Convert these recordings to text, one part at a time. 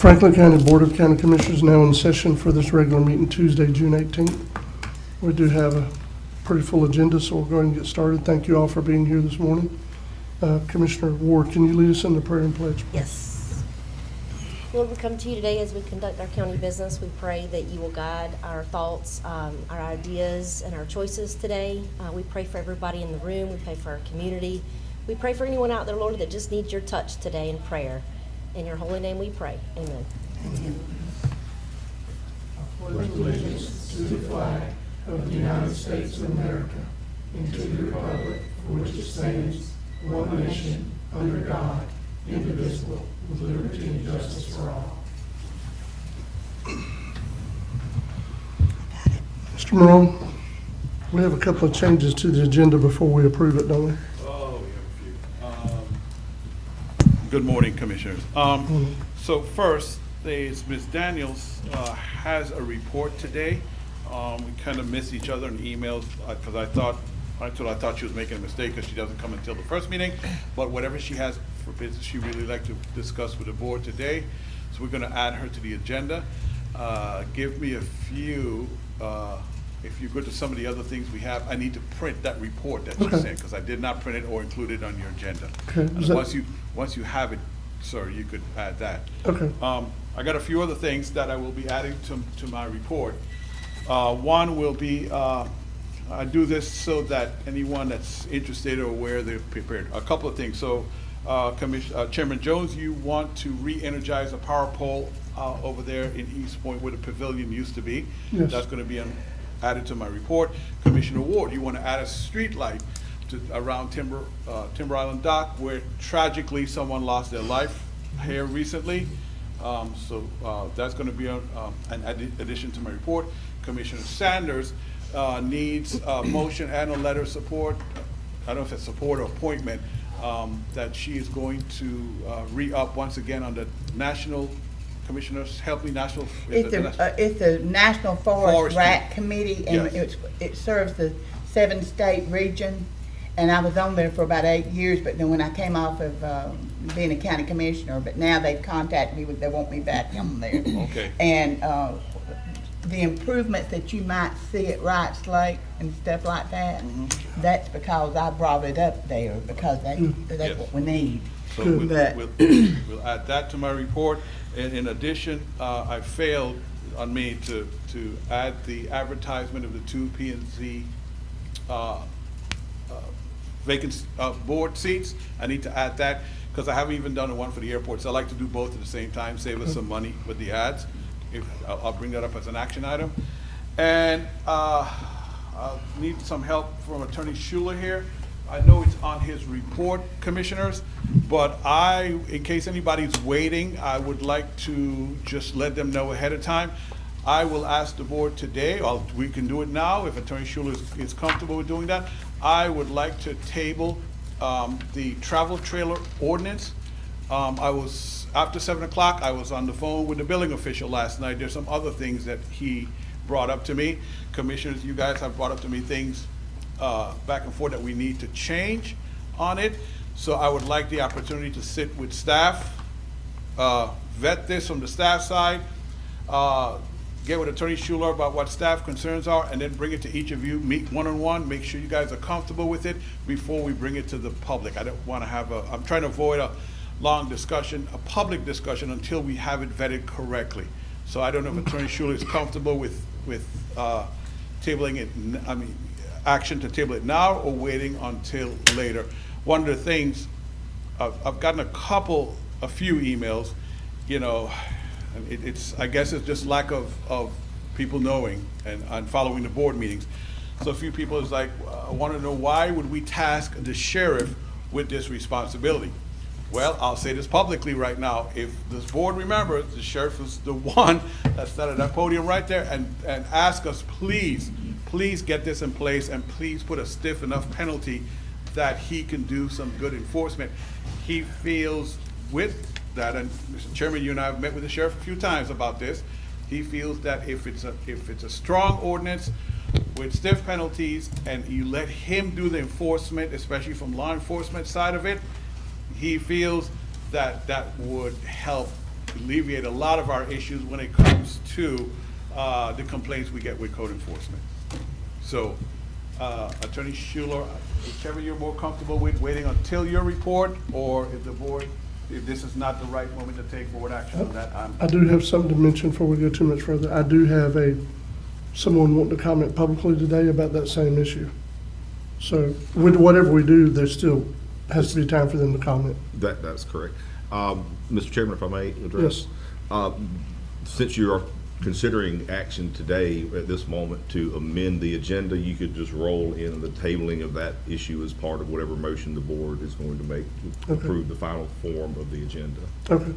Franklin County Board of County Commissioners now in session for this regular meeting Tuesday, June 18th. We do have a pretty full agenda, so we'll go ahead and get started. Thank you all for being here this morning. Commissioner Ward, can you lead us in the prayer and pledge? Yes. Lord, we come to you today as we conduct our county business. We pray that you will guide our thoughts, our ideas, and our choices today. We pray for everybody in the room. We pray for our community. We pray for anyone out there, Lord, that just needs your touch today in prayer. In your holy name we pray. Amen. I pledge allegiance to the flag of the United States of America and to the republic for which it stands, one nation, under God, indivisible, with liberty and justice for all. Mr. Morone, we have a couple of changes to the agenda before we approve it, don't we? Oh, we have a few. Good morning, Commissioners. So first, Ms. Daniels has a report today. We kind of miss each other in emails because I thought she was making a mistake because she doesn't come until the first meeting. But whatever she has for business, she really like to discuss with the board today. So we're going to add her to the agenda. Give me a few. If you go to some of the other things we have, I need to print that report that she sent because I did not print it or include it on your agenda. Okay. And once you have it, sir, you could add that. Okay. I got a few other things that I will be adding to my report. One will be, I do this so that anyone that's interested or aware they're prepared. A couple of things. So, Chairman Jones, you want to re-energize a power pole over there in East Point where the pavilion used to be. Yes. That's going to be added to my report. Commissioner Ward, you want to add a street light around Timber Island Dock where tragically someone lost their life here recently. So that's going to be an addition to my report. Commissioner Sanders needs a motion and a letter of support. I don't know if it's support or appointment that she is going to re-up once again on the National Commissioners Help Me National. It's the National Forest RAC Committee, and yes. it serves the 7-state region. And I was on there for about 8 years, but then when I came off of being a county commissioner, but now they've contacted me, they want me back on there. Okay. And the improvements that you might see at Wrights Lake and stuff like that, that's because I brought it up there, because that's Yes. what we need. So we'll add that to my report. And in addition, I failed on me to add the advertisement of the 2 P&Z vacant board seats. I need to add that because I haven't even done the one for the airport. So I like to do both at the same time, save us some money with the ads. I'll bring that up as an action item. And I'll need some help from Attorney Schuler here. I know it's on his report, Commissioners, but in case anybody's waiting, I would like to just let them know ahead of time. I will ask the board today, or we can do it now if Attorney Schuler is comfortable with doing that. I would like to table the travel trailer ordinance. After 7 o'clock, I was on the phone with the billing official last night. There's some other things that he brought up to me. Commissioners, you guys have brought up to me things back and forth that we need to change on it. So I would like the opportunity to sit with staff, vet this from the staff side, get with Attorney Schuler about what staff concerns are, and then bring it to each of you, meet one-on-one, make sure you guys are comfortable with it before we bring it to the public. I don't want to have I'm trying to avoid a long discussion, a public discussion, until we have it vetted correctly. So I don't know if Attorney Schuler is comfortable with tabling it, action to table it now or waiting until later. One of the things, I've gotten a few emails, and I guess it's just lack of people knowing and following the board meetings. So a few people is like, I want to know why would we task the sheriff with this responsibility? Well, I'll say this publicly right now. If this board remembers, the sheriff is the one that sat at that podium right there and asked us, please get this in place and please put a stiff enough penalty that he can do some good enforcement. He feels with that, and Mr. Chairman, you and I have met with the sheriff a few times about this. He feels that if it's a strong ordinance with stiff penalties and you let him do the enforcement, especially from law enforcement side of it, he feels that that would help alleviate a lot of our issues when it comes to the complaints we get with code enforcement. So, Attorney Schuler, whichever you're more comfortable with, waiting until your report, or if the board, if this is not the right moment to take board action on that, I do have something to mention before we go too much further. I do have someone wanting to comment publicly today about that same issue. So with whatever we do, there still has to be time for them to comment. That's correct. Mr. Chairman, if I may address? Since you are considering action today at this moment to amend the agenda, you could just roll in the tabling of that issue as part of whatever motion the board is going to make to approve the final form of the agenda. Okay.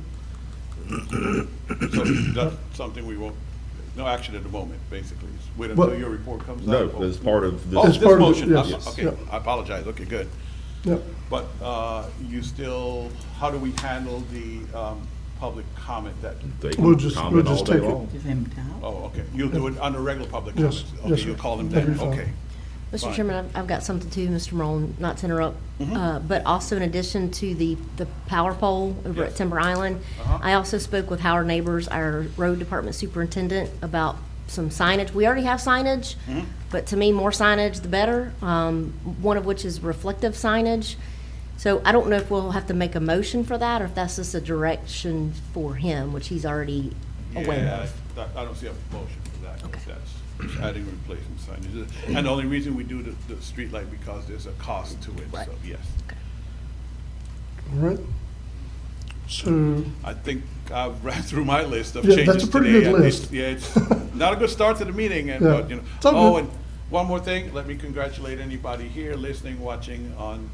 so that's something we won't, no action at the moment, basically. Wait until Well, your report comes No, out. as part of Oh, this. As this part of motion, it, yes. okay, Yep. I apologize, okay, good. Yep. But you still, how do we handle the public comment that, They We'll can just comment all day take it. long. Give him time. oh, okay, you'll do it under regular public Yes, comments? yes, Okay, sir. you'll call them That'd then, be fine. okay. Mr. Fine. Chairman, I've got something too, Mr. Morone, not to interrupt. But also in addition to the power pole over Yes. at Timber Island, Uh-huh. I also spoke with Howard Neighbors, our road department superintendent, about some signage. We already have signage, but to me, more signage, the better. One of which is reflective signage. So I don't know if we'll have to make a motion for that, or if that's just a direction for him, which he's already aware Yeah, of. I don't see a motion for that, 'cause Okay. that's just adding replacement signage. And the only reason we do the street light because there's a cost to it, Right. so, yes. All right. So, I think I've ran through my list of Yeah, changes that's a pretty today, good and list. Yeah, it's not a good start to the meeting, and, Yeah. but, you know. It's all Oh, good. and one more thing, let me congratulate anybody here listening, watching on,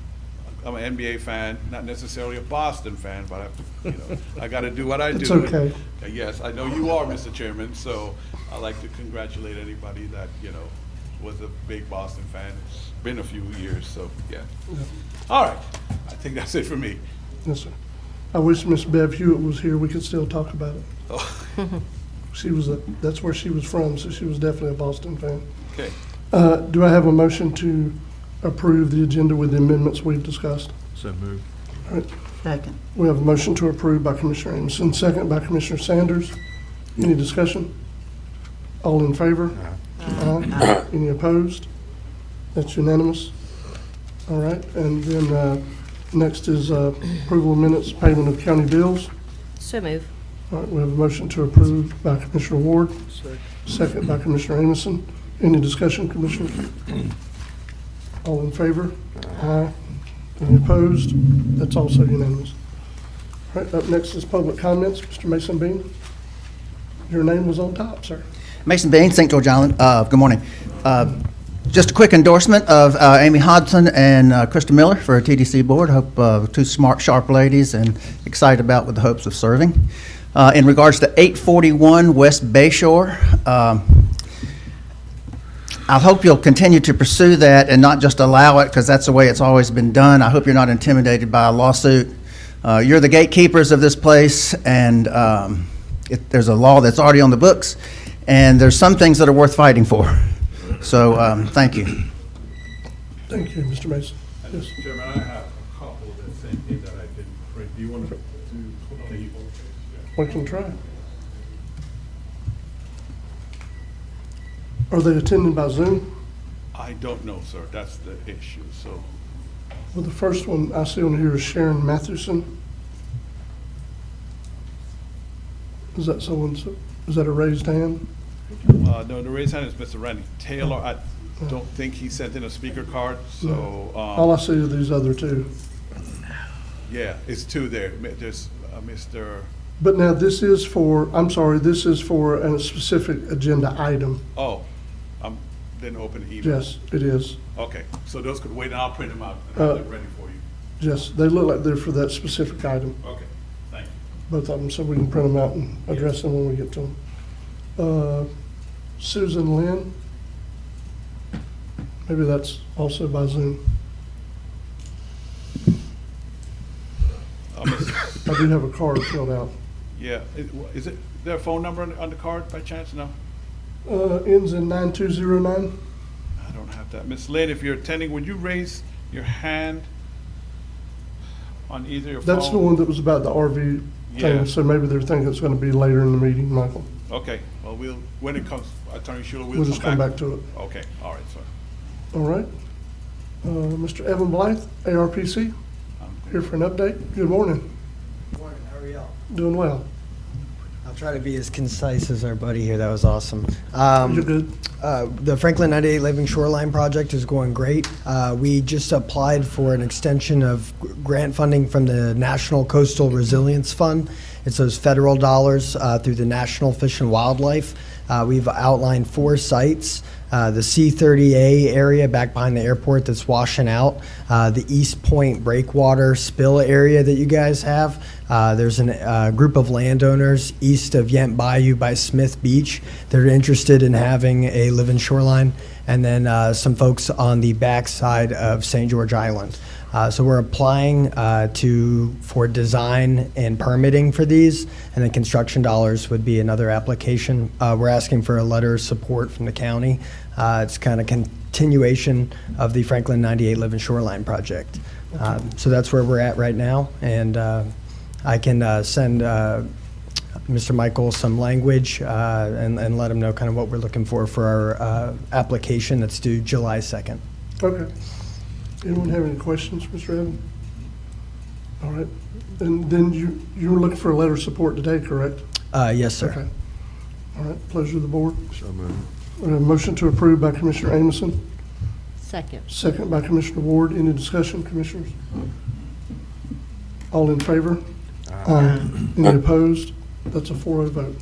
I'm an NBA fan, not necessarily a Boston fan, but I have to, you know, I gotta do what I do. It's okay. Yes, I know you are, Mr. Chairman, so I'd like to congratulate anybody that, you know, was a big Boston fan. It's been a few years, so, yeah. All right, I think that's it for me. yes, sir. I wish Miss Bev Hewitt was here. We could still talk about it. Oh, That's where she was from, so she was definitely a Boston fan. okay. Do I have a motion to approve the agenda with the amendments we've discussed? So moved. All right. Second. We have a motion to approve by Commissioner Amison, second by Commissioner Sanders. Any discussion? All in favor? Aye. Any opposed? That's unanimous. All right, and then next is approval of minutes, payment of county bills. So move. All right, we have a motion to approve by Commissioner Ward, second by Commissioner Amison. Any discussion, Commissioner? All in favor? Aye. Any opposed? That's also unanimous. All right, up next is public comments. Mr. Mason Bean, your name was on top, sir. Mason Bain, St. George Island. Good morning. Just a quick endorsement of Amy Hodson and Krista Miller for a TDC board. Hope two smart, sharp ladies, and excited about with the hopes of serving. In regards to 841 West Bayshore, I hope you'll continue to pursue that and not just allow it because that's the way it's always been done. I hope you're not intimidated by a lawsuit. You're the gatekeepers of this place, and there's a law that's already on the books, and there's some things that are worth fighting for. So, thank you. Thank you, Mr. Mason. Yes. Mr. Chairman, I have a couple that sent in that I didn't print. Do you want to do? We can try. Are they attending by Zoom? I don't know, sir. That's the issue, so. Well, the first one I see on here is Sharon Mathewson. Is that someone's, is that a raised hand? No, the raised hand is Mr. Randy Taylor. I don't think he sent in a speaker card, so, All I see are these other two. yeah, it's two there. There's Mr., But now this is for, I'm sorry, this is for a specific agenda item. oh, didn't open the email. Yes, it is. Okay, so those could wait, and I'll print them out and have them ready for you. Yes, they look like they're for that specific item, Okay, thank you. both of them, so we can print them out and address them when we get to them. Susan Lynn, maybe that's also by Zoom. I do have a card filled out. Yeah, is it, their phone number on the card by chance? No? Ends in 9209. I don't have that. Ms. Lynn, if you're attending, would you raise your hand on either your phone? That's the one that was about the RV Yeah. thing, so maybe they're thinking it's gonna be later in the meeting, Michael. Okay, well, when it comes, Attorney Schuler, We'll just come back to it. Okay, all right, sir. All right. Mr. Evan Blythe, ARPC, here for an update. Good morning. Morning, how are y'all? Doing well. I'll try to be as concise as our buddy here. That was awesome. You're good. The Franklin 98 Living Shoreline project is going great. We just applied for an extension of grant funding from the National Coastal Resilience Fund. It's those federal dollars through the National Fish and Wildlife. We've outlined 4 sites. The C30A area back behind the airport that's washing out, the East Point breakwater spill area that you guys have. There's a group of landowners east of Yent Bayou by Smith Beach that are interested in having a living shoreline, and then some folks on the backside of St. George Island. So we're applying for design and permitting for these, and then construction dollars would be another application. We're asking for a letter of support from the county. It's kind of continuation of the Franklin 98 Living Shoreline project. So that's where we're at right now, and I can send Mr. Michael some language and let him know kind of what we're looking for our application that's due July 2nd. Okay. Anyone have any questions, Mr. Evan? All right. And then you were looking for a letter of support today, correct? Yes, sir. Okay. All right. Pleasure of the board. We have a motion to approve by Commissioner Amison, Second. second by Commissioner Ward. Any discussion, Commissioners? All in favor? Aye. Any opposed? That's a 4-0 vote.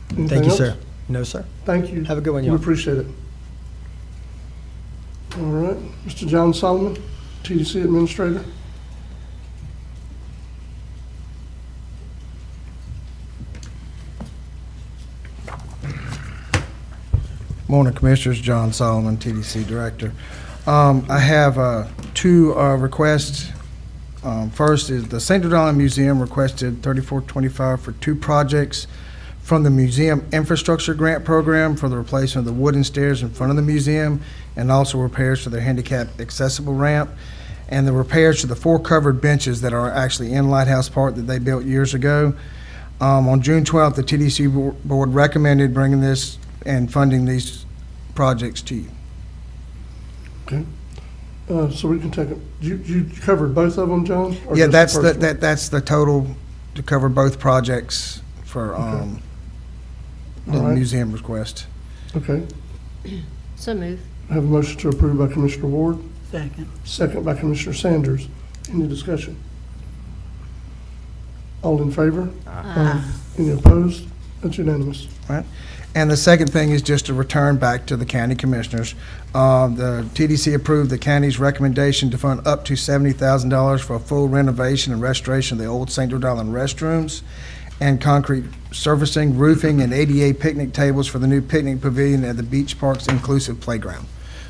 Anything Thank you, else? sir. No, sir. Thank you. Have a good one, We y'all. appreciate it. All right. Mr. John Solomon, TDC Administrator. Morning, Commissioners. John Solomon, TDC Director. I have 2 requests. First is the St. George Island Museum requested $3425 for 2 projects from the Museum Infrastructure Grant Program for the replacement of the wooden stairs in front of the museum, and also repairs to their handicapped accessible ramp, and the repairs to the 4 covered benches that are actually in Lighthouse Park that they built years ago. On June 12th, the TDC Board recommended bringing this and funding these projects to you. Okay. So we can take it. You covered both of them, John? Or Yeah, just that's first one? that's the total to cover both projects for the All right. museum request. Okay. So move. I have a motion to approve by Commissioner Ward, Second. second by Commissioner Sanders. Any discussion? All in favor? Aye. Any opposed? That's unanimous. Right. And the second thing is just a return back to the county commissioners. The TDC approved the county's recommendation to fund up to $70,000 for a full renovation and restoration of the old St. George Island restrooms and concrete surfacing, roofing, and ADA picnic tables for the new picnic pavilion at the Beach Parks Inclusive Playground.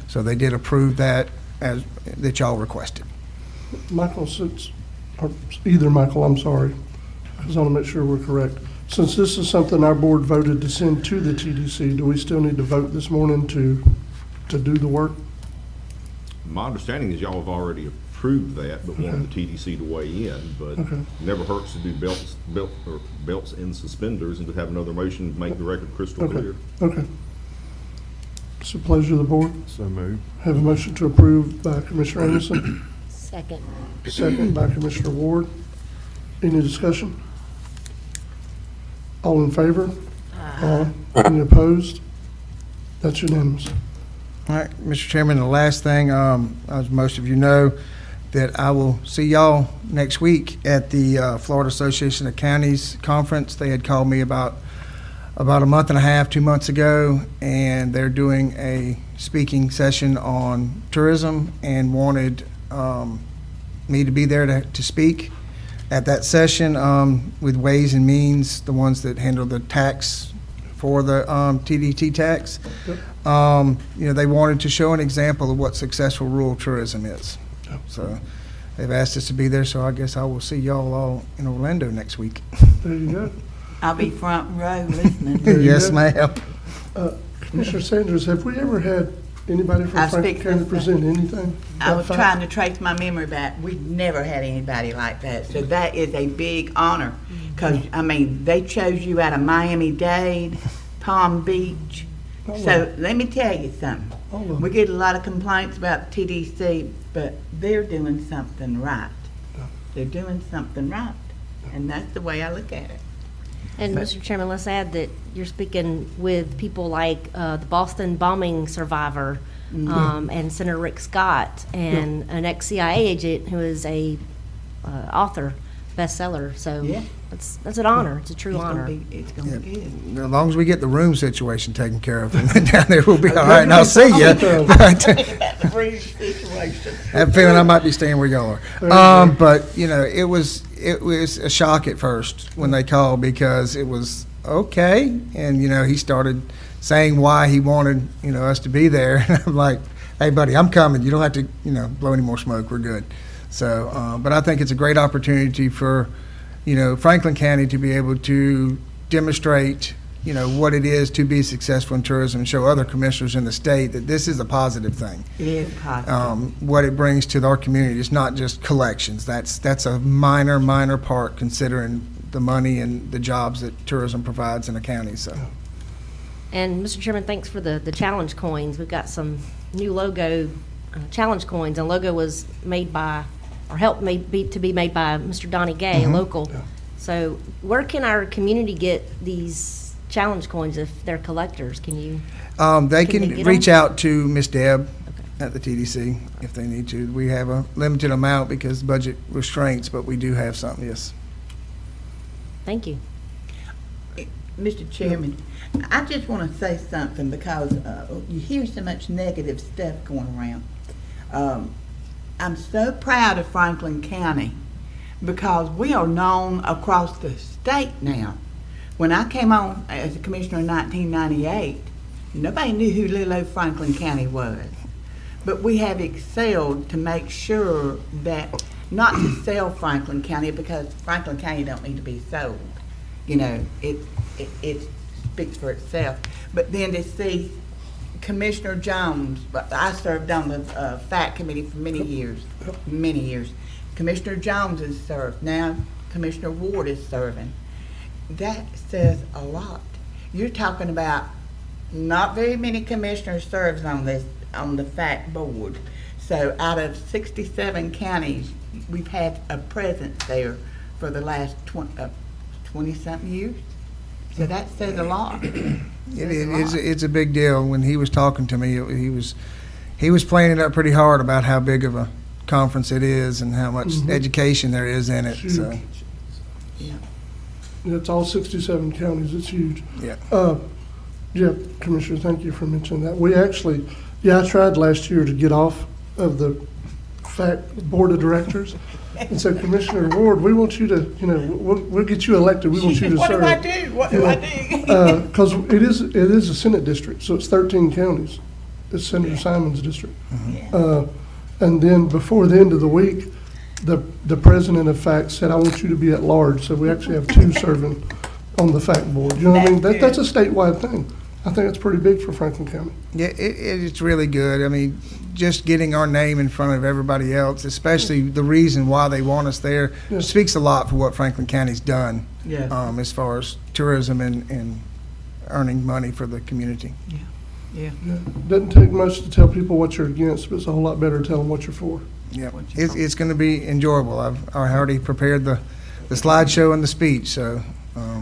So they did approve that that y'all requested. Michael, or either Michael, I'm sorry, because I want to make sure we're correct. Since this is something our board voted to send to the TDC, do we still need to vote this morning to do the work? My understanding is y'all have already approved that, but want the TDC to weigh in, but Okay. never hurts to do belts and suspenders and to have another motion to make the record crystal Okay. clear. Okay. It's a pleasure of the board. So moved. Have a motion to approve by Commissioner Anderson, Second. second by Commissioner Ward. Any discussion? All in favor? Aye. Any opposed? That's unanimous. All right, Mr. Chairman, the last thing, as most of you know, that I will see y'all next week at the Florida Association of Counties Conference. They had called me about a month and a half, 2 months ago, and they're doing a speaking session on tourism and wanted me to be there to speak at that session with Ways and Means, the ones that handle the tax for the TDT tax. They wanted to show an example of what successful rural tourism is. So they've asked us to be there, so I guess I will see y'all all in Orlando next week. There you go. I'll be front row listening. There you Yes, go. ma'am. Commissioner Sanders, have we ever had Anybody from I Franklin speak County for- present anything? I was About trying to trace my memory back. We've never had anybody like that. So that is a big honor. Because, I mean, they chose you out of Miami-Dade, Palm Beach. So let me tell you something. All of We them. get a lot of complaints about TDC, but they're doing something right. They're doing something right. And that's the way I look at it. And But- Mr. Chairman, let's add that you're speaking with people like the Boston bombing survivor and Senator Rick Scott and an ex-CIA agent who is a author, bestseller. So Yeah. that's an honor. It's a true It's gonna honor. be, it's gonna be good. As long as we get the room situation taken care of, down there we'll be all right, and I'll see you. About the room situation. I have a feeling I might be staying where y'all are. But, you know, it was a shock at first when they called because it was okay. And, you know, he started saying why he wanted, you know, us to be there. And I'm like, hey, buddy, I'm coming. You don't have to, you know, blow any more smoke. We're good. So, but I think it's a great opportunity for, you know, Franklin County to be able to demonstrate, you know, what it is to be successful in tourism and show other commissioners in the state that this is a positive thing. It is positive. What it brings to our community. It's not just collections. That's a minor part considering the money and the jobs that tourism provides in the county, so. And Mr. Chairman, thanks for the challenge coins. We've got some new logo challenge coins, and logo was made by, or helped to be made by Mr. Donnie Gay, a local. So where can our community get these challenge coins if they're collectors? Can you? They Can they can get reach 'em? out to Miss Deb at the TDC if they need to. We have a limited amount because budget restraints, but we do have some, yes. Thank you. Mr. Chairman, I just want to say something because you hear so much negative stuff going around. I'm so proud of Franklin County because we are known across the state now. When I came on as a commissioner in 1998, nobody knew who little old Franklin County was. But we have excelled to make sure that, not to sell Franklin County because Franklin County don't need to be sold. You know, it speaks for itself. But then to see Commissioner Jones, but I served on the FACT committee for many years. Commissioner Jones has served. Now Commissioner Ward is serving. That says a lot. You're talking about not very many commissioners serves on the FACT board. So out of 67 counties, we've had a presence there for the last 20-something years. So that says a lot. It's a big deal. When he was talking to me, he was playing it up pretty hard about how big of a conference it is and how much education there is in it. So, Huge. Yeah. It's all 67 counties, it's huge. yeah. Yeah, Commissioner, thank you for mentioning that. We actually, I tried last year to get off of the FACT Board of Directors. And so Commissioner Ward, we want you to, you know, we'll get you elected, we want you to What serve. do I do? What do I do? Because it is a Senate district, so it's 13 counties. It's Senator Simon's district. And then before the end of the week, the president of FACT said, I want you to be at large. So we actually have 2 serving on the FACT board. You know what I mean? That's a statewide thing. I think it's pretty big for Franklin County. Yeah, it's really good. I mean, just getting our name in front of everybody else, especially the reason why they want us there, Yeah. speaks a lot for what Franklin County's done Yeah. as far as tourism and earning money for the community. Yeah. Doesn't take much to tell people what you're against, but it's a whole lot better to tell them what you're for. Yeah, it's going to be enjoyable. I already prepared the slideshow and the speech, so,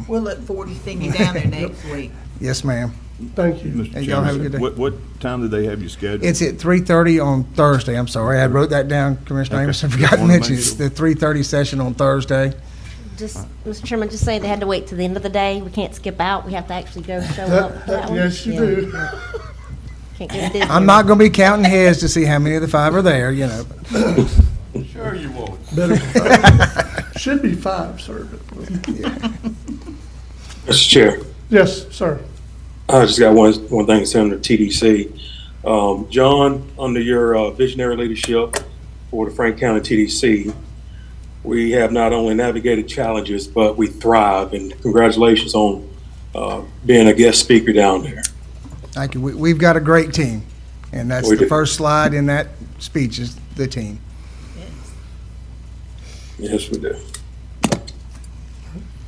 We'll look forward to seeing you down there next week. yes, ma'am. Thank you. Hey, Mr. y'all have a Chairman, good day. what time do they have you scheduled? It's at 3:30 on Thursday. I'm sorry, I wrote that down, Commissioner Okay. Amos. I forgot to Wanna mention, make it's sure. the 3:30 session on Thursday. Just, Mr. Chairman, just say they had to wait till the end of the day. We can't skip out. We have to actually go show up for that one. Yes, you Yeah. do. Can't get a Disney. I'm not going to be counting heads to see how many of the 5 are there, you know. Sure you won't. Better. 5. Should be 5, sir. Mr. Chair, Yes, sir. I just got one thing to say under TDC. John, under your visionary leadership for the Frank County TDC, we have not only navigated challenges, but we thrive. And congratulations on being a guest speaker down there. Thank you. We've got a great team. And that's We the did. first slide in that speech is the team. Yes, we do.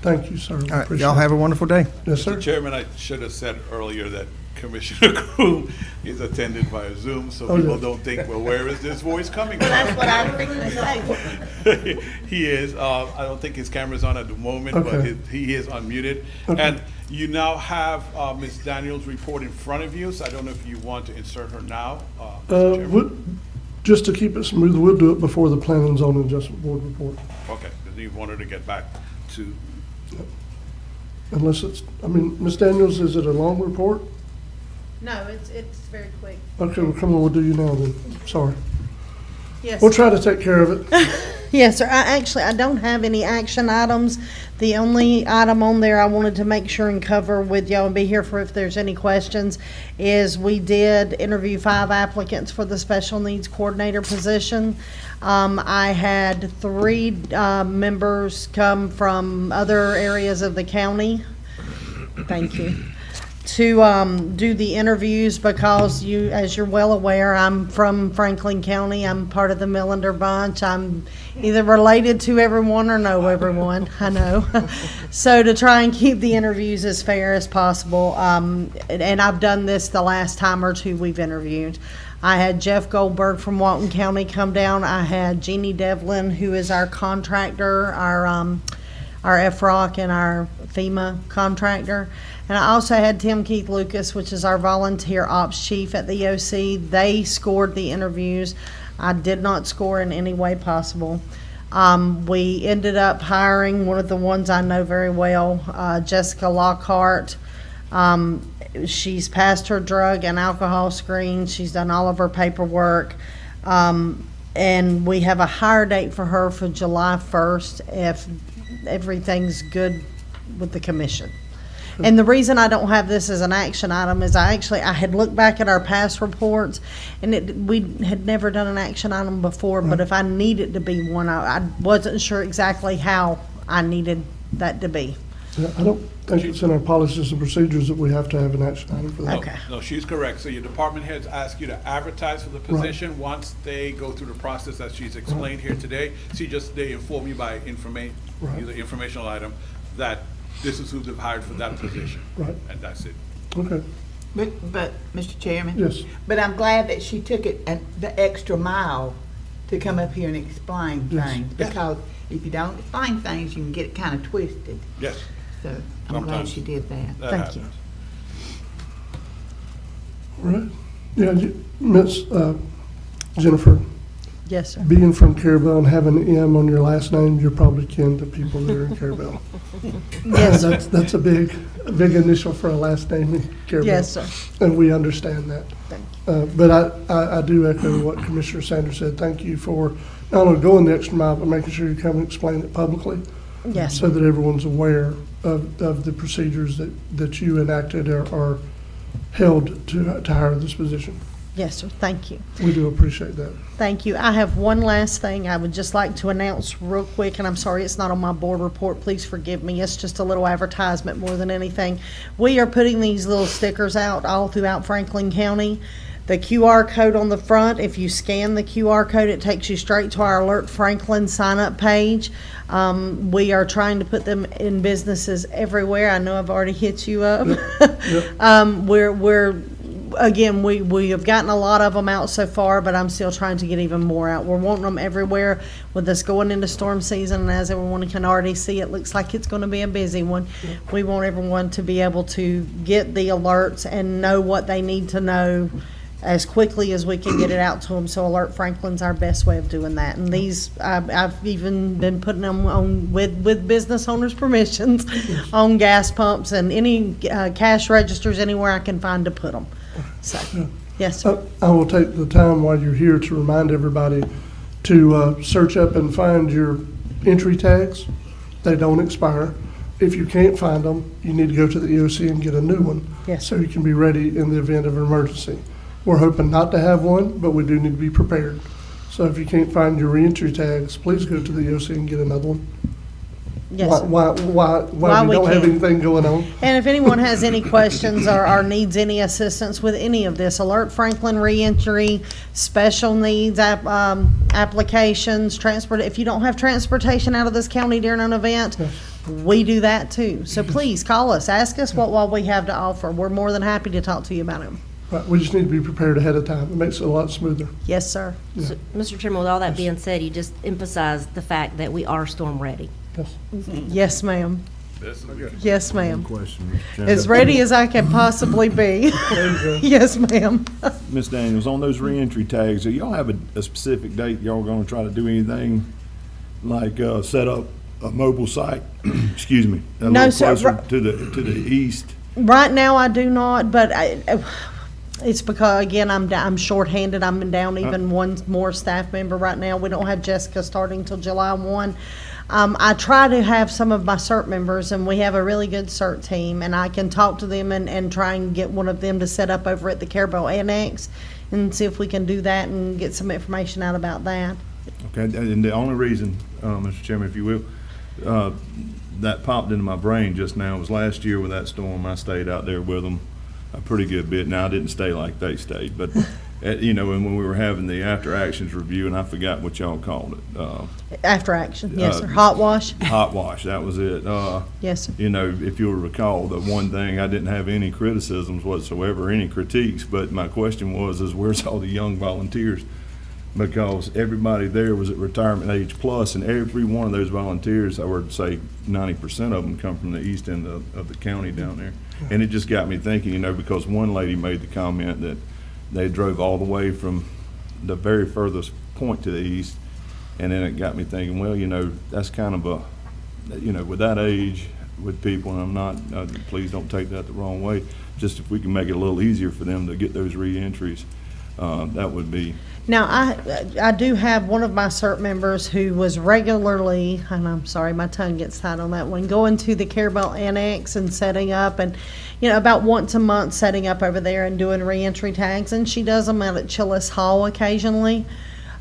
Thank you, sir. All right, Appreciate y'all have a wonderful day. it. Yes, sir. Mr. Chairman, I should have said earlier that Commissioner Crew is attended via Zoom, so Oh, people yeah. don't think, well, where is this voice coming from? That's what I was going to say. He is, I don't think his camera's on at the moment, but Okay. he is unmuted. Okay. And you now have Ms. Daniels' report in front of you, so I don't know if you want to insert her now, Mr. Chairman. Just to keep it smooth, we'll do it before the Planning and Zoning Adjustment Board report. Okay, because you want her to get back to, Unless it's, I mean, Ms. Daniels, is it a long report? No, it's very quick. Okay, well, come on, we'll do you now then. Sorry. Yes. We'll try to take care of it. Yes, sir. I don't have any action items. The only item on there I wanted to make sure and cover with y'all and be here for if there's any questions is we did interview 5 applicants for the special needs coordinator position. I had 3 members come from other areas of the county. Thank you. To do the interviews because you, as you're well aware, I'm from Franklin County. I'm part of the Millender Bunch. I'm either related to everyone or know everyone. I know. So to try and keep the interviews as fair as possible, and I've done this the last time or 2 we've interviewed. I had Jeff Goldberg from Walton County come down. I had Jeannie Devlin, who is our contractor, our FROC and our FEMA contractor. And I also had Tim Keith Lucas, which is our volunteer ops chief at the EOC. They scored the interviews. I did not score in any way possible. We ended up hiring one of the ones I know very well, Jessica Lockhart. She's passed her drug and alcohol screen. She's done all of her paperwork. And we have a hire date for her for July 1st if everything's good with the commission. And the reason I don't have this as an action item is I had looked back at our past reports and we had never done an action item before, but if I needed to be one, I wasn't sure exactly how I needed that to be. Yeah, I don't think it's in our policies and procedures that we have to have an action item for that. Okay. no, she's correct. So your department heads ask you to advertise for the position. Once they go through the process that she's explained here today, they inform you by Right. either informational item that this is who they've hired for that position. Right. And that's it. Okay, But, Mr. Chairman? yes. But I'm glad that she took it the extra mile to come up here and explain Yes. things. Because if you don't explain things, you can get it kind of twisted. Yes, So I'm glad Sometimes. she did that. that Thank you. happens. All right. Yeah, Miss Jennifer, Yes, sir. being from Carabel and having an M on your last name, you're probably kin to people that are in Carabel. Yes, sir. That's a big initial for a last name in Carabel. Yes, sir. And we understand that. Thank But I do echo what Commissioner Sanders said. Thank you for not only going the extra mile, but making sure you come and explain it publicly Yes, so sir. that everyone's aware of the procedures that you enacted are held to hire this position. Yes, sir. Thank you. We do appreciate that. Thank you. I have one last thing I would just like to announce real quick, and I'm sorry it's not on my board report. Please forgive me. It's just a little advertisement more than anything. We are putting these little stickers out all throughout Franklin County. The QR code on the front, if you scan the QR code, it takes you straight to our Alert Franklin sign-up page. We are trying to put them in businesses everywhere. I know I've already hit you up. Again, we have gotten a lot of them out so far, but I'm still trying to get even more out. We're wanting them everywhere with us going into storm season, and as everyone can already see, it looks like it's going to be a busy one. We want everyone to be able to get the alerts and know what they need to know as quickly as we can get it out to them. So Alert Franklin's our best way of doing that. And these, I've even been putting them on with business owners' permissions on gas pumps and any cash registers anywhere I can find to put them. So, yes, sir. I will take the time while you're here to remind everybody to search up and find your entry tags. They don't expire. If you can't find them, you need to go to the EOC and get a new one. Yes. So you can be ready in the event of an emergency. We're hoping not to have one, but we do need to be prepared. So if you can't find your reentry tags, please go to the EOC and get another one. Yes, sir. Why we we don't have can. anything going on. And if anyone has any questions or needs any assistance with any of this, Alert Franklin reentry, special needs applications, transport, if you don't have transportation out of this county during an event, we do that too. So please call us, ask us what we have to offer. We're more than happy to talk to you about it. Right, we just need to be prepared ahead of time. It makes it a lot smoother. Yes, sir. So, Mr. Chairman, with all that being said, you just emphasized the fact that we are storm ready. Yes. Yes, ma'am. Yes, ma'am. Question, Mr. Chairman. As ready as I can possibly be. Yes, ma'am. Ms. Daniels, on those reentry tags, do y'all have a specific date y'all gonna try to do anything like set up a mobile site? Excuse me. A No, little sir. closer to the east. Right now, I do not, but it's because, again, I'm shorthanded. I'm down even one more staff member right now. We don't have Jessica starting till July 1. I try to have some of my CERT members, and we have a really good CERT team, and I can talk to them and try and get one of them to set up over at the Carabel Annex and see if we can do that and get some information out about that. Okay, and the only reason, Mr. Chairman, if you will, that popped into my brain just now was last year with that storm, I stayed out there with them a pretty good bit. Now, I didn't stay like they stayed, but, you know, and when we were having the after-actions review, and I forgot what y'all called it. After action, yes, sir. Hot wash? Hot wash, that was it. Yes, sir. You know, if you'll recall, the one thing, I didn't have any criticisms whatsoever, any critiques, but my question was, where's all the young volunteers? Because everybody there was at retirement age plus, and every one of those volunteers, I would say 90% of them come from the east end of the county down there. And it just got me thinking, you know, because one lady made the comment that they drove all the way from the very furthest point to the east, and then it got me thinking, well, you know, that's kind of a, you know, with that age, with people, and I'm not, please don't take that the wrong way, just if we can make it a little easier for them to get those re-entries, that would be. Now, I do have one of my CERT members who was regularly, and I'm sorry, my tongue gets tied on that one, going to the Carabel Annex and setting up, and, you know, about once a month setting up over there and doing reentry tags, and she does them out at Chillis Hall occasionally.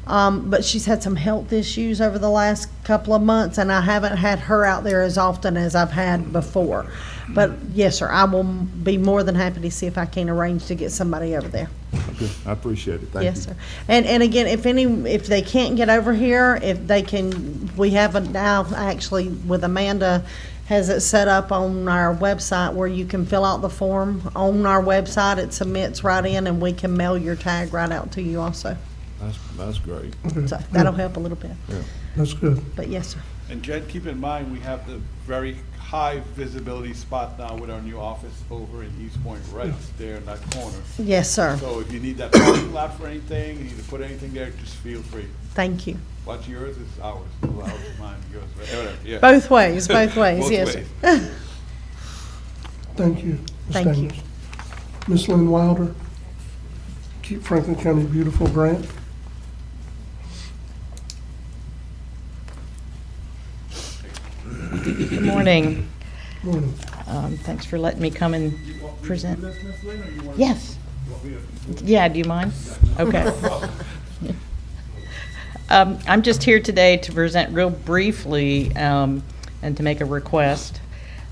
But she's had some health issues over the last couple of months, and I haven't had her out there as often as I've had before. But yes, sir, I will be more than happy to see if I can arrange to get somebody over there. Okay, I appreciate it. Thank you. Yes, sir. And again, if they can't get over here, if they can, we have it now actually with Amanda, has it set up on our website where you can fill out the form on our website. It submits right in, and we can mail your tag right out to you also. That's great. So that'll help a little bit. Yeah. That's good. But yes, sir. And Jed, keep in mind, we have the very high visibility spot now with our new office over in East Point, right there in that corner. Yes, sir. So if you need that parking lot for anything, you need to put anything there, just feel free. Thank you. What's yours is ours. Well, ours is mine, yours, whatever, yeah. Both ways, both ways, Both yes, ways. sir. Thank you, Ms. Thank you. Daniels. Ms. Lynn Wilder, Keep Franklin County Beautiful grant. Good morning. Morning. Thanks for letting me come and present. Yes. Yeah, do you mind? Okay. I'm just here today to present real briefly and to make a request.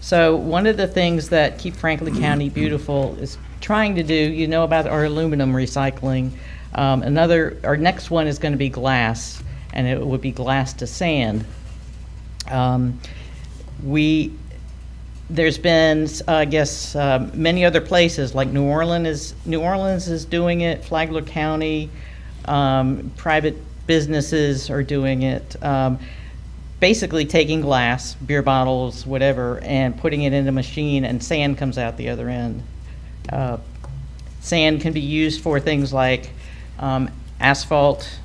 So one of the things that Keep Franklin County Beautiful is trying to do, you know about our aluminum recycling. Our next one is going to be glass, and it would be glass to sand. There's been, I guess, many other places like New Orleans is doing it. Flagler County, private businesses are doing it. Basically taking glass, beer bottles, whatever, and putting it in a machine, and sand comes out the other end. Sand can be used for things like asphalt,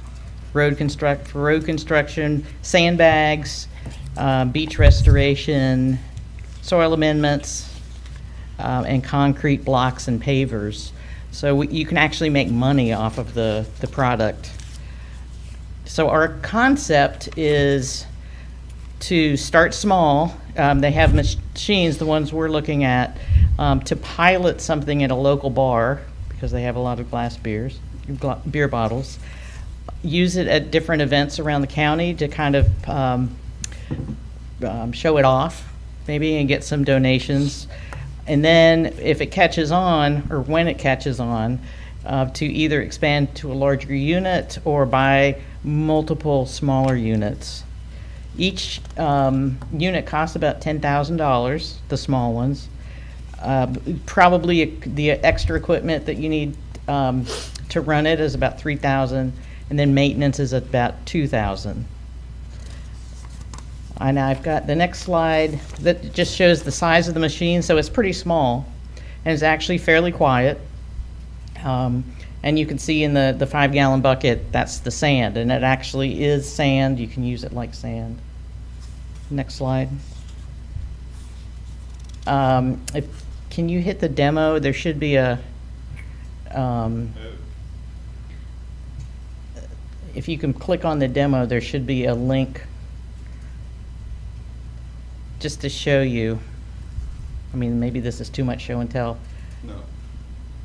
road construction, sandbags, beach restoration, soil amendments, and concrete blocks and pavers. So you can actually make money off of the product. So our concept is to start small. They have machines, the ones we're looking at, to pilot something at a local bar, because they have a lot of glass beer bottles. Use it at different events around the county to kind of show it off, maybe, and get some donations. And then if it catches on, or when it catches on, to either expand to a larger unit or buy multiple smaller units. Each unit costs about $10,000, the small ones. Probably the extra equipment that you need to run it is about $3,000, and then maintenance is about $2,000. And I've got the next slide that just shows the size of the machine. So it's pretty small, and it's actually fairly quiet. And you can see in the 5-gallon bucket, that's the sand, and it actually is sand. You can use it like sand. Next slide. Can you hit the demo? There should be a, if you can click on the demo, there should be a link just to show you. I mean, maybe this is too much show and tell. No,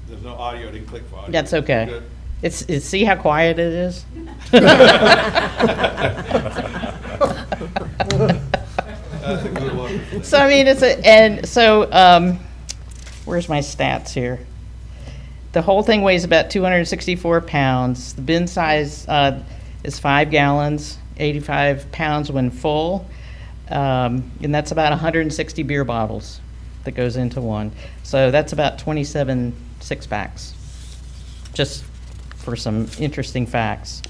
there's no audio. I didn't click for audio. That's okay. Good. It's see how quiet it is? That's a good one. So I mean, where's my stats here? The whole thing weighs about 264 pounds. The bin size is 5 gallons, 85 pounds when full. And that's about 160 beer bottles that goes into one. So that's about 27 six-packs, just for some interesting facts.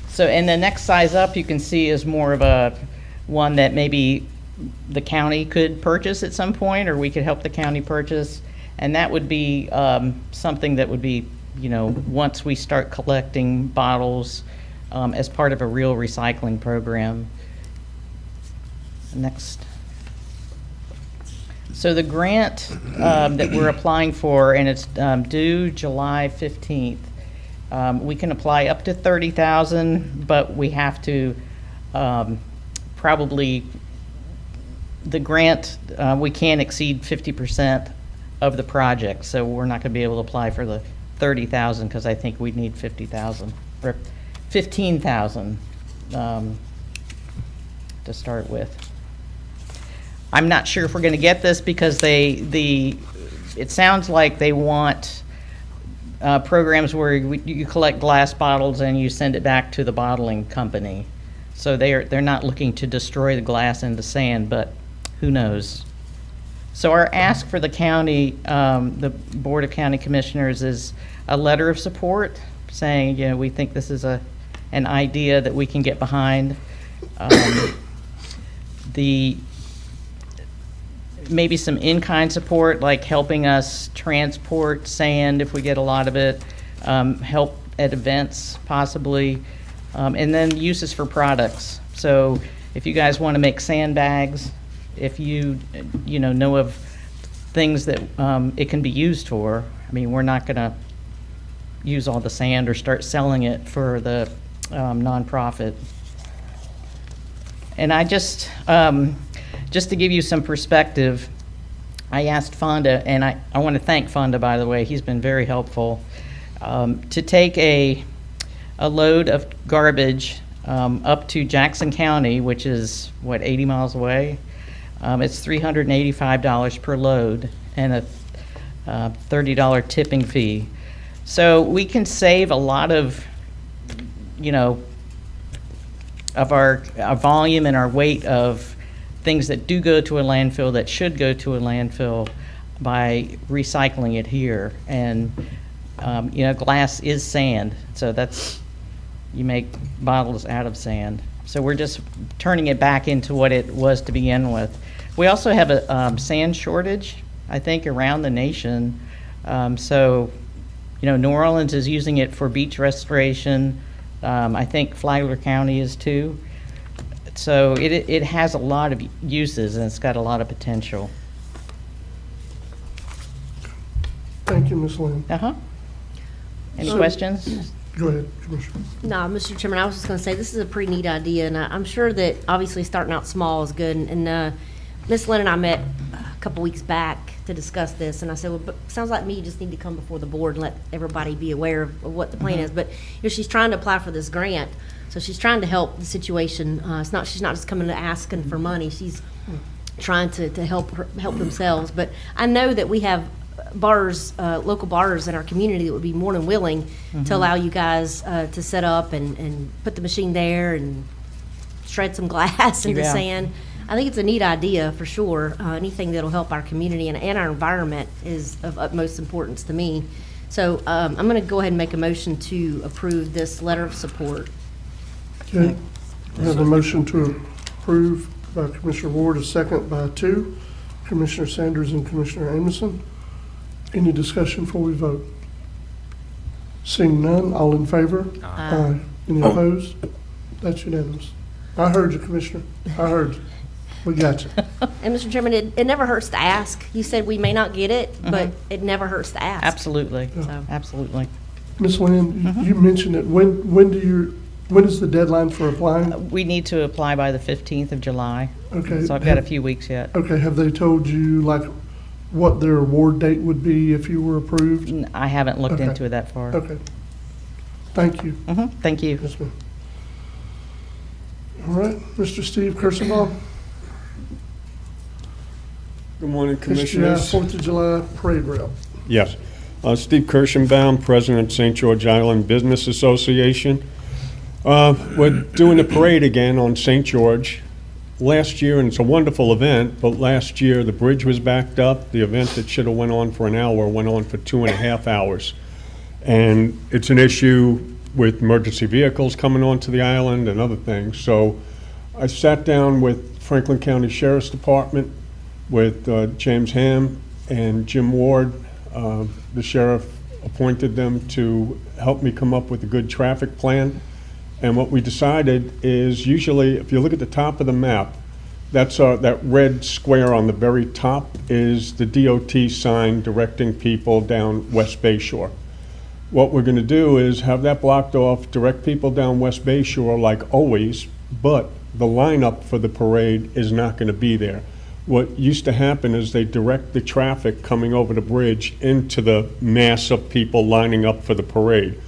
So, and the next size up you can see is more of a one that maybe the county could purchase at some point, or we could help the county purchase. And that would be something that would be, once we start collecting bottles as part of a real recycling program. Next. So the grant that we're applying for, and it's due July 15th, we can apply up to $30,000, but we have to probably, the grant, we can't exceed 50% of the project, so we're not going to be able to apply for the $30,000 because I think we'd need $50,000 or $15,000 to start with. I'm not sure if we're going to get this because it sounds like they want programs where you collect glass bottles and you send it back to the bottling company. So they're not looking to destroy the glass into sand, but who knows? So our ask for the county, the Board of County Commissioners, is a letter of support saying, we think this is an idea that we can get behind. Maybe some in-kind support, like helping us transport sand if we get a lot of it, help at events possibly, and then uses for products. So if you guys want to make sandbags, if you know of things that it can be used for, I mean, we're not going to use all the sand or start selling it for the nonprofit. And I just to give you some perspective, I asked Fonda, and I want to thank Fonda, by the way, he's been very helpful, to take a load of garbage up to Jackson County, which is, 80 miles away? It's $385 per load and a $30 tipping fee. So we can save a lot of, of our volume and our weight of things that do go to a landfill that should go to a landfill by recycling it here. And, glass is sand, so you make bottles out of sand. So we're just turning it back into what it was to begin with. We also have a sand shortage, I think, around the nation. New Orleans is using it for beach restoration. I think Flagler County is too. So it has a lot of uses, and it's got a lot of potential. Thank you, Ms. Lynn. Any questions? Go ahead, Commissioner. No, Mr. Chairman, I was just going to say, this is a pretty neat idea, and I'm sure that obviously starting out small is good. And Ms. Lynn and I met couple weeks back to discuss this, and I said, well, but sounds like me, you just need to come before the board and let everybody be aware of what the plan is. But she's trying to apply for this grant, so she's trying to help the situation. She's not just coming to asking for money. She's trying to help themselves. But I know that we have bars, local bars in our community that would be more than willing to allow you guys to set up and put the machine there and shred some glass in the sand. I think it's a neat idea for sure. Anything that'll help our community and our environment is of utmost importance to me. So I'm going to go ahead and make a motion to approve this letter of support. Okay. I have a motion to approve by Commissioner Ward, a second by Commissioner Sanders and Commissioner Amison. Any discussion before we vote? Seeing none, all in favor? Aye. Any opposed? That's unanimous. I heard you, Commissioner. I heard you. We got you. And Mr. Chairman, it never hurts to ask. You said we may not get it, but it never hurts to ask. Absolutely, So. absolutely. Ms. Lynn, you mentioned it. When is the deadline for applying? We need to apply by the 15th of July. Okay. So I've got a few weeks yet. Okay, have they told you like what their award date would be if you were approved? I haven't looked Okay. into it that far. Okay. Thank you. Thank you. Yes, ma'am. All right, Mr. Steve Kirschenbaum. Good morning, SGI Commissioners. 4th of July Parade Route. Yes. Steve Kirschenbaum, President, St. George Island Business Association. We're doing the parade again on St. George. Last year, and it's a wonderful event, but last year the bridge was backed up. The event that should have went on for an hour went on for 2.5 hours. And it's an issue with emergency vehicles coming onto the island and other things. So I sat down with Franklin County Sheriff's Department, with James Ham and Jim Ward. The sheriff appointed them to help me come up with a good traffic plan. And what we decided is, usually, if you look at the top of the map, that's that red square on the very top is the DOT sign directing people down West Bay Shore. What we're going to do is have that blocked off, direct people down West Bay Shore like always, but the lineup for the parade is not going to be there. What used to happen is they direct the traffic coming over the bridge into the mass of people lining up for the parade.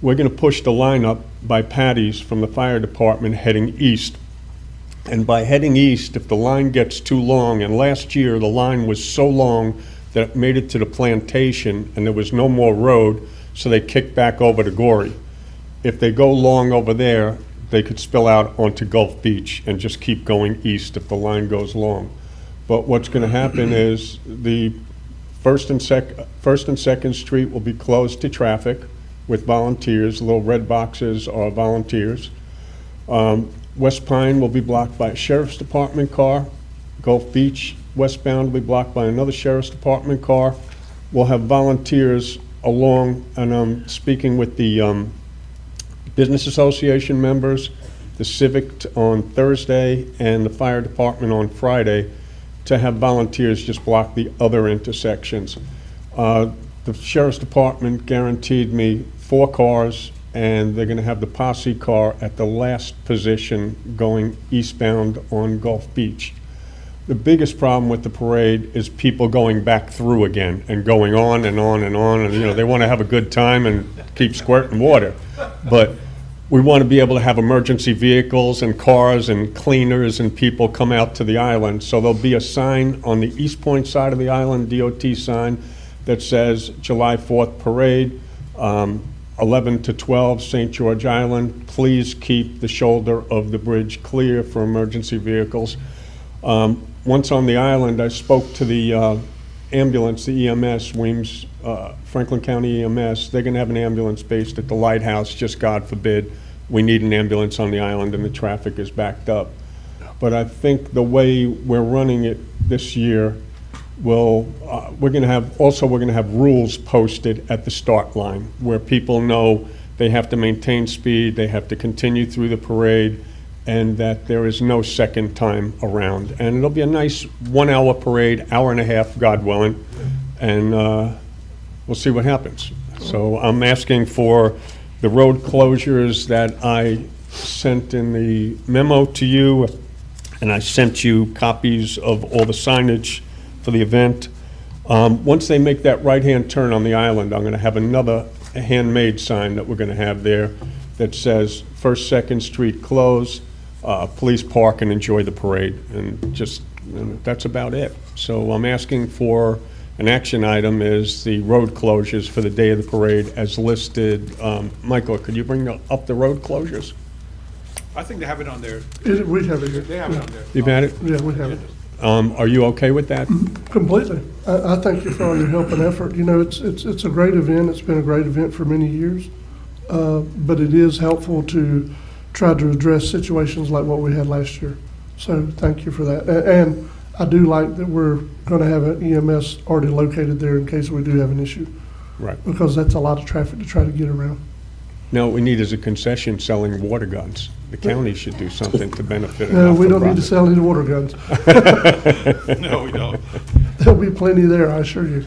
We're going to push the lineup by Patty's from the fire department heading east. And by heading east, if the line gets too long, and last year the line was so long that it made it to the plantation and there was no more road, so they kicked back over to Goree. If they go long over there, they could spill out onto Gulf Beach and just keep going east if the line goes long. But what's going to happen is the First and Second Street will be closed to traffic with volunteers. Little red boxes are volunteers. West Pine will be blocked by a sheriff's department car. Gulf Beach westbound will be blocked by another sheriff's department car. We'll have volunteers along, and I'm speaking with the Business Association members, the Civic on Thursday, and the fire department on Friday, to have volunteers just block the other intersections. The sheriff's department guaranteed me 4 cars, and they're going to have the posse car at the last position going eastbound on Gulf Beach. The biggest problem with the parade is people going back through again and going on and on and on, and they want to have a good time and keep squirting water. But we want to be able to have emergency vehicles and cars and cleaners and people come out to the island. So there'll be a sign on the East Point side of the island, DOT sign, that says July 4th Parade, 11 to 12, St. George Island. Please keep the shoulder of the bridge clear for emergency vehicles. Once on the island, I spoke to the ambulance, the EMS, Weems, Franklin County EMS. They're going to have an ambulance based at the lighthouse, just God forbid we need an ambulance on the island and the traffic is backed up. But I think the way we're running it this year we're going to have rules posted at the start line where people know they have to maintain speed, they have to continue through the parade, and that there is no second time around. And it'll be a nice 1-hour parade, hour and a half, God willing, and we'll see what happens. So I'm asking for the road closures that I sent in the memo to you, and I sent you copies of all the signage for the event. Once they make that right-hand turn on the island, I'm going to have another handmade sign that we're going to have there that says First, Second Street closed, please park and enjoy the parade. And that's about it. So I'm asking for an action item is the road closures for the day of the parade as listed. Michael, could you bring up the road closures? I think they have it on there. We have it here. They have it on there. You've had it? Yeah, we have it. Are you okay with that? Completely. I thank you for all your help and effort. You know, it's a great event. It's been a great event for many years. But it is helpful to try to address situations like what we had last year. So thank you for that. And I do like that we're going to have an EMS already located there in case we do have an issue. Right. Because that's a lot of traffic to try to get around. No, what we need is a concession selling water guns. The county should do something to benefit. No, we don't need not-for-profit. to sell any water guns. No, we don't. There'll be plenty there, I assure you.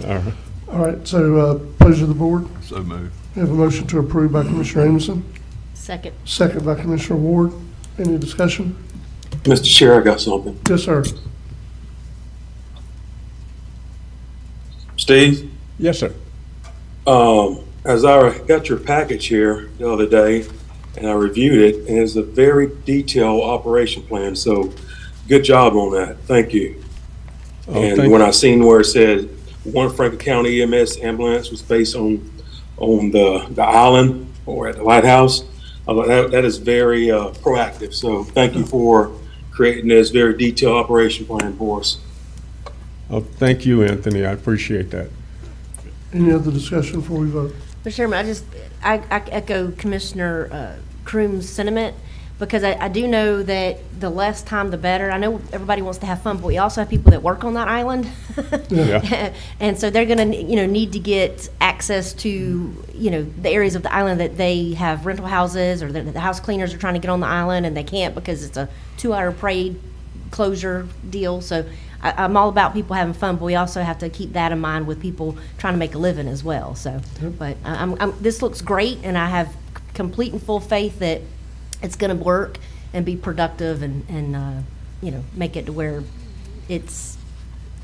All right, so pleasure of the board. So moved. We have a motion to approve by Commissioner Amison, Second. second by Commissioner Ward. Any discussion? Mr. Chair, I got something. Yes, sir. Steve? Yes, sir. As I got your package here the other day, and I reviewed it, and it's a very detailed operation plan, so good job on that. Thank you. And when I seen where it said one Franklin County EMS ambulance was based on the island or at the lighthouse, I thought that is very proactive. So thank you for creating this very detailed operation plan for us. Oh, thank you, Anthony. I appreciate that. Any other discussion before we vote? Mr. Chairman, I echo Commissioner Croom's sentiment, because I do know that the less time, the better. I know everybody wants to have fun, but we also have people that work on that island. Yeah. And so they're gonna, need to get access to, the areas of the island that they have rental houses, or the house cleaners are trying to get on the island and they can't because it's a 2-hour parade closure deal. So I'm all about people having fun, but we also have to keep that in mind with people trying to make a living as well. So, but this looks great, and I have complete and full faith that it's going to work and be productive and make it to where it's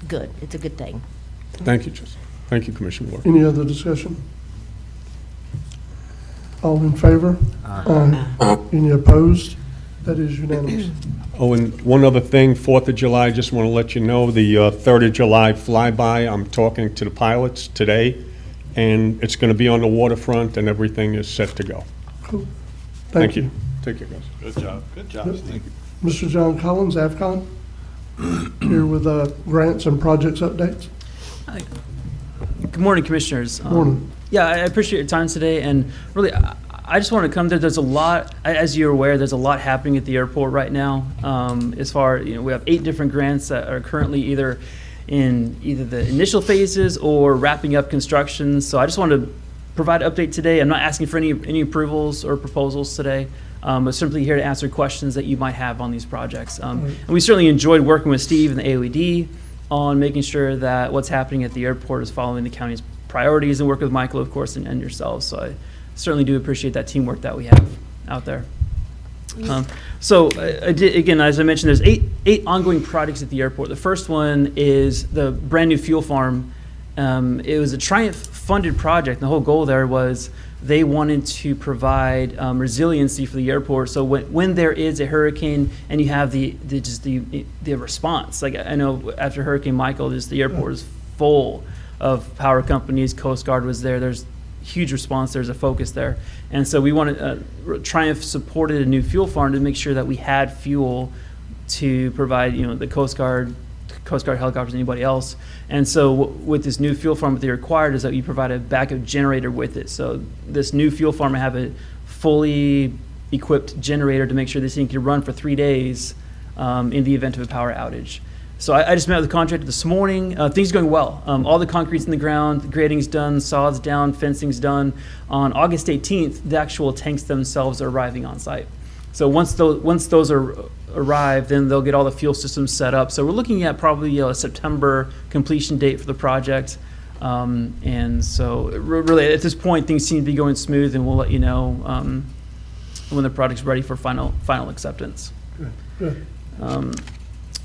good. It's a good thing. Thank you, Justin. Thank you, Commissioner Ward. Any other discussion? All in favor? Aye. Any opposed? That is unanimous. Oh, and one other thing, 4th of July, I just want to let you know, the 3rd of July flyby, I'm talking to the pilots today, and it's going to be on the waterfront, and everything is set to go. Cool. Thank you. Take care, guys. Good job. Good job, Steve. Mr. John Collins, AFCON, here with grants and projects updates. Good morning, Commissioners. Morning. Yeah, I appreciate your time today, and really, I just want to come there. There's a lot, as you're aware, there's a lot happening at the airport right now. As far, we have 8 different grants that are currently either in the initial phases or wrapping up construction. So I just wanted to provide an update today. I'm not asking for any approvals or proposals today, but simply here to answer questions that you might have on these projects. And we certainly enjoyed working with Steve and the AOED on making sure that what's happening at the airport is following the county's priorities, and work with Michael, of course, and yourselves. So I certainly do appreciate that teamwork that we have out there. So again, as I mentioned, there's eight ongoing projects at the airport. The first one is the brand new fuel farm. It was a Triumph funded project. The whole goal there was they wanted to provide resiliency for the airport. So when there is a hurricane and you have the response, like I know after Hurricane Michael, the airport is full of power companies. Coast Guard was there. There's huge response. There's a focus there. And so we wanted, Triumph supported a new fuel farm to make sure that we had fuel to provide, the Coast Guard helicopters, anybody else. And so with this new fuel farm, what they required is that you provide a backup generator with it. So this new fuel farm will have a fully equipped generator to make sure this thing can run for 3 days in the event of a power outage. So I just met with the contractor this morning. Things are going well. All the concrete's in the ground, grading's done, sod's down, fencing's done. On August 18th, the actual tanks themselves are arriving on site. So once those arrive, then they'll get all the fuel systems set up. So we're looking at probably a September completion date for the project. And so really at this point, things seem to be going smooth, and we'll let you know when the project's ready for final acceptance. Good.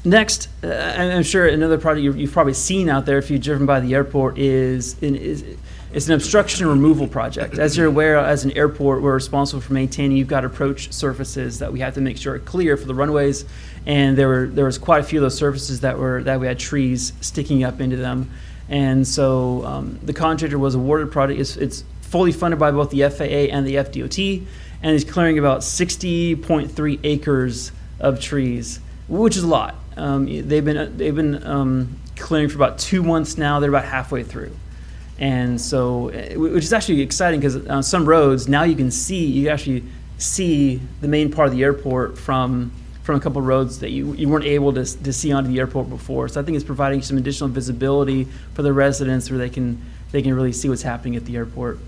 Next, I'm sure another project you've probably seen out there if you've driven by the airport is it's an obstruction removal project. As you're aware, as an airport, we're responsible for maintaining. You've got approach surfaces that we have to make sure are clear for the runways, and there was quite a few of those surfaces that we had trees sticking up into them, and so the contractor was awarded a project. It's fully funded by both the FAA and the FDOT, and is clearing about 60.3 acres of trees, which is a lot. They've been clearing for about 2 months now. They're about halfway through, and so which is actually exciting because on some roads now you can actually see the main part of the airport from a couple of roads that you weren't able to see onto the airport before. So I think it's providing some additional visibility for the residents where they can really see what's happening at the airport.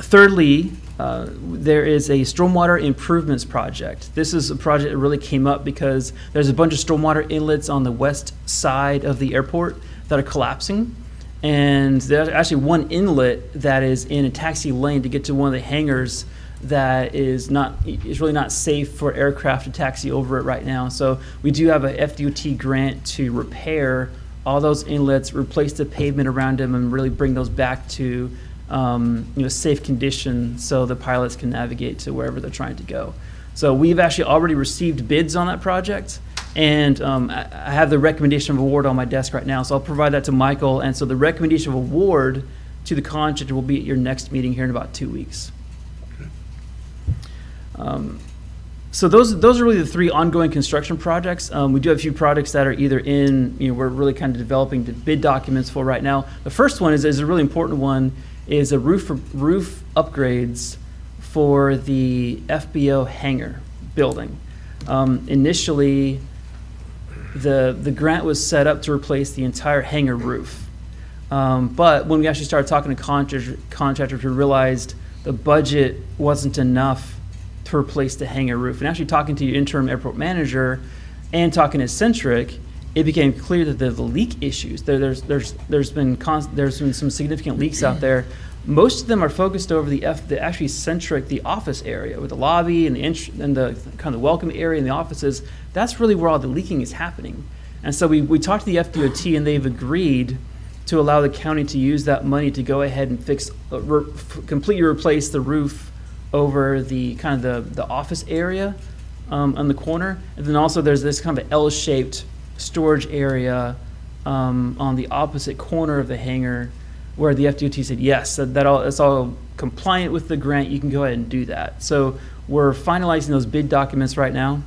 Thirdly, there is a stormwater improvements project. This is a project that really came up because there's a bunch of stormwater inlets on the west side of the airport that are collapsing. And there's actually one inlet that is in a taxi lane to get to one of the hangars that is really not safe for aircraft to taxi over it right now. So we do have a FDOT grant to repair all those inlets, replace the pavement around them, and really bring those back to safe condition so the pilots can navigate to wherever they're trying to go. So we've actually already received bids on that project, and I have the recommendation of award on my desk right now, so I'll provide that to Michael. And so the recommendation of award to the contractor will be at your next meeting here in about 2 weeks. So those are really the three ongoing construction projects. We do have a few projects that are either we're really kind of developing the bid documents for right now. The first one is a really important one, is a roof upgrades for the FBO hangar building. Initially, the grant was set up to replace the entire hangar roof. But when we actually started talking to contractors, we realized the budget wasn't enough to replace the hangar roof. And actually talking to your interim airport manager and talking to Centric, it became clear that the leak issues, there's been some significant leaks out there. Most of them are focused over the actually Centric, the office area with the lobby and the kind of welcome area and the offices. That's really where all the leaking is happening. And so we talked to the FDOT, and they've agreed to allow the county to use that money to go ahead and completely replace the roof over the kind of the office area on the corner. And then also there's this kind of L-shaped storage area on the opposite corner of the hangar where the FDOT said, yes, that's all compliant with the grant, you can go ahead and do that. So we're finalizing those bid documents right now.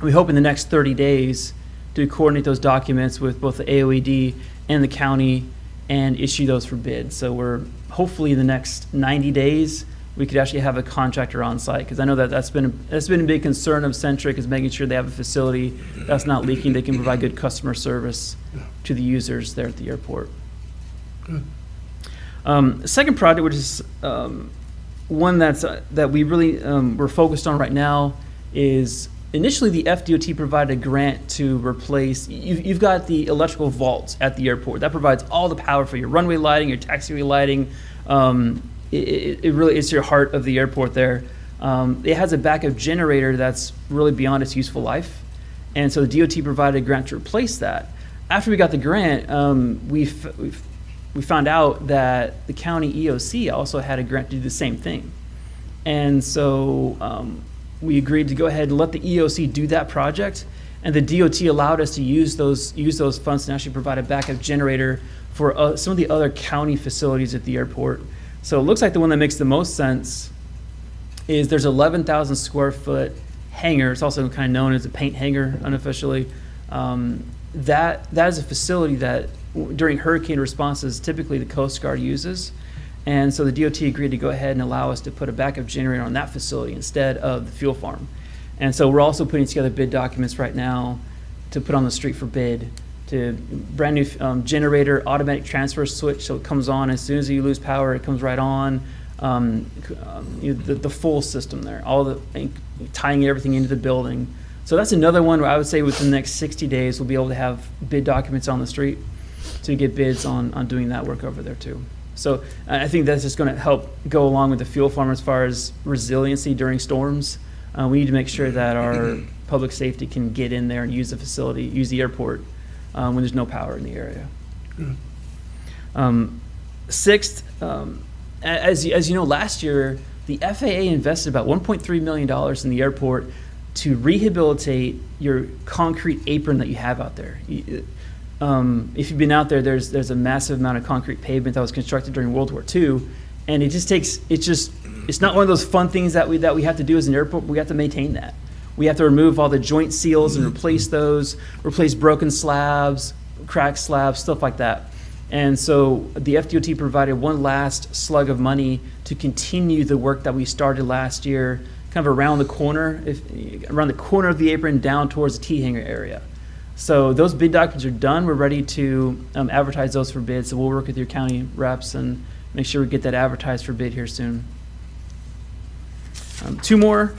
We hope in the next 30 days to coordinate those documents with both the AOED and the county and issue those for bid. So we're hopefully in the next 90 days, we could actually have a contractor on site, because I know that's been a big concern of Centric, is making sure they have a facility that's not leaking, they can provide good customer service to the users there at the airport. Good. Second project, which is one that we really we're focused on right now, is initially the FDOT provided a grant to replace. You've got the electrical vaults at the airport that provides all the power for your runway lighting, your taxiway lighting. It really is your heart of the airport there. It has a backup generator that's really beyond its useful life, and so the DOT provided a grant to replace that. After we got the grant, we found out that the county EOC also had a grant to do the same thing, and so we agreed to go ahead and let the EOC do that project, and the DOT allowed us to use those funds to actually provide a backup generator for some of the other county facilities at the airport. So it looks like the one that makes the most sense is there's 11,000 square foot hangar. It's also kind of known as a paint hangar unofficially. That is a facility that during hurricane responses, typically the Coast Guard uses. And so the DOT agreed to go ahead and allow us to put a backup generator on that facility instead of the fuel farm. And so we're also putting together bid documents right now to put on the street for bid, to brand new generator, automatic transfer switch, so it comes on as soon as you lose power, it comes right on. The full system there, tying everything into the building. So that's another one where I would say within the next 60 days we'll be able to have bid documents on the street to get bids on doing that work over there too. So I think that's just going to help go along with the fuel farm as far as resiliency during storms. We need to make sure that our public safety can get in there and use the facility, use the airport when there's no power in the area. Sixth, as you know, last year, the FAA invested about $1.3 million in the airport to rehabilitate your concrete apron that you have out there. If you've been out there, there's a massive amount of concrete pavement that was constructed during World War II, and it's not one of those fun things that we have to do as an airport. We have to maintain that. We have to remove all the joint seals and replace those, replace broken slabs, cracked slabs, stuff like that. And so the FDOT provided one last slug of money to continue the work that we started last year, kind of around the corner of the apron down towards the T-hanger area. So those bid documents are done. We're ready to advertise those for bids. So we'll work with your county reps and make sure we get that advertised for bid here soon. Two more.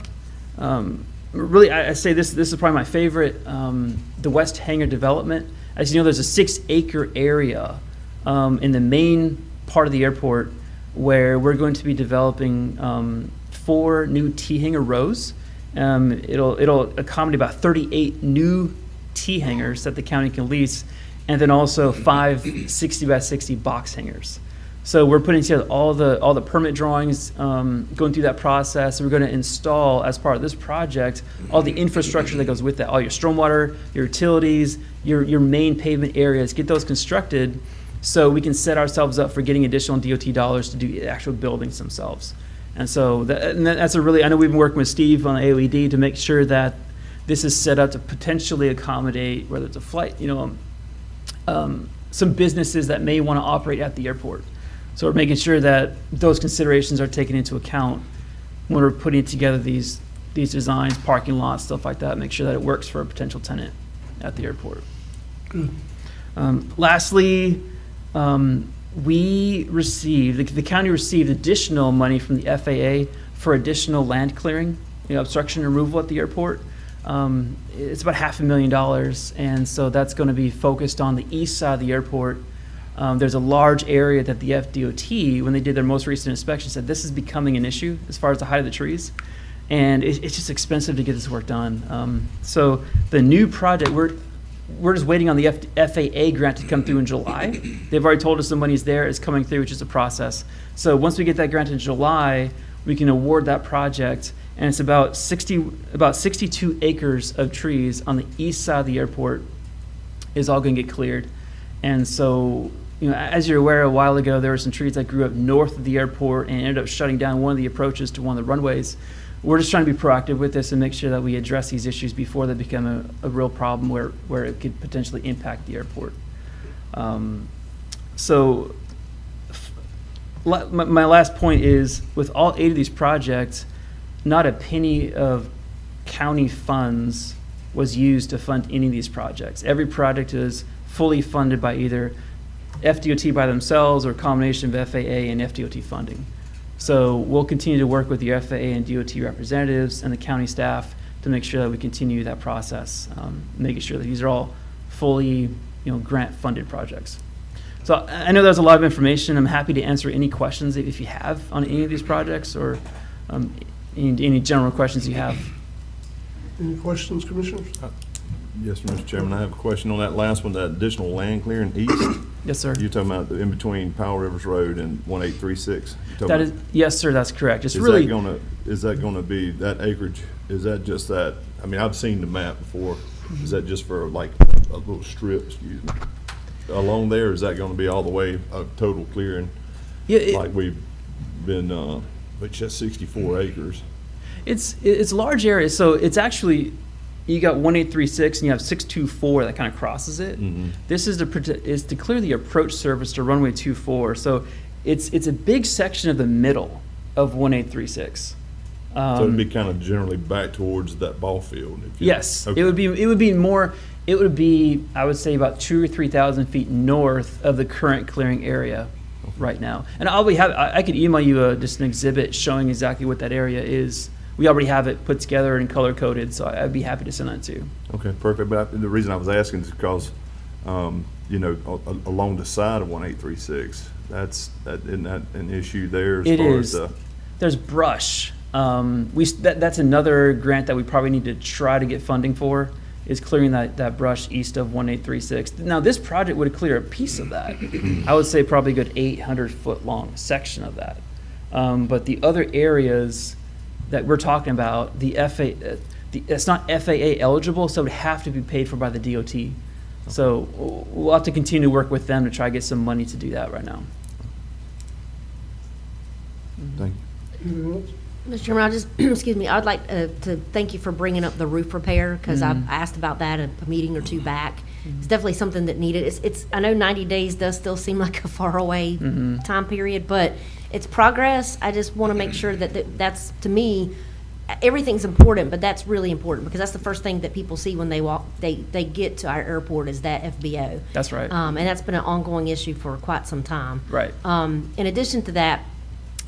Really, I say this is probably my favorite. The West Hangar development. As you know, there's a 6-acre area in the main part of the airport where we're going to be developing 4 new T-hanger rows. It'll accommodate about 38 new T-hangers that the county can lease, and then also 5 60 by 60 box hangars. So we're putting together all the permit drawings, going through that process. We're going to install, as part of this project, all the infrastructure that goes with that, all your stormwater, your utilities, your main pavement areas, get those constructed so we can set ourselves up for getting additional DOT dollars to do the actual buildings themselves. And so that's a really, I know we've been working with Steve on AOED to make sure that this is set up to potentially accommodate, whether it's a flight, some businesses that may want to operate at the airport. So we're making sure that those considerations are taken into account when we're putting together these designs, parking lots, stuff like that, make sure that it works for a potential tenant at the airport. Good. Lastly, the county received additional money from the FAA for additional land clearing, obstruction removal at the airport. It's about $500,000, and so that's going to be focused on the east side of the airport. There's a large area that the FDOT, when they did their most recent inspection, said this is becoming an issue as far as the height of the trees, and it's just expensive to get this work done. So the new project, we're just waiting on the FAA grant to come through in July. They've already told us the money's there, it's coming through, which is a process. So once we get that grant in July, we can award that project, and it's about 62 acres of trees on the east side of the airport is all going to get cleared. And so, as you're aware, a while ago, there were some trees that grew up north of the airport and ended up shutting down one of the approaches to one of the runways. We're just trying to be proactive with this and make sure that we address these issues before they become a real problem where it could potentially impact the airport. So my last point is, with all 8 of these projects, not a penny of county funds was used to fund any of these projects. Every project is fully funded by either FDOT by themselves or a combination of FAA and FDOT funding. So we'll continue to work with the FAA and DOT representatives and the county staff to make sure that we continue that process, making sure that these are all fully grant-funded projects. So I know there's a lot of information. I'm happy to answer any questions if you have on any of these projects, or any general questions you have. Any questions, Commissioners? Yes, Mr. Chairman, I have a question on that last one, that additional land clearing east. Yes, sir. You're talking about in between Powell Rivers Road and 1836? That is, yes, sir, that's correct. It's is really. That gonna be, that acreage, is that just that, I mean, I've seen the map before. Is that just for like a little strip, excuse me, along there? Is that gonna be all the way a total clearing? Yeah. Like we've been, which that's 64 acres. It's a large area, so it's actually, you got 1836 and you have 624 that kind of crosses it. Mm-hmm. This is to clear the approach surface to runway 24. So it's a big section of the middle of 1836. So it'd be kind of generally back towards that ball field. Yes, okay. It would be more. It would be, I would say, about 2,000 or 3,000 feet north of the current clearing area right now. And I could email you just an exhibit showing exactly what that area is. We already have it put together and color coded, so I'd be happy to send that to you. Okay, perfect. But the reason I was asking is because, along the side of 1836, isn't that an issue there? It is. There's brush That's another grant that we probably need to try to get funding for, is clearing that brush east of 1836. Now, this project would clear a piece of that. I would say probably a good 800-foot long section of that. But the other areas that we're talking about, it's not FAA eligible, so it would have to be paid for by the DOT. So we'll have to continue to work with them to try to get some money to do that right now. Thank you. Anything else? Mr. Chairman, I just, excuse me, I'd like to thank you for bringing up the roof repair, because I asked about that a meeting or two back. It's definitely something that needed. It's I know 90 days does still seem like a far away time period, but it's progress. I just want to make sure that that's, to me, everything's important, but that's really important, because that's the first thing that people see when they walk, they get to our airport, is that FBO. That's right. And that's been an ongoing issue for quite some time. Right. In addition to that,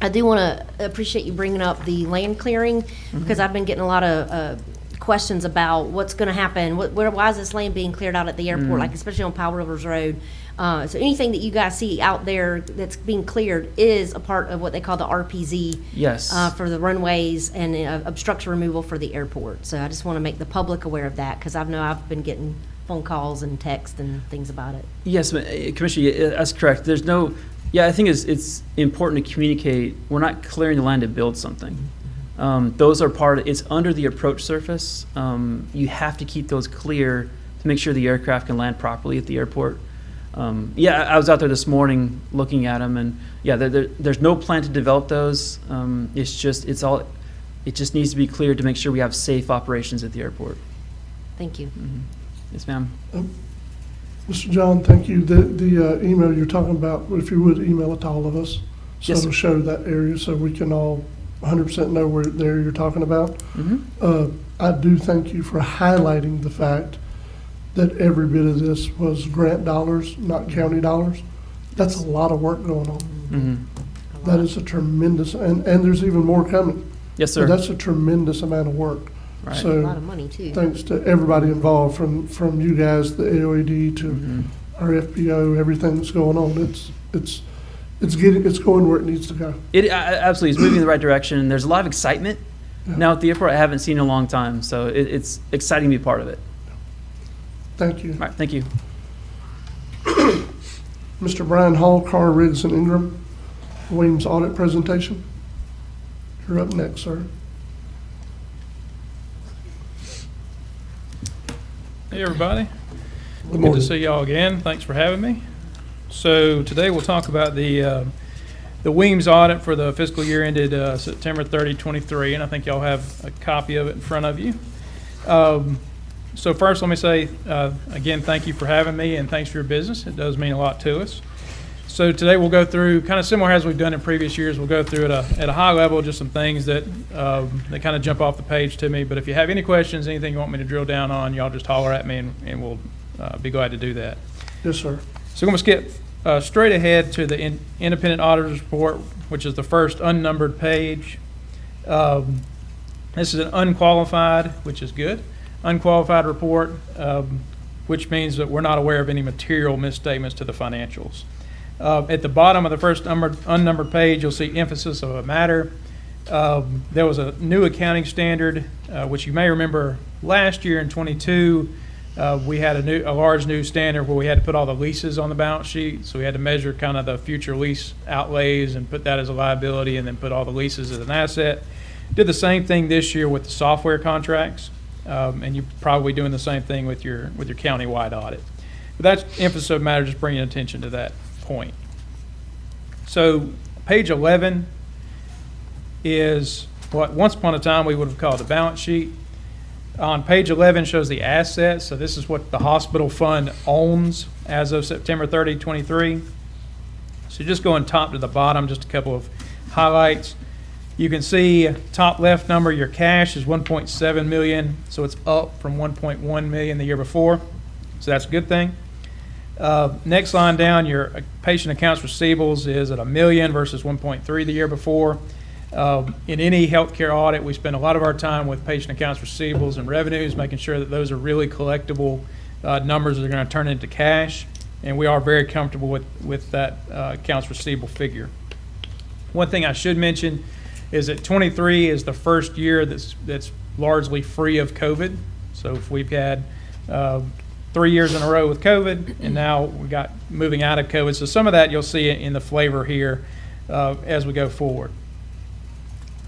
I do want to appreciate you bringing up the land clearing, because I've been getting a lot of questions about what's going to happen. Why is this land being cleared out at the airport, like especially on Powell Rivers Road? So anything that you guys see out there that's being cleared is a part of what they call the RPZ. Yes. For the runways and obstruction removal for the airport. So I just want to make the public aware of that, because I know I've been getting phone calls and texts and things about it. Yes, Commissioner, that's correct. There's no, I think it's important to communicate. We're not clearing the land to build something. Those are it's under the approach surface. You have to keep those clear to make sure the aircraft can land properly at the airport. I was out there this morning looking at them, and there's no plan to develop those. It just needs to be cleared to make sure we have safe operations at the airport. Thank you. Yes, ma'am. Mr. John, thank you. The email you're talking about, if you would email it to all of us, so Yes, it'll sir. show that area, so we can all 100% know where the area you're talking about. I do thank you for highlighting the fact that every bit of this was grant dollars, not county dollars. That's a lot of work going on. That is a tremendous, and there's even more coming. Yes, So sir. that's a tremendous amount of work. Right. So A lot of money, too. thanks to everybody involved, from you guys, the AOAD, to our FBO, everything that's going on. It's going where it needs to go. It absolutely is moving in the right direction. There's a lot of excitement now at the airport I haven't seen in a long time, so it's exciting to be part of it. Thank you. All right, thank you. Mr. Brian Hall, Carr, Riggs, and Ingram, Williams audit presentation. You're up next, sir. Hey, everybody. Good morning. to see y'all again. Thanks for having me. So today we'll talk about the Weems audit for the fiscal year ended September 30, 23, and I think y'all have a copy of it in front of you. So first, let me say, again, thank you for having me, and thanks for your business. It does mean a lot to us. So today we'll go through, kind of similar as we've done in previous years, we'll go through at a high level just some things that kind of jump off the page to me. But if you have any questions, anything you want me to drill down on, y'all just holler at me, and we'll be glad to do that. Yes, sir. So I'm going to skip straight ahead to the independent auditor's report, which is the first unnumbered page. This is an unqualified, which is good, unqualified report, which means that we're not aware of any material misstatements to the financials. At the bottom of the first unnumbered page, you'll see emphasis of a matter. There was a new accounting standard, which you may remember last year in 22. We had a large new standard where we had to put all the leases on the balance sheet. So we had to measure kind of the future lease outlays and put that as a liability, and then put all the leases as an asset. Did the same thing this year with the software contracts, and you're probably doing the same thing with your county-wide audit. But that's emphasis of matter, just bringing attention to that point. So page 11 is what once upon a time we would have called the balance sheet. On page 11 shows the assets. So this is what the hospital fund owns as of September 30, 23. So just going top to the bottom, just a couple of highlights. You can see top left number, your cash is 1.7 million. So it's up from 1.1 million the year before. So that's a good thing. Next line down, your patient accounts receivables is at $1 million versus 1.3 the year before. In any healthcare audit, we spend a lot of our time with patient accounts receivables and revenues, making sure that those are really collectible numbers that are going to turn into cash. And we are very comfortable with that accounts receivable figure. One thing I should mention is that 23 is the first year that's largely free of COVID. So if we've had 3 years in a row with COVID, and now we got moving out of COVID. So some of that you'll see in the flavor here as we go forward.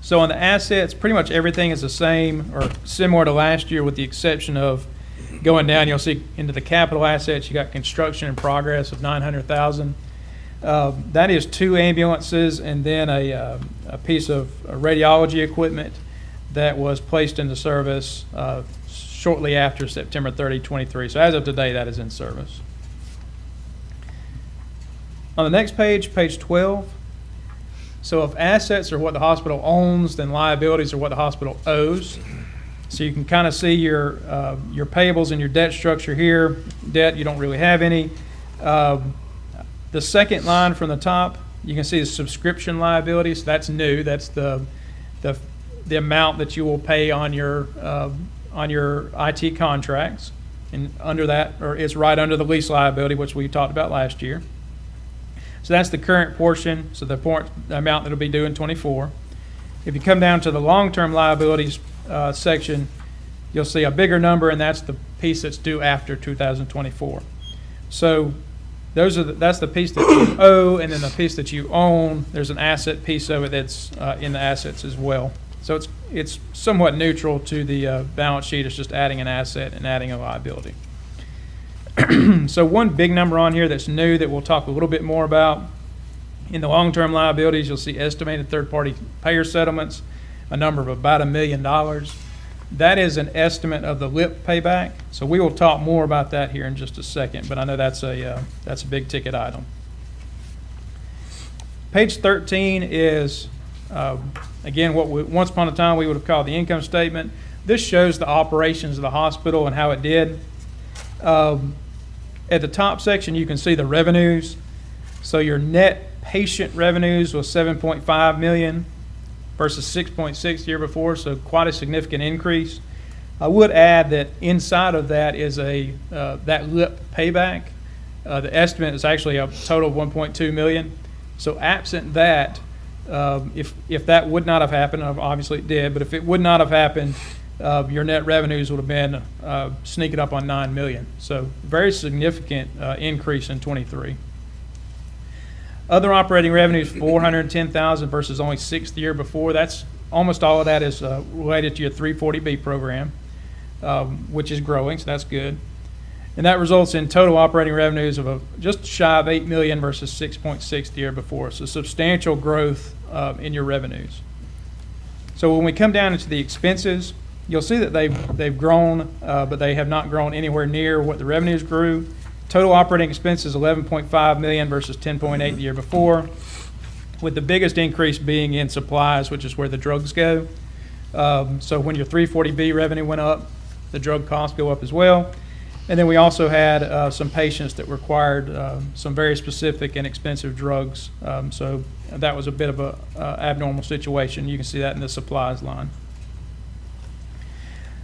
So on the assets, pretty much everything is the same or similar to last year, with the exception of going down. You'll see into the capital assets, you got construction in progress of $900,000. That is 2 ambulances and then a piece of radiology equipment that was placed into service shortly after September 30, 23. So as of today, that is in service. On the next page, page 12. So if assets are what the hospital owns, then liabilities are what the hospital owes. So you can kind of see your payables and your debt structure here. Debt, you don't really have any. The second line from the top, you can see the subscription liabilities. That's new. That's the amount that you will pay on your IT contracts, and under that, or it's right under the lease liability, which we talked about last year. So that's the current portion. So the amount that'll be due in 24. If you come down to the long-term liabilities section, you'll see a bigger number, and that's the piece that's due after 2024. So that's the piece that you owe, and then the piece that you own, there's an asset piece of it that's in the assets as well. So it's somewhat neutral to the balance sheet. It's just adding an asset and adding a liability. So one big number on here that's new that we'll talk a little bit more about. In the long-term liabilities, you'll see estimated third-party payer settlements, a number of about $1 million. That is an estimate of the LIP payback. So we will talk more about that here in just a second, but I know that's a big ticket item. Page 13 is, again, what once upon a time we would have called the income statement. This shows the operations of the hospital and how it did. At the top section, you can see the revenues. So your net patient revenues was $7.5 million versus $6.6 the year before, so quite a significant increase. I would add that inside of that is that LIP payback. The estimate is actually a total of $1.2 million. So absent that, if that would not have happened, obviously it did, but if it would not have happened, your net revenues would have been sneaking up on $9 million. So very significant increase in 23. Other operating revenues, $410,000 versus only $6 the year before. That's almost all of that is related to your 340B program, which is growing, so that's good. And that results in total operating revenues of just shy of $8 million versus $6.6 the year before. So substantial growth in your revenues. So when we come down into the expenses, you'll see that they've grown, but they have not grown anywhere near what the revenues grew. Total operating expenses, $11.5 million versus $10.8 the year before, with the biggest increase being in supplies, which is where the drugs go. So when your 340B revenue went up, the drug costs go up as well. And then we also had some patients that required some very specific and expensive drugs. So that was a bit of a abnormal situation. You can see that in the supplies line.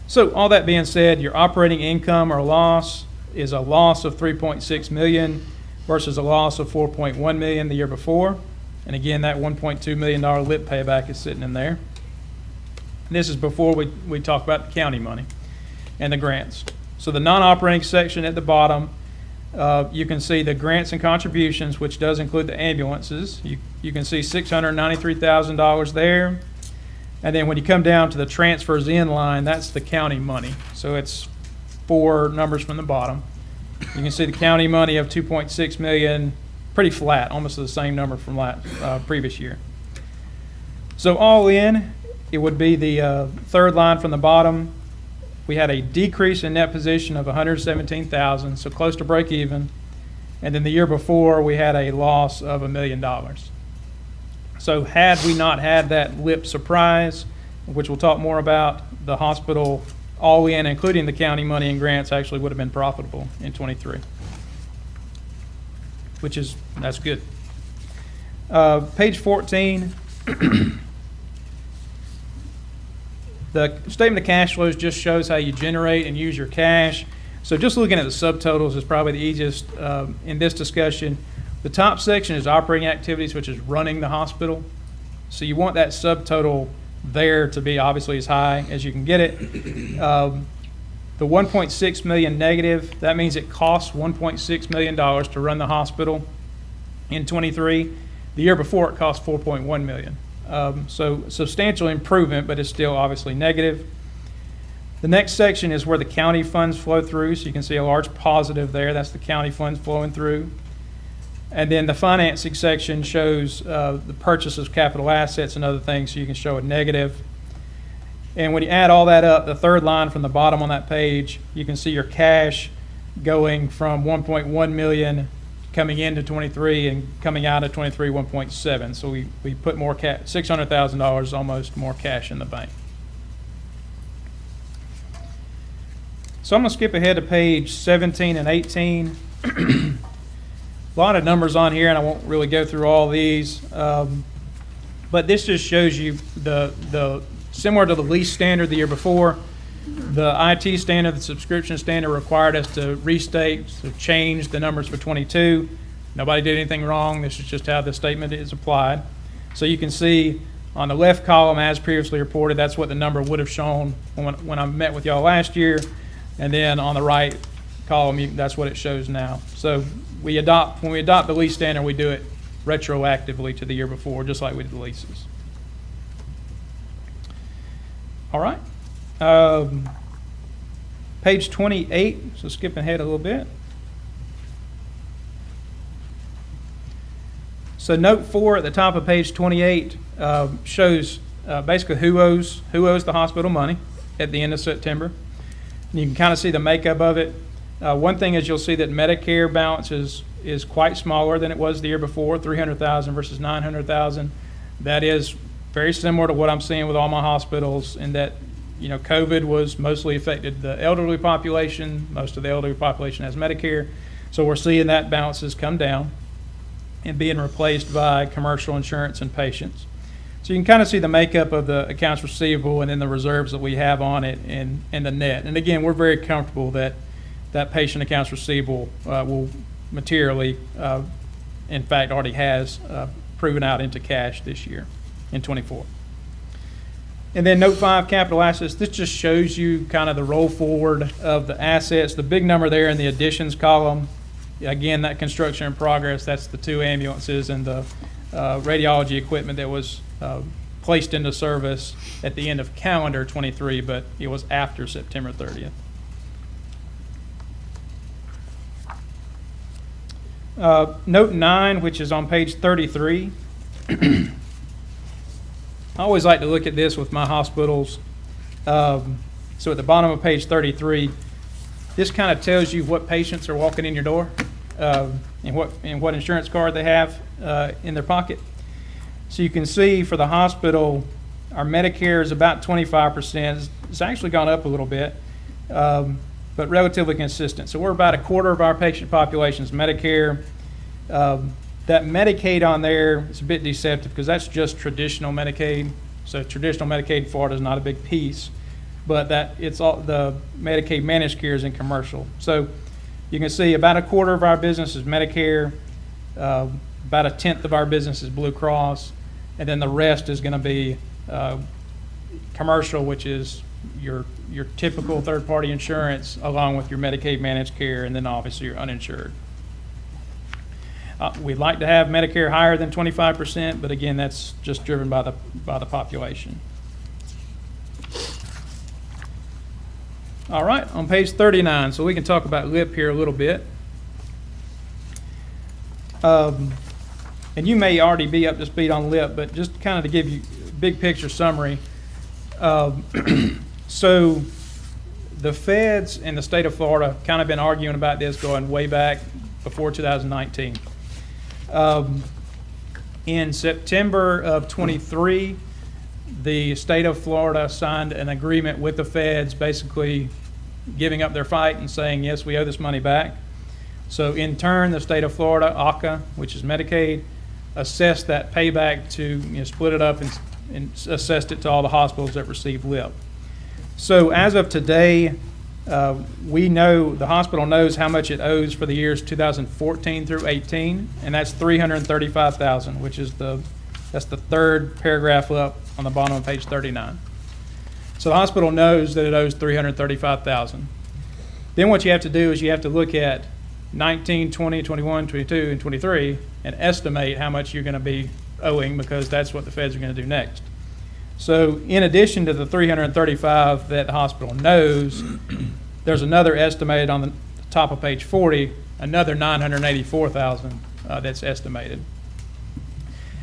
So all that being said, your operating income or loss is a loss of $3.6 million versus a loss of $4.1 million the year before. And again, that $1.2 million LIP payback is sitting in there. And this is before we talk about the county money and the grants. So the non-operating section at the bottom, you can see the grants and contributions, which does include the ambulances. You can see $693,000 there. And then when you come down to the transfers in line, that's the county money. So it's 4 numbers from the bottom. You can see the county money of $2.6 million, pretty flat, almost the same number from previous year. So all in, it would be the third line from the bottom. We had a decrease in net position of $117,000, so close to break even. And then the year before, we had a loss of $1 million. So had we not had that LIP surprise, which we'll talk more about, the hospital all in, including the county money and grants, actually would have been profitable in 23, that's good. Page 14, the statement of cash flows just shows how you generate and use your cash. So just looking at the subtotals is probably the easiest in this discussion. The top section is operating activities, which is running the hospital. So you want that subtotal there to be obviously as high as you can get it. The 1.6 million negative, that means it costs $1.6 million to run the hospital in '23. The year before, it cost $4.1 million. So substantial improvement, but it's still obviously negative. The next section is where the county funds flow through, so you can see a large positive there. That's the county funds flowing through. And then the financing section shows the purchase of capital assets and other things, so you can show a negative. And when you add all that up, the third line from the bottom on that page, you can see your cash going from 1.1 million coming into 23 and coming out of 23, 1.7. So we put more $600,000 almost more cash in the bank. So I'm going to skip ahead to page 17 and 18. A lot of numbers on here, and I won't really go through all these. But this just shows you the similar to the lease standard the year before, the IT standard, the subscription standard required us to restate, to change the numbers for 22. Nobody did anything wrong. This is just how the statement is applied. So you can see on the left column, as previously reported, that's what the number would have shown when I met with y'all last year. And then on the right column, that's what it shows now. So when we adopt the lease standard, we do it retroactively to the year before, just like we did the leases. All right. Page 28, so skipping ahead a little bit. So note 4 at the top of page 28 shows basically who owes the hospital money at the end of September. And you can kind of see the makeup of it. One thing is you'll see that Medicare balance is quite smaller than it was the year before, $300,000 versus $900,000. That is very similar to what I'm seeing with all my hospitals, in that, COVID was mostly affected the elderly population. Most of the elderly population has Medicare. So we're seeing that balances come down and being replaced by commercial insurance and patients. So you can kind of see the makeup of the accounts receivable and then the reserves that we have on it and the net. And again, we're very comfortable that patient accounts receivable will materially, in fact, already has proven out into cash this year in '24. And then note 5, capital assets. This just shows you kind of the roll forward of the assets. The big number there in the additions column, again, that construction in progress, that's the 2 ambulances and the radiology equipment that was placed into service at the end of calendar '23, but it was after September 30th. Note 9, which is on page 33. I always like to look at this with my hospitals. So at the bottom of page 33, this kind of tells you what patients are walking in your door and what insurance card they have in their pocket. So you can see for the hospital, our Medicare is about 25%. It's actually gone up a little bit, but relatively consistent. So we're about a quarter of our patient population is Medicare. That Medicaid on there is a bit deceptive because that's just traditional Medicaid. So traditional Medicaid in Florida is not a big piece, but it's all the Medicaid managed care is in commercial. So you can see about a quarter of our business is Medicare, about 1/10 of our business is Blue Cross, and then the rest is going to be commercial, which is your typical third-party insurance, along with your Medicaid managed care, and then obviously your uninsured. We'd like to have Medicare higher than 25%, but again, that's just driven by the population. All right, on page 39, so we can talk about LIP here a little bit. And you may already be up to speed on LIP, but just kind of to give you a big picture summary. So the feds in the state of Florida kind of been arguing about this going way back before 2019. In September of '23, the state of Florida signed an agreement with the feds, basically giving up their fight and saying, yes, we owe this money back. So in turn, the state of Florida, ACA, which is Medicaid, assessed that payback to split it up and assessed it to all the hospitals that receive LIP. So as of today, we know, the hospital knows how much it owes for the years 2014 through 18, and that's $335,000, which is the That's the third paragraph up on the bottom of page 39. So the hospital knows that it owes $335,000. Then what you have to do is you have to look at 19, 20, 21, 22, and 23 and estimate how much you're going to be owing, because that's what the feds are going to do next. So in addition to the $335,000 that the hospital knows, there's another estimated on the top of page 40, another $984,000 that's estimated.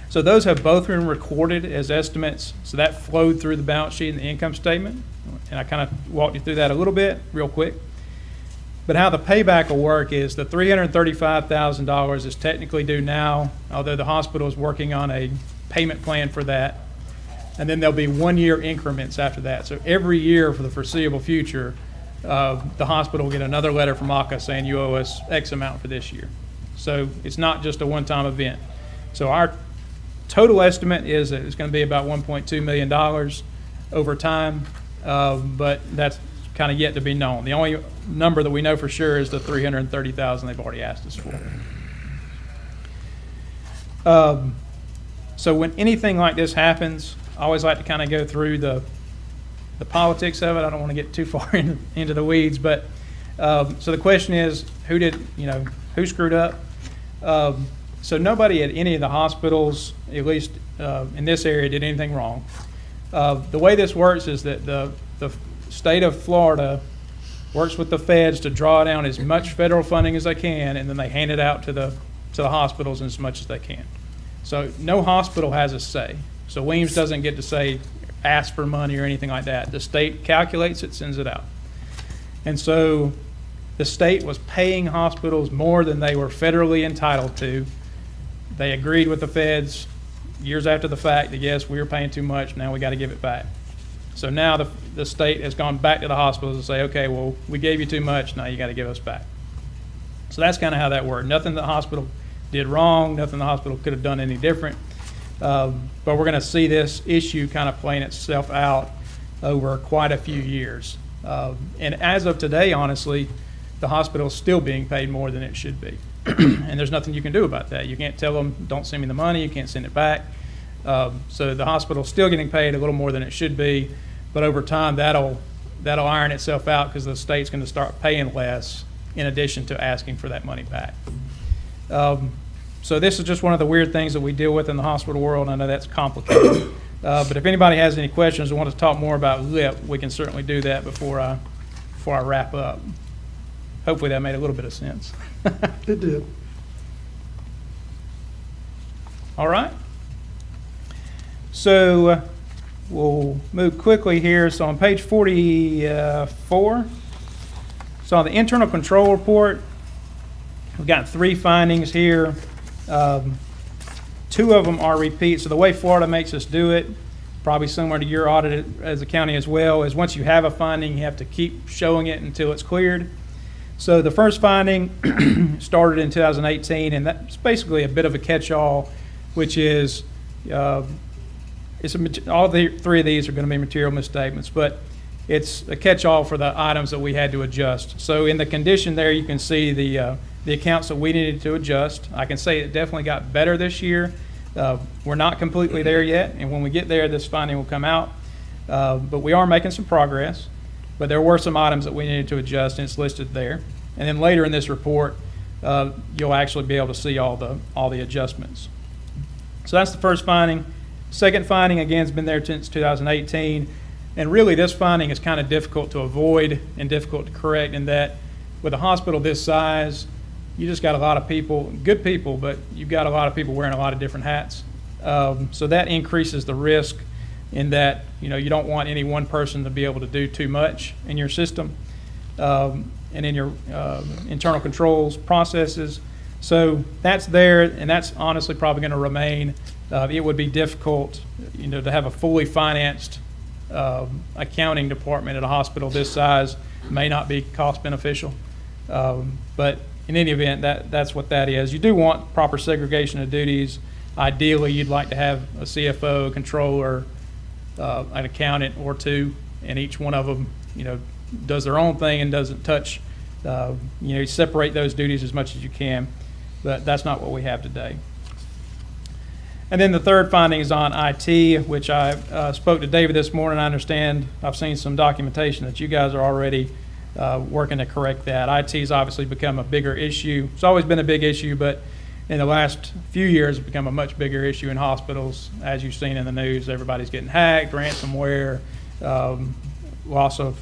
So those have both been recorded as estimates. So that flowed through the balance sheet and the income statement. And I kind of walked you through that a little bit real quick. But how the payback will work is the $335,000 is technically due now, although the hospital is working on a payment plan for that. And then there'll be 1 year increments after that. So every year for the foreseeable future, the hospital will get another letter from AHCA saying you owe us X amount for this year. So it's not just a one-time event. So our total estimate is that it's going to be about $1.2 million over time, but that's kind of yet to be known. The only number that we know for sure is the $330,000 they've already asked us for. So when anything like this happens, I always like to kind of go through the politics of it. I don't want to get too far into the weeds, but so the question is, who screwed up? So nobody at any of the hospitals, at least in this area, did anything wrong. The way this works is that the state of Florida works with the feds to draw down as much federal funding as they can, and then they hand it out to the hospitals as much as they can. So no hospital has a say. So Weems doesn't get to say, ask for money or anything like that. The state calculates it, sends it out. And so the state was paying hospitals more than they were federally entitled to. They agreed with the feds years after the fact that, yes, we were paying too much, now we got to give it back. So now the state has gone back to the hospitals and say, okay, well, we gave you too much, now you got to give us back. So that's kind of how that worked. Nothing the hospital did wrong, nothing the hospital could have done any different. But we're going to see this issue kind of playing itself out over quite a few years. And as of today, honestly, the hospital is still being paid more than it should be. And there's nothing you can do about that. You can't tell them, don't send me the money, you can't send it back. So the hospital's still getting paid a little more than it should be, but over time that'll iron itself out, because the state's going to start paying less in addition to asking for that money back. So this is just one of the weird things that we deal with in the hospital world. I know that's complicated. But if anybody has any questions or want to talk more about LIP, we can certainly do that before I wrap up. Hopefully that made a little bit of sense. It did. All right. So we'll move quickly here. So on page 44, so on the internal control report, we've got 3 findings here. 2 of them are repeats. So the way Florida makes us do it, probably similar to your audit as a county as well, is once you have a finding, you have to keep showing it until it's cleared. So the first finding started in 2018, and that's basically a bit of a catch-all, which is all the 3 of these are going to be material misstatements, but it's a catch-all for the items that we had to adjust. So in the condition there, you can see the accounts that we needed to adjust. I can say it definitely got better this year. We're not completely there yet, and when we get there, this finding will come out. But we are making some progress. But there were some items that we needed to adjust, and it's listed there. And then later in this report, you'll actually be able to see all the adjustments. So that's the first finding. Second finding, again, has been there since 2018. And really, this finding is kind of difficult to avoid and difficult to correct, in that with a hospital this size, you just got a lot of people, good people, but you've got a lot of people wearing a lot of different hats. So that increases the risk, in that you don't want any one person to be able to do too much in your system and in your internal controls processes. So that's there, and that's honestly probably going to remain. It would be difficult to have a fully financed accounting department at a hospital this size. May not be cost beneficial, but in any event, that's what that is. You do want proper segregation of duties. Ideally, you'd like to have a CFO, a controller, an accountant or 2, and each one of them, does their own thing and doesn't touch. You separate those duties as much as you can, but that's not what we have today. And then the third finding is on IT, which I spoke to David this morning. I understand, I've seen some documentation that you guys are already working to correct that. IT has obviously become a bigger issue. It's always been a big issue, but in the last few years, it's become a much bigger issue in hospitals. As you've seen in the news, everybody's getting hacked, ransomware, loss of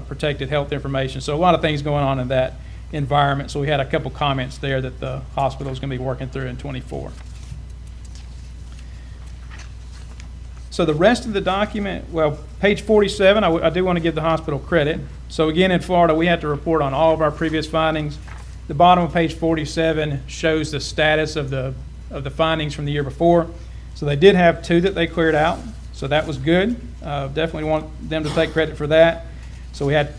protected health information. So a lot of things going on in that environment. So we had a couple comments there that the hospital is going to be working through in '24. So the rest of the document, well, page 47, I do want to give the hospital credit. So again, in Florida, we had to report on all of our previous findings. The bottom of page 47 shows the status of the findings from the year before. So they did have 2 that they cleared out, so that was good. Definitely want them to take credit for that. So we had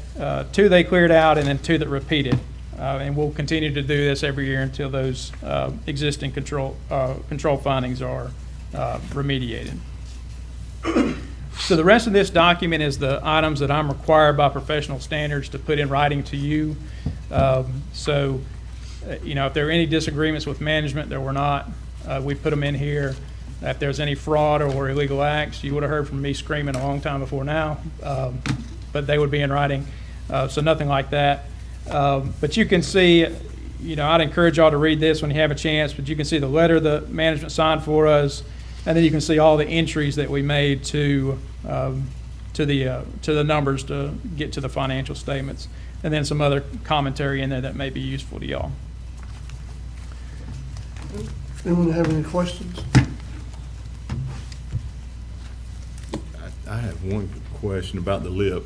2 they cleared out and then 2 that repeated. And we'll continue to do this every year until those existing control findings are remediated. So the rest of this document is the items that I'm required by professional standards to put in writing to you. You know, if there are any disagreements with management, there were not. We put them in here. If there's any fraud or illegal acts, you would have heard from me screaming a long time before now, but they would be in writing. So nothing like that. But you can see, you know, I'd encourage y'all to read this when you have a chance, but you can see the letter the management signed for us, and then you can see all the entries that we made to the numbers to get to the financial statements, and then some other commentary in there that may be useful to y'all. Anyone have any questions? I have one question about the lip.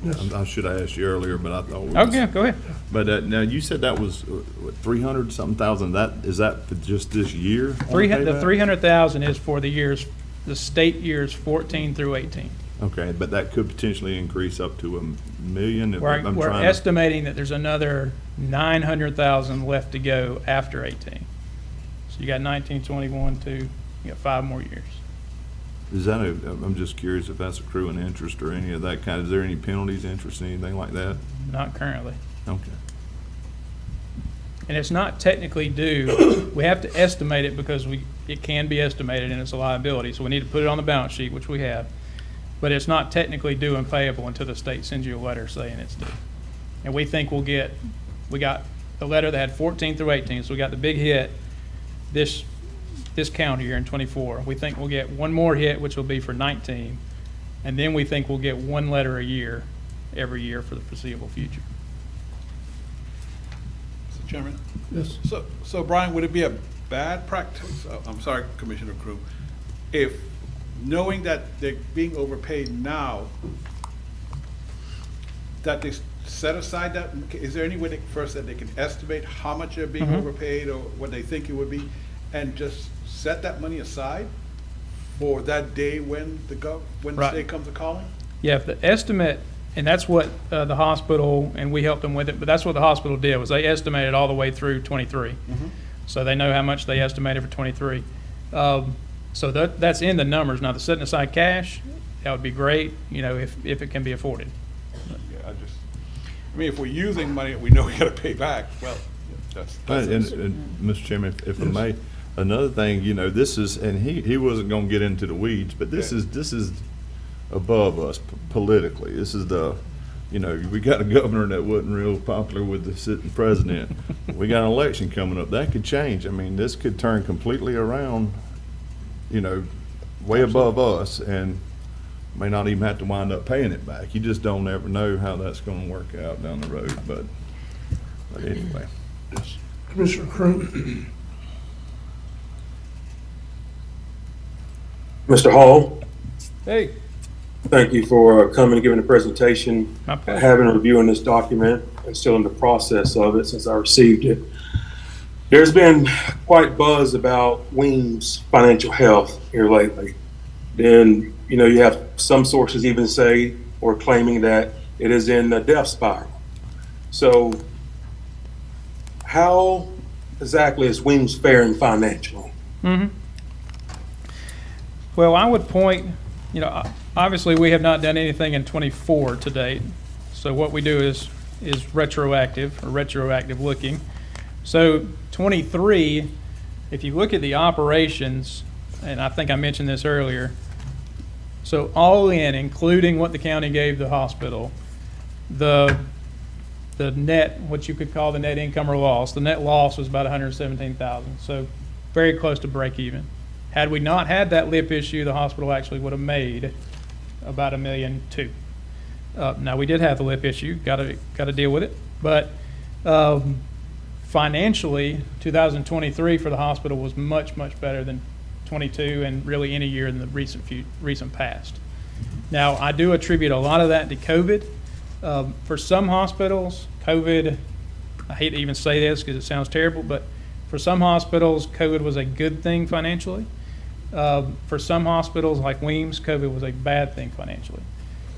Yes. I should have asked you earlier, but I thought. Okay, go ahead. But now you said that was 300-something thousand. Is that for just this year? The 300,000 is for the state years 14 through 18. Okay, but that could potentially increase up to $1 million. We're estimating that there's another 900,000 left to go after 18. So you got 19, 21, 2, you got 5 more years. Is that I'm just curious if that's accruing interest or any of that kind. Is there any penalties, interest, anything like that? Not currently. Okay. And it's not technically due. We have to estimate it because it can be estimated and it's a liability. So we need to put it on the balance sheet, which we have. But it's not technically due and payable until the state sends you a letter saying it's due. And we think we got the letter that had 14 through 18, so we got the big hit this calendar year in 24. We think we'll get one more hit, which will be for 19, and then we think we'll get 1 letter a year every year for the foreseeable future. Mr. Chairman? Yes. So Brian, would it be a bad practice, I'm sorry, Commissioner Crew, if knowing that they're being overpaid now, that they set aside that, is there any way first that they can estimate how much they're being overpaid or what they think it would be, and just set that money aside for that day when the state comes a calling? Yeah, if the estimate, and that's what the hospital, and we helped them with it, but that's what the hospital did, was they estimated all the way through 23. So they know how much they estimated for 23. So that's in the numbers. Now, the setting aside cash, that would be great, you know, if it can be afforded. Yeah, I mean, if we're using money that we know we gotta pay back, well, that's And Mr. Chairman, if I may, another thing, you know, this is, and he wasn't gonna get into the weeds, but this is above us politically. This is you know, we got a governor that wasn't real popular with the sitting president. We got an election coming up. That could change. I mean, this could turn completely around, you know, way above us, and may not even have to wind up paying it back. You just don't ever know how that's gonna work out down the road, but anyway. Yes. Commissioner Crew? Mr. Hall, Hey. thank you for coming and giving a presentation. My pleasure. Having reviewing this document and still in the process of it since I received it. There's been quite buzz about Weems' financial health here lately. Then, you know, you have some sources even say or claiming that it is in a death spiral. So how exactly is Weems faring financially? Well, I would point, you know, obviously we have not done anything in 24 to date. So what we do is retroactive looking. So 23, if you look at the operations and I think I mentioned this earlier, so all in, including what the county gave the hospital, the net, what you could call the net income or loss, the net loss was about $117,000, so very close to break even. Had we not had that lip issue, the hospital actually would have made about $1.2 million. Now, we did have the lip issue, got to deal with it, but financially, 2023 for the hospital was much, much better than 22 and really any year in the recent past. Now, I do attribute a lot of that to COVID. For some hospitals, COVID, I hate to even say this because it sounds terrible, but for some hospitals, COVID was a good thing financially. For some hospitals like Weems, COVID was a bad thing financially.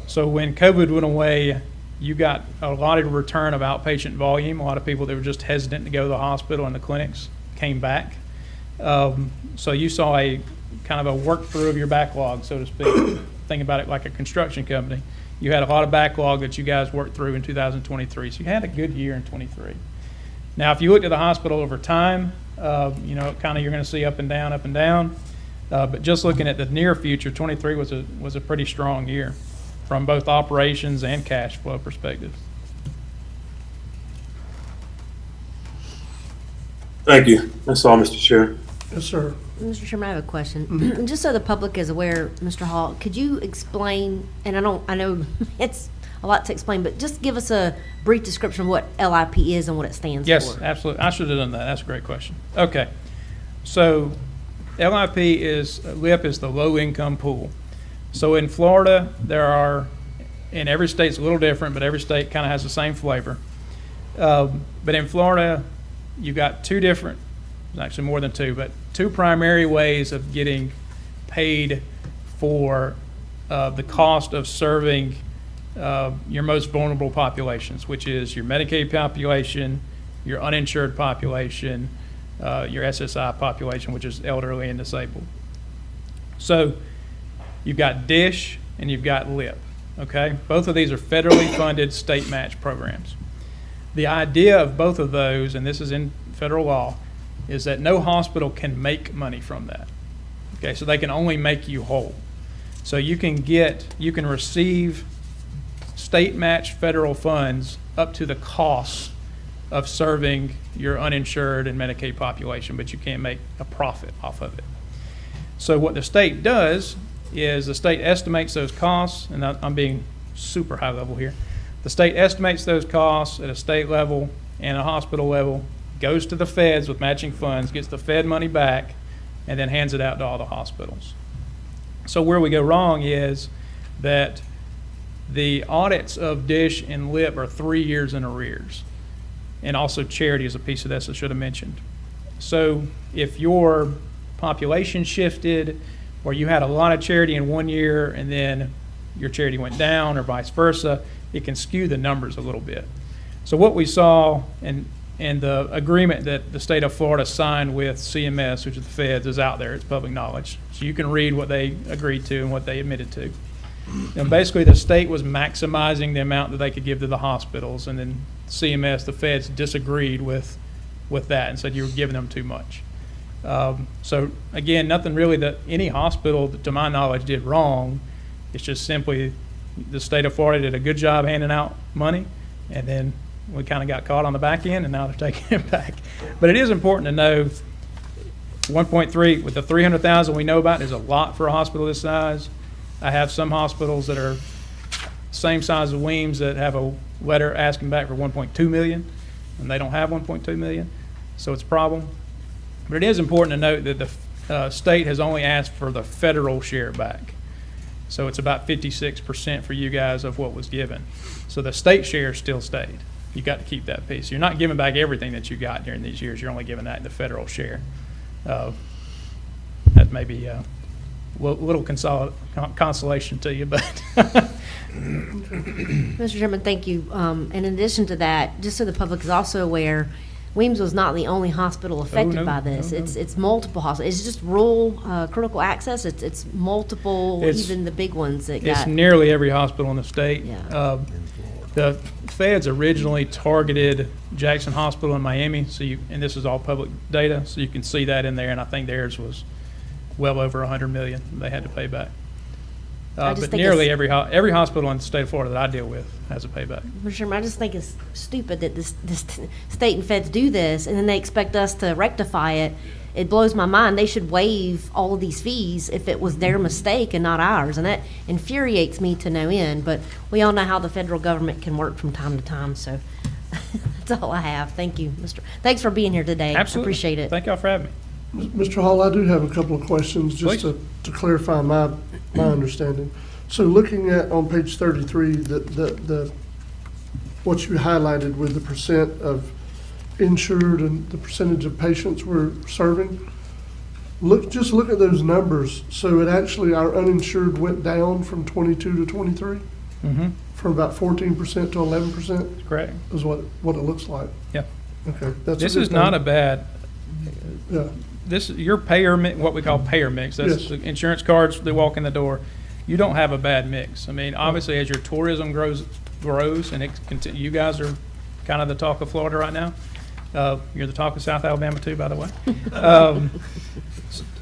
So when COVID went away, you got a lot of return of outpatient volume. A lot of people that were just hesitant to go to the hospital and the clinics came back. So you saw a kind of a work through of your backlog, so to speak. Think about it like a construction company. You had a lot of backlog that you guys worked through in 2023. So you had a good year in 23. Now, if you looked at the hospital over time, you know, kind of you're going to see up and down, up and down. But just looking at the near future, 23 was a pretty strong year from both operations and cash flow perspective. Thank you. That's all, Mr. Chair. Yes, sir. Mr. Chairman, I have a question. Just so the public is aware, Mr. Hall, could you explain, and I know it's a lot to explain, but just give us a brief description of what LIP is and what it stands for. Yes, absolutely. I should have done that. That's a great question. Okay. So LIP is the low income pool. So in Florida, there are, and every state's a little different, but every state kind of has the same flavor. But in Florida, you've got two different, actually more than two, but two primary ways of getting paid for the cost of serving your most vulnerable populations, which is your Medicaid population, your uninsured population, your SSI population, which is elderly and disabled. So you've got DISH and you've got LIP, okay? Both of these are federally funded state match programs. The idea of both of those, and this is in federal law, is that no hospital can make money from that. Okay, so they can only make you whole. So you can receive state match federal funds up to the cost of serving your uninsured and Medicaid population, but you can't make a profit off of it. So what the state does is the state estimates those costs, and I'm being super high level here. The state estimates those costs at a state level and a hospital level, goes to the feds with matching funds, gets the Fed money back, and then hands it out to all the hospitals. So where we go wrong is that the audits of DISH and LIP are 3 years in arrears. And also charity is a piece of this I should have mentioned. So if your population shifted, or you had a lot of charity in 1 year and then your charity went down or vice versa, it can skew the numbers a little bit. So what we saw and the agreement that the state of Florida signed with CMS, which is the feds, is out there. It's public knowledge. So you can read what they agreed to and what they admitted to. And basically the state was maximizing the amount that they could give to the hospitals, and then CMS, the feds, disagreed with that and said you were giving them too much. So again, nothing really that any hospital, to my knowledge, did wrong. It's just simply the state of Florida did a good job handing out money, and then we kind of got caught on the back end, and now they're taking it back. But it is important to know 1.3 with the 300,000 we know about is a lot for a hospital this size. I have some hospitals that are same size as Weems that have a letter asking back for 1.2 million, and they don't have 1.2 million, so it's a problem. But it is important to note that the state has only asked for the federal share back. So it's about 56% for you guys of what was given. So the state share still stayed. You got to keep that piece. You're not giving back everything that you got during these years. You're only giving that in the federal share. That may be a little consolation to you, but. Mr. Chairman, thank you. In addition to that, just so the public is also aware, Weems was not the only hospital affected by this. It's multiple hospitals. It's just rural critical access. It's multiple, even the big ones that got. It's nearly every hospital in the state. Yeah. The feds originally targeted Jackson Hospital in Miami, and this is all public data, so you can see that in there, and I think theirs was well over 100 million they had to pay back. I just But think nearly it's- every hospital in the state of Florida that I deal with has a payback. Mr. Chairman, I just think it's stupid that this state and feds do this, and then they expect us to rectify it. It blows my mind. They should waive all of these fees if it was their mistake and not ours, and that infuriates me to no end. But we all know how the federal government can work from time to time, so that's all I have. Thank you, Mr. Thanks for being here today. Absolutely. Appreciate it. Thank y'all for having me. Mr. Hall, I do have a couple of questions just to clarify my understanding. So looking at on page 33, the what you highlighted with the percent of insured and the percentage of patients we're serving, just look at those numbers. So it actually, our uninsured went down from 22 to 23, from about 14% to 11%. Correct. Is what it looks like. Yeah. Okay. That's This good is not a thing. bad. Yeah. Your payer mix, what we call payer mix. That's Yes. the insurance cards that walk in the door. You don't have a bad mix. I mean, obviously, as your tourism grows, and you guys are kind of the talk of Florida right now. You're the talk of South Alabama too, by the way.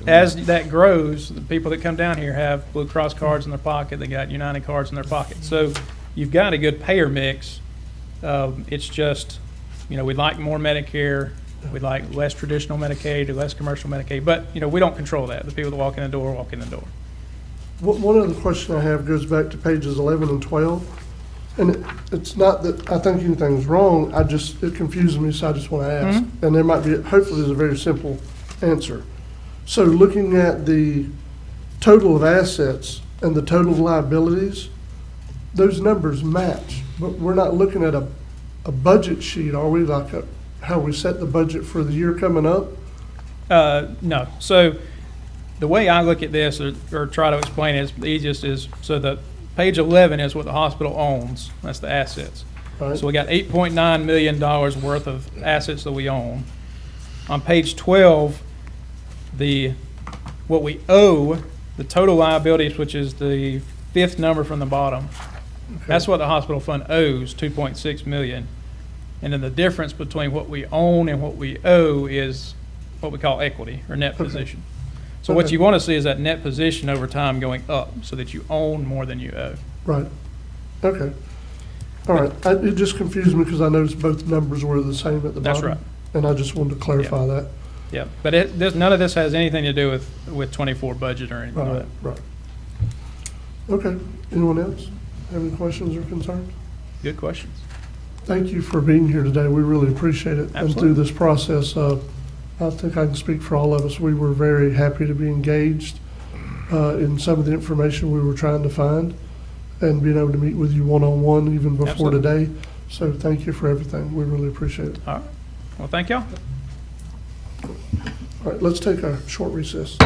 As that grows, the people that come down here have Blue Cross cards in their pocket. They got United cards in their pocket. So you've got a good payer mix. It's just, we'd like more Medicare. We'd like less traditional Medicaid, less commercial Medicaid. But, we don't control that. The people that walk in the door walk in the door. One other question I have goes back to pages 11 and 12. And it's not that I think anything's wrong, it confuses me, so I just want to ask. And there might be, hopefully there's a very simple answer. So looking at the total of assets and the total of liabilities, those numbers match, but we're not looking at a budget sheet, are we? Like how we set the budget for the year coming up? No. So the way I look at this or try to explain it is the easiest is, so the page 11 is what the hospital owns. That's the assets. Right. So we got $8.9 million worth of assets that we own. On page 12, what we owe, the total liabilities, which is the fifth number from the bottom, that's what the hospital fund owes, $2.6 million. And then the difference between what we own and what we owe is what we call equity or net position. So what you want to see is that net position over time going up so that you own more than you owe. Right. Okay. All right. It just confused me because I noticed both numbers were the same at the bottom. That's right. And I just wanted to clarify that. Yeah, but none of this has anything to do with 24 budget or anything like that. Right. Okay. Anyone else have any questions or concerns? Good questions. Thank you for being here today. We really appreciate it. Absolutely. And through this process, I think I can speak for all of us. We were very happy to be engaged in some of the information we were trying to find and being able to meet with you one-on-one even before Absolutely. today. So thank you for everything. We really appreciate it. All right. Well, thank y'all. All right, let's take a short recess.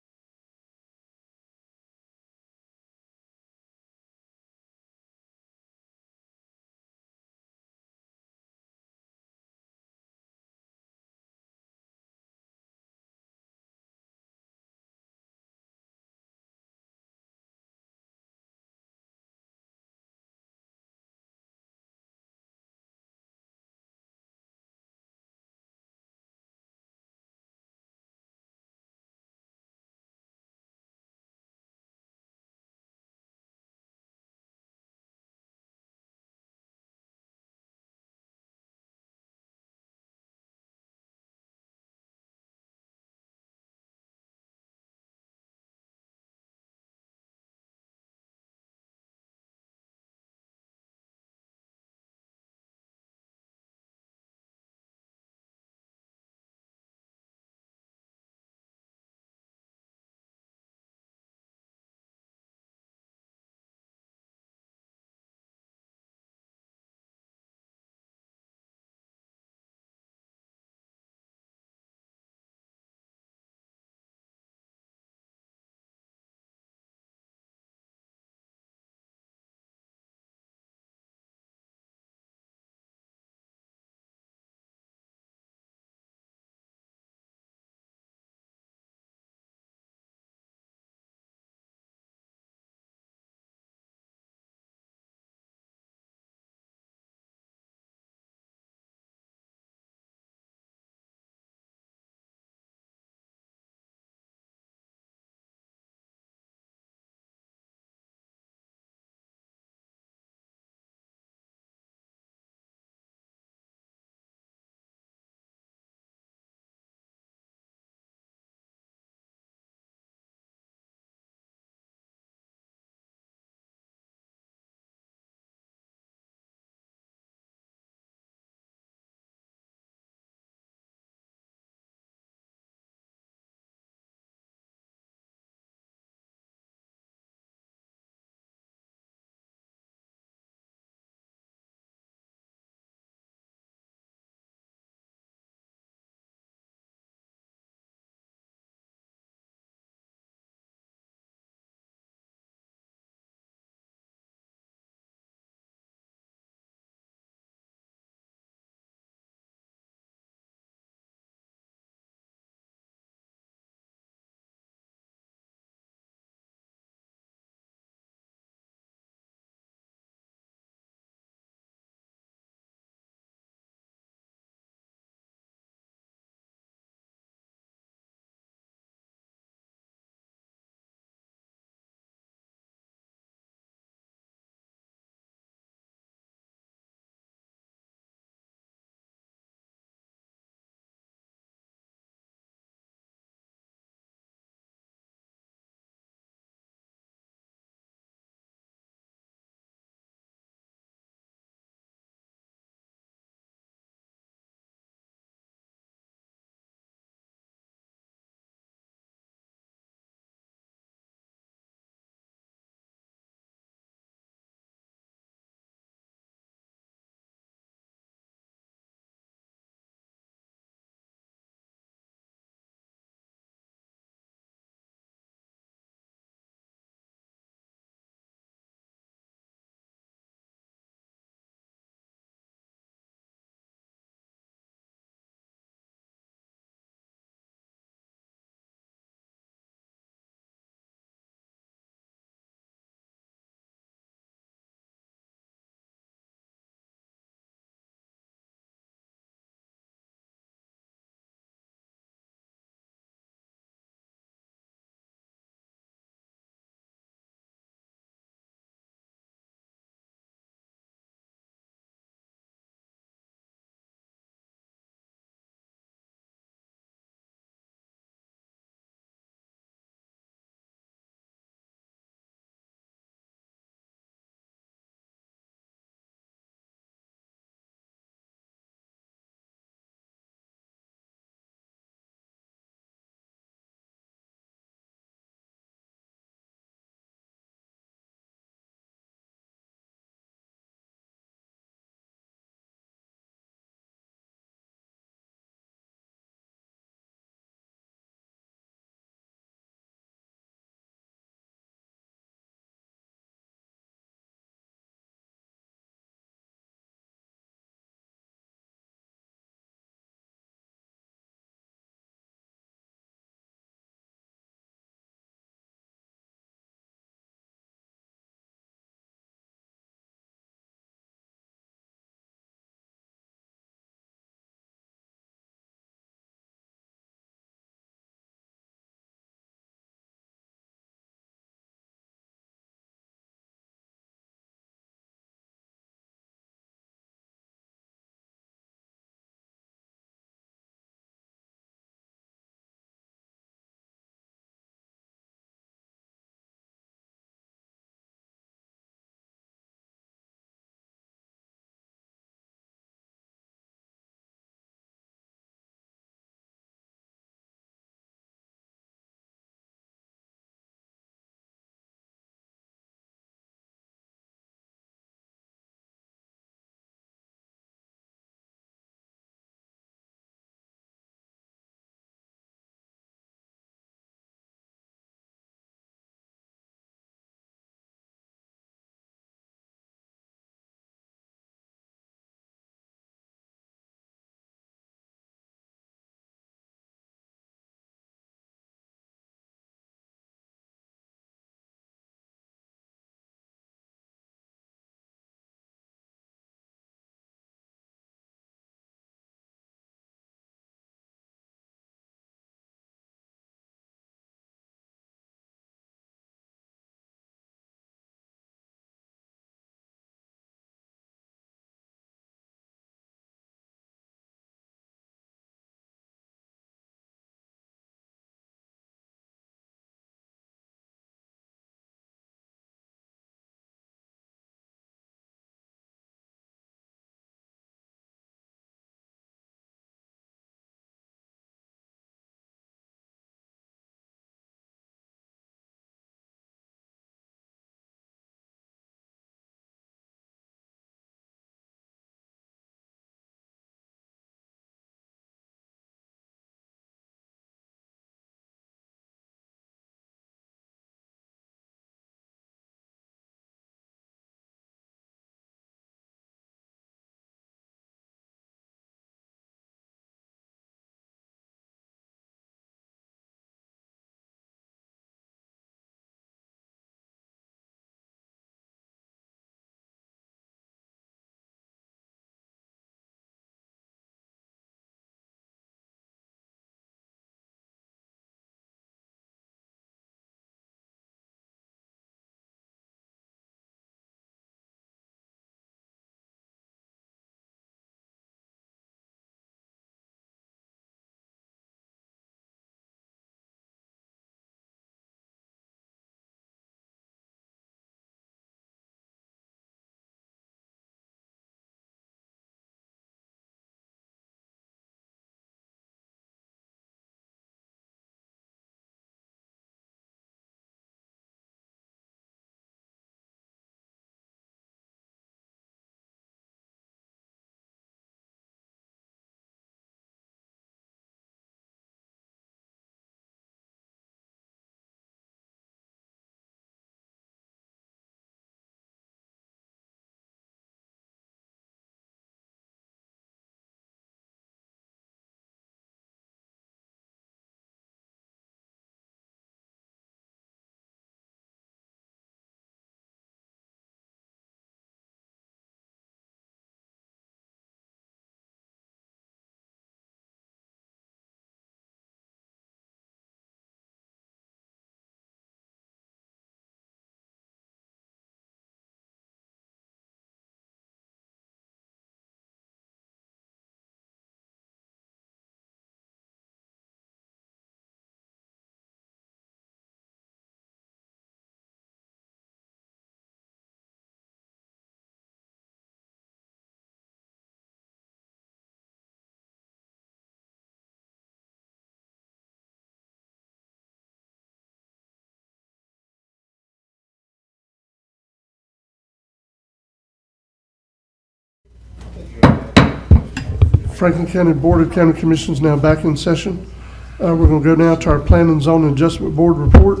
Franklin County Board of County Commissioners now back in session. We're going to go now to our Planning and Zoning Adjustment Board report.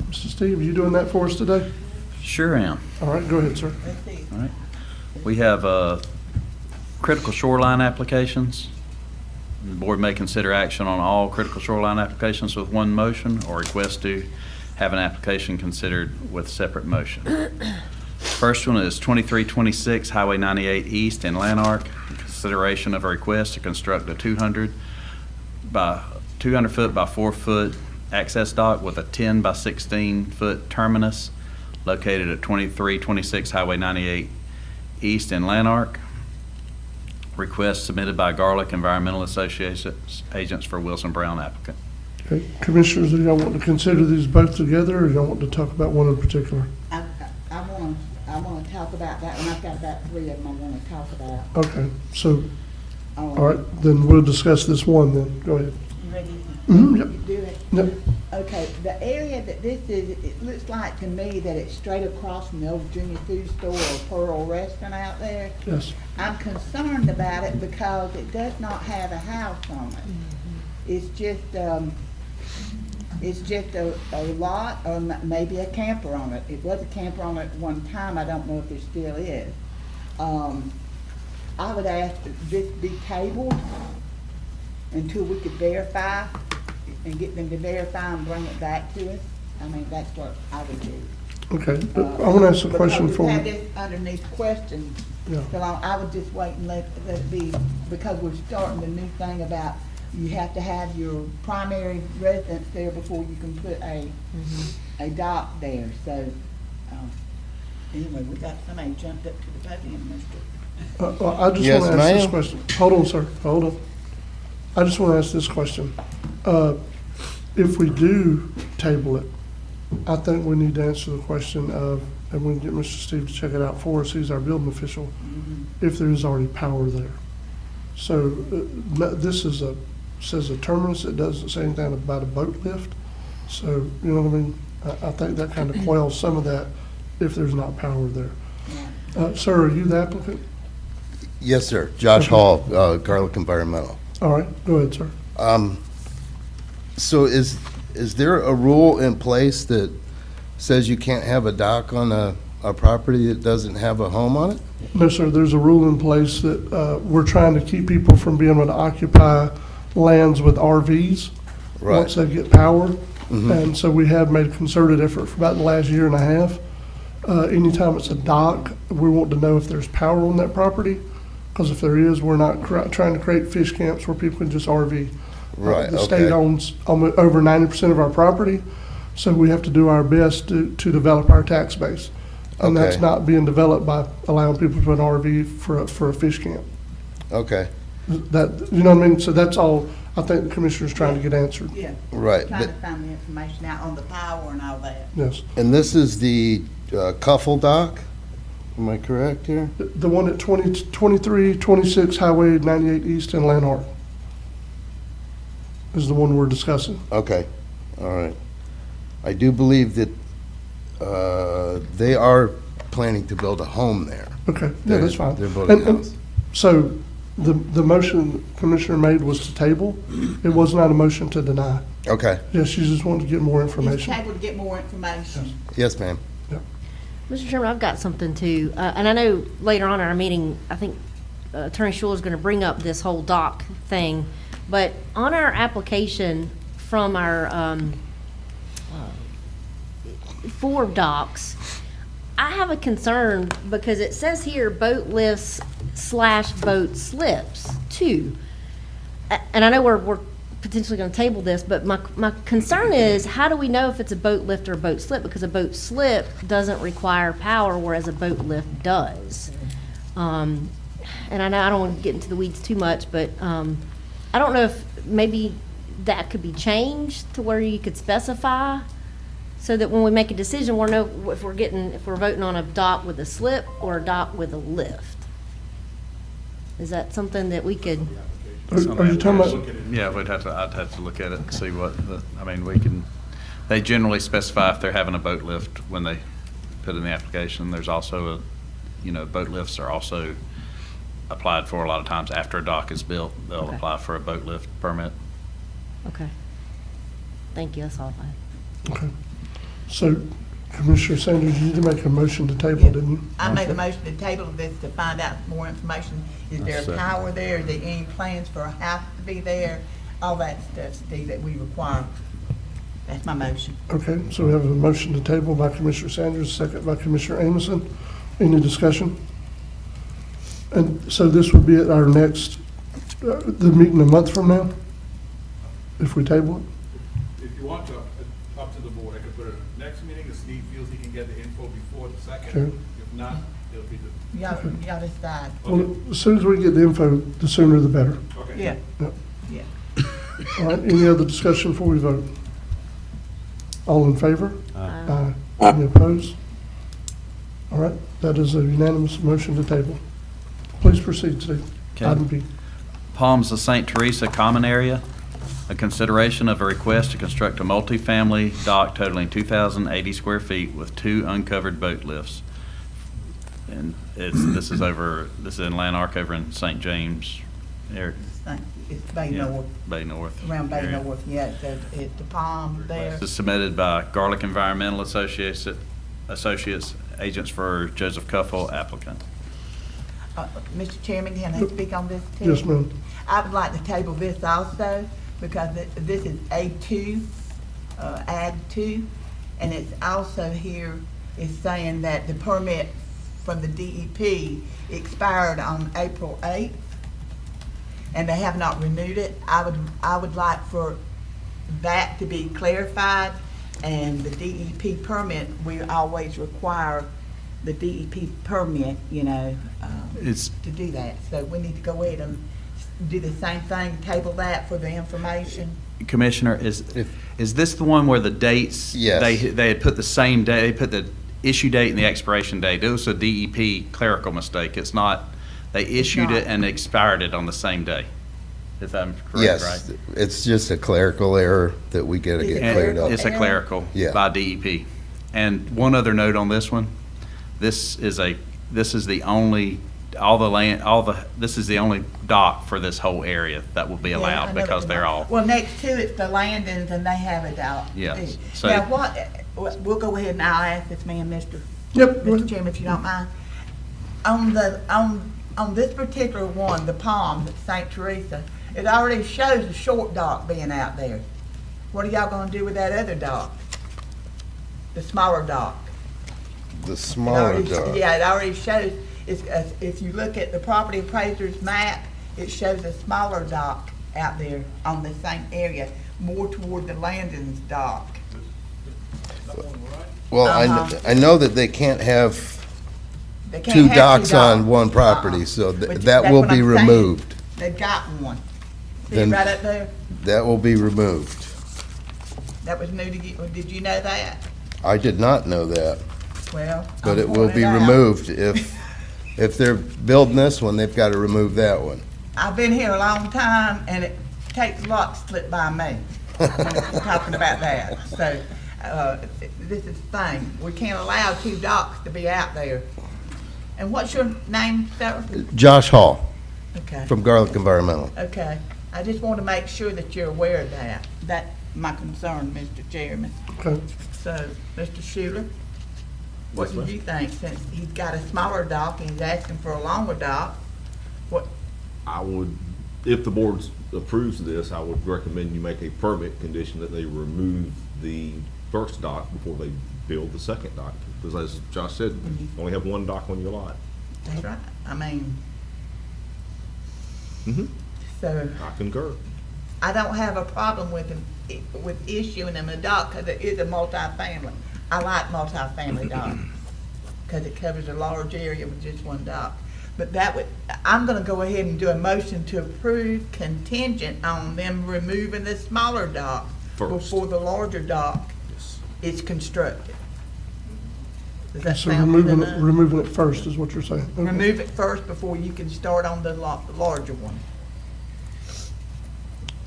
Mr. Steve, you doing that for us today? Sure am. All right, go ahead, sir. All right. We have critical shoreline applications. The board may consider action on all critical shoreline applications with one motion or request to have an application considered with separate motion. First one is 2326 Highway 98 East in Lanark. Consideration of a request to construct a 200 foot by 4 foot access dock with a 10 by 16 foot terminus located at 2326 Highway 98 East in Lanark. Request submitted by Garlic Environmental Association agents for Wilson Brown applicant. Okay. Commissioners, do y'all want to consider these both together, or y'all want to talk about one in particular? I want to talk about that one. I've got about 3 of them I want to talk about. Okay, so, all right, then we'll discuss this one then. Go ahead. You ready? Mm-hmm, yep. You do it? Yep. Okay, the area that this is, it looks like to me that it's straight across from the old Junior Food Store or Pearl Restaurant out there. Yes. I'm concerned about it because it does not have a house on it. It's just a lot or maybe a camper on it. It was a camper on it at one time. I don't know if it still is. I would ask that this be tabled until we could verify and get them to verify and bring it back to us. I mean, that's what I would do. Okay, I want to ask a question for Because we've had this underneath questions, Yeah. so I would just wait and let it be, because we're starting the new thing about you have to have your primary residence there before you can put a dock there. So, anyway, we got somebody jumped up to the podium, Mr. I just Yes, want to ask this ma'am. question. Hold on, sir, hold on. I just want to ask this question. If we do table it, I think we need to answer the question of, and we can get Mr. Steve to check it out for us, he's our building official, if there is already power there. So this is says a terminus, it doesn't say anything about a boat lift. So, you know what I mean? I think that kind of quells some of that if there's not power there. Sir, are you the applicant? Yes, sir. Josh Hall, Garlic Environmental. All right, go ahead, sir. So is there a rule in place that says you can't have a dock on a property that doesn't have a home on it? No, sir, there's a rule in place that we're trying to keep people from being able to occupy lands with RVs Right. once they get power. Mhm. And so we have made a concerted effort for about the last year and a half. Anytime it's a dock, we want to know if there's power on that property, because if there is, we're not trying to create fish camps where people can just RV. Right, The state okay. owns almost over 90% of our property, so we have to do our best to develop our tax base. And that's Okay. not being developed by allowing people to put an RV for a fish camp. Okay, That, you know what I mean? So that's all I think the commissioner's trying to get answered. Yeah. Right, Trying to but- find the information out on the power and all that. Yes. and this is the Cuffle Dock? Am I correct here? The one at 2326 Highway 98 East in Lanark is the one we're discussing. Okay, all right. I do believe that they are planning to build a home there. Okay, yeah, They're- that's fine. They're building a And house. so the motion the Commissioner made was to table. It was not a motion to deny. Okay, Yes, she just wanted to get more He's information. able to get more information. yes, ma'am. Mr. Chairman, I've got something too, and I know later on in our meeting, I think Attorney Schuler is going to bring up this whole dock thing, but on our application from our for docks, I have a concern because it says here boat lifts / boat slips too. And I know we're potentially going to table this, but my concern is, how do we know if it's a boat lift or a boat slip? Because a boat slip doesn't require power, whereas a boat lift does. And I know I don't want to get into the weeds too much, but I don't know if maybe that could be changed to where you could specify, so that when we make a decision, we'll know if we're voting on a dock with a slip or a dock with a lift. Is that something that we could? Are you talking about? Yeah, I'd have to look at it and see what, we can, they generally specify if they're having a boat lift when they put in the application. There's also boat lifts are also applied for a lot of times after a dock is built. They'll Okay. apply for a boat lift permit. Okay. Thank you, that's all I have. Okay. So Commissioner Sanders, you did make a motion to table, didn't you? I made a motion to table this to find out more information. Is there a second. power there? Is there any plans for a house to be there? All that stuff, Steve, that we require. That's my motion. Okay, so we have a motion to table by Commissioner Sanders, second by Commissioner Amison. Any discussion? And so this would be at our next, the meeting a month from now? If we table it? If you want to, up to the board, I could put it next meeting, if Steve feels he can get the info before the second. Okay. If not, it'll be the. Y'all decide. Well, as soon as we get the info, the sooner the better. Okay. Yeah, Yep. yeah. All right, any other discussion before we vote? All in favor? Aye. Any opposed? All right, that is a unanimous motion to table. Please proceed, Steve. Okay. Item B. Palms of St. Teresa Common Area, a consideration of a request to construct a multifamily dock totaling 2,080 square feet with 2 uncovered boat lifts. And this is in Lanark over in St. James area. It's Bay Yeah, North, Bay North. around Bay area. North, yeah, it's the palm there. This is submitted by Garlic Environmental Associates, agents for Joseph Cuffell, applicant. Mr. Chairman, can I speak on this too? Yes, ma'am. I would like to table this also, because this is A2, add 2, and it's also here, is saying that the permit from the DEP expired on April 8th, and they have not renewed it. I would like for that to be clarified, and the DEP permit, we always require the DEP permit, you know, to do that. So we need to go ahead and do the same thing, table that for the information. Commissioner, is this the one where the dates? Yes. They had put the same day, they put the issue date and the expiration date. It was a DEP clerical mistake. It's not, they issued it and expired it on the same day, if I'm correct, right? Yes, it's just a clerical error that we gotta get And cleared up. it's a clerical Yeah. by DEP. And one other note on this one, this is the only, this is the only dock for this whole area that will be Yeah, I allowed know because it's they're not. all, Well, next to it's the landings, and they have it out. Yes. So- Now, we'll go ahead and I'll ask this man, Yep, go Mr. ahead. Chairman, if you don't mind. On this particular one, the Palms at St. Teresa, it already shows a short dock being out there. What are y'all gonna do with that other dock? The smaller dock? The It smaller already- dock. Yeah, it already shows, if you look at the property appraiser's map, it shows a smaller dock out there on the same area, more toward the landings dock. Well, Uh-huh. I know that they can't have They can't two have docks on one Uh-uh. property, so But that that's will what be I'm saying. removed. They've got one. See Then- right up there? That will be removed. That was new to you, did you know that? I did not know that, Well, but I'm it will pointing be out. removed. If they're building this one, they've got to remove that one. I've been here a long time, and it takes a lot to slip by me, talking about that. So, this is the thing, we can't allow two docks to be out there. And what's your name, sir? Josh Hall Okay. from Garlic Environmental. Okay, I just want to make sure that you're aware of that. That's my concern, Mr. Chairman. Okay. So, Mr. Schuler, what Yes, do ma'am. you think, since he's got a smaller dock and he's asking for a longer dock? What, I would, if the board approves of this, I would recommend you make a permit condition that they remove the first dock before they build the second dock. Because as Josh said, you only have one dock on your lot. that's right, I mean, Mm-hmm. so, I concur. I don't have a problem with issuing them a dock, because it is a multifamily. I like multifamily docks, because it covers a large area with just one dock. But I'm gonna go ahead and do a motion to approve contingent on them removing the smaller dock First. before the larger dock is constructed. Does that So sound good removing it, enough? removing it first is what you're saying? Okay. Remove it first before you can start on the larger one.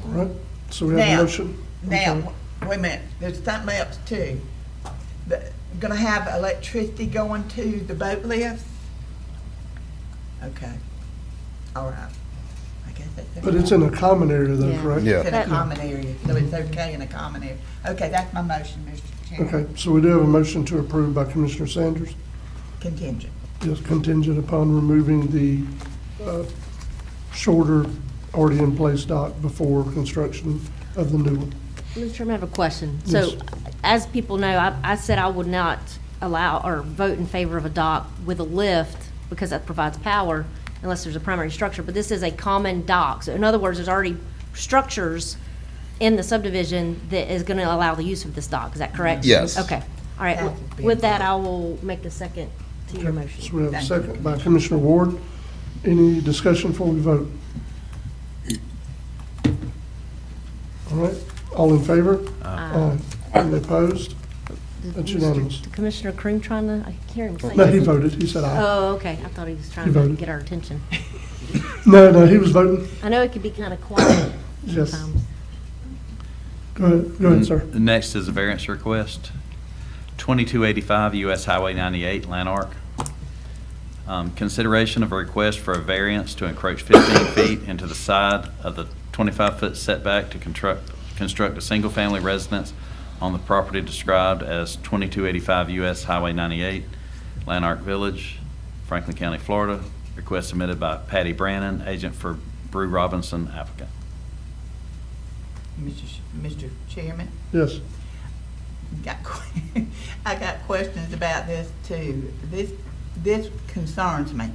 All right, so we have a Now- motion. I'm sorry. Now, wait a minute, there's something else too. Gonna have electricity going to the boat lifts? Okay. All right. I guess that's okay. But it's in a common area though, Yeah. correct? Yeah. It's in a common area, so it's okay in a common area. Okay, that's my motion, Mr. Chairman. Okay, so we do have a motion to approve by Commissioner Sanders. Contingent. Yes, contingent upon removing the shorter already in place dock before construction of the new one. Mr. Chairman, I have a question. Yes. So, as people know, I said I would not allow or vote in favor of a dock with a lift because that provides power unless there's a primary structure, but this is a common dock. So in other words, there's already structures in the subdivision that is going to allow the use of this dock. Is that correct? Yes. Okay. All right. With that, I will make a second to your motion. So we have a second by Commissioner Ward. Any discussion before we vote? All right, all in favor? Aye. Any opposed? That's unanimous. Commissioner Cream trying to, I can't hear him say. No, he voted, he said aye. Oh, okay. I thought he was trying He to voted. get our attention. No, he was voting. I know it could be kind of quiet Yes. sometimes. Go ahead, sir. The next is a variance request, 2285 US Highway 98, Lanark. Consideration of a request for a variance to encroach 15 feet into the side of the 25-foot setback to construct a single-family residence on the property described as 2285 US Highway 98, Lanark Village, Franklin County, Florida. Request submitted by Patty Brannon, agent for Brew Robinson, applicant. Mr. Chairman? Yes. I got questions about this too. This concerns me.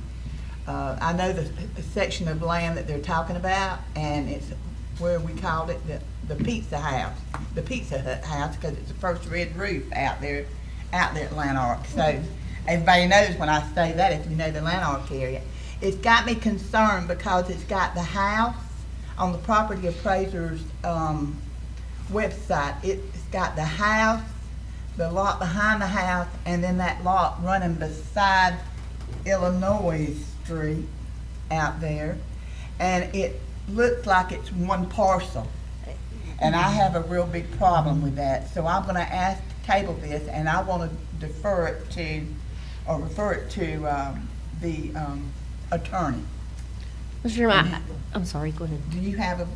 I know the section of land that they're talking about, and it's where we called it the Pizza House, the Pizza Hut house, because it's the first red roof out there at Lanark. So everybody knows when I say that, if you know the Lanark area. It's got me concerned because it's got the house on the property appraiser's website. It's got the house, the lot behind the house, and then that lot running beside Illinois Street out there. And it looks like it's one parcel. And I have a real big problem with that. So I'm gonna ask to table this, and I wanna defer it to, or refer it to the attorney. Mr. Chairman, I'm sorry, go ahead. Do you have a?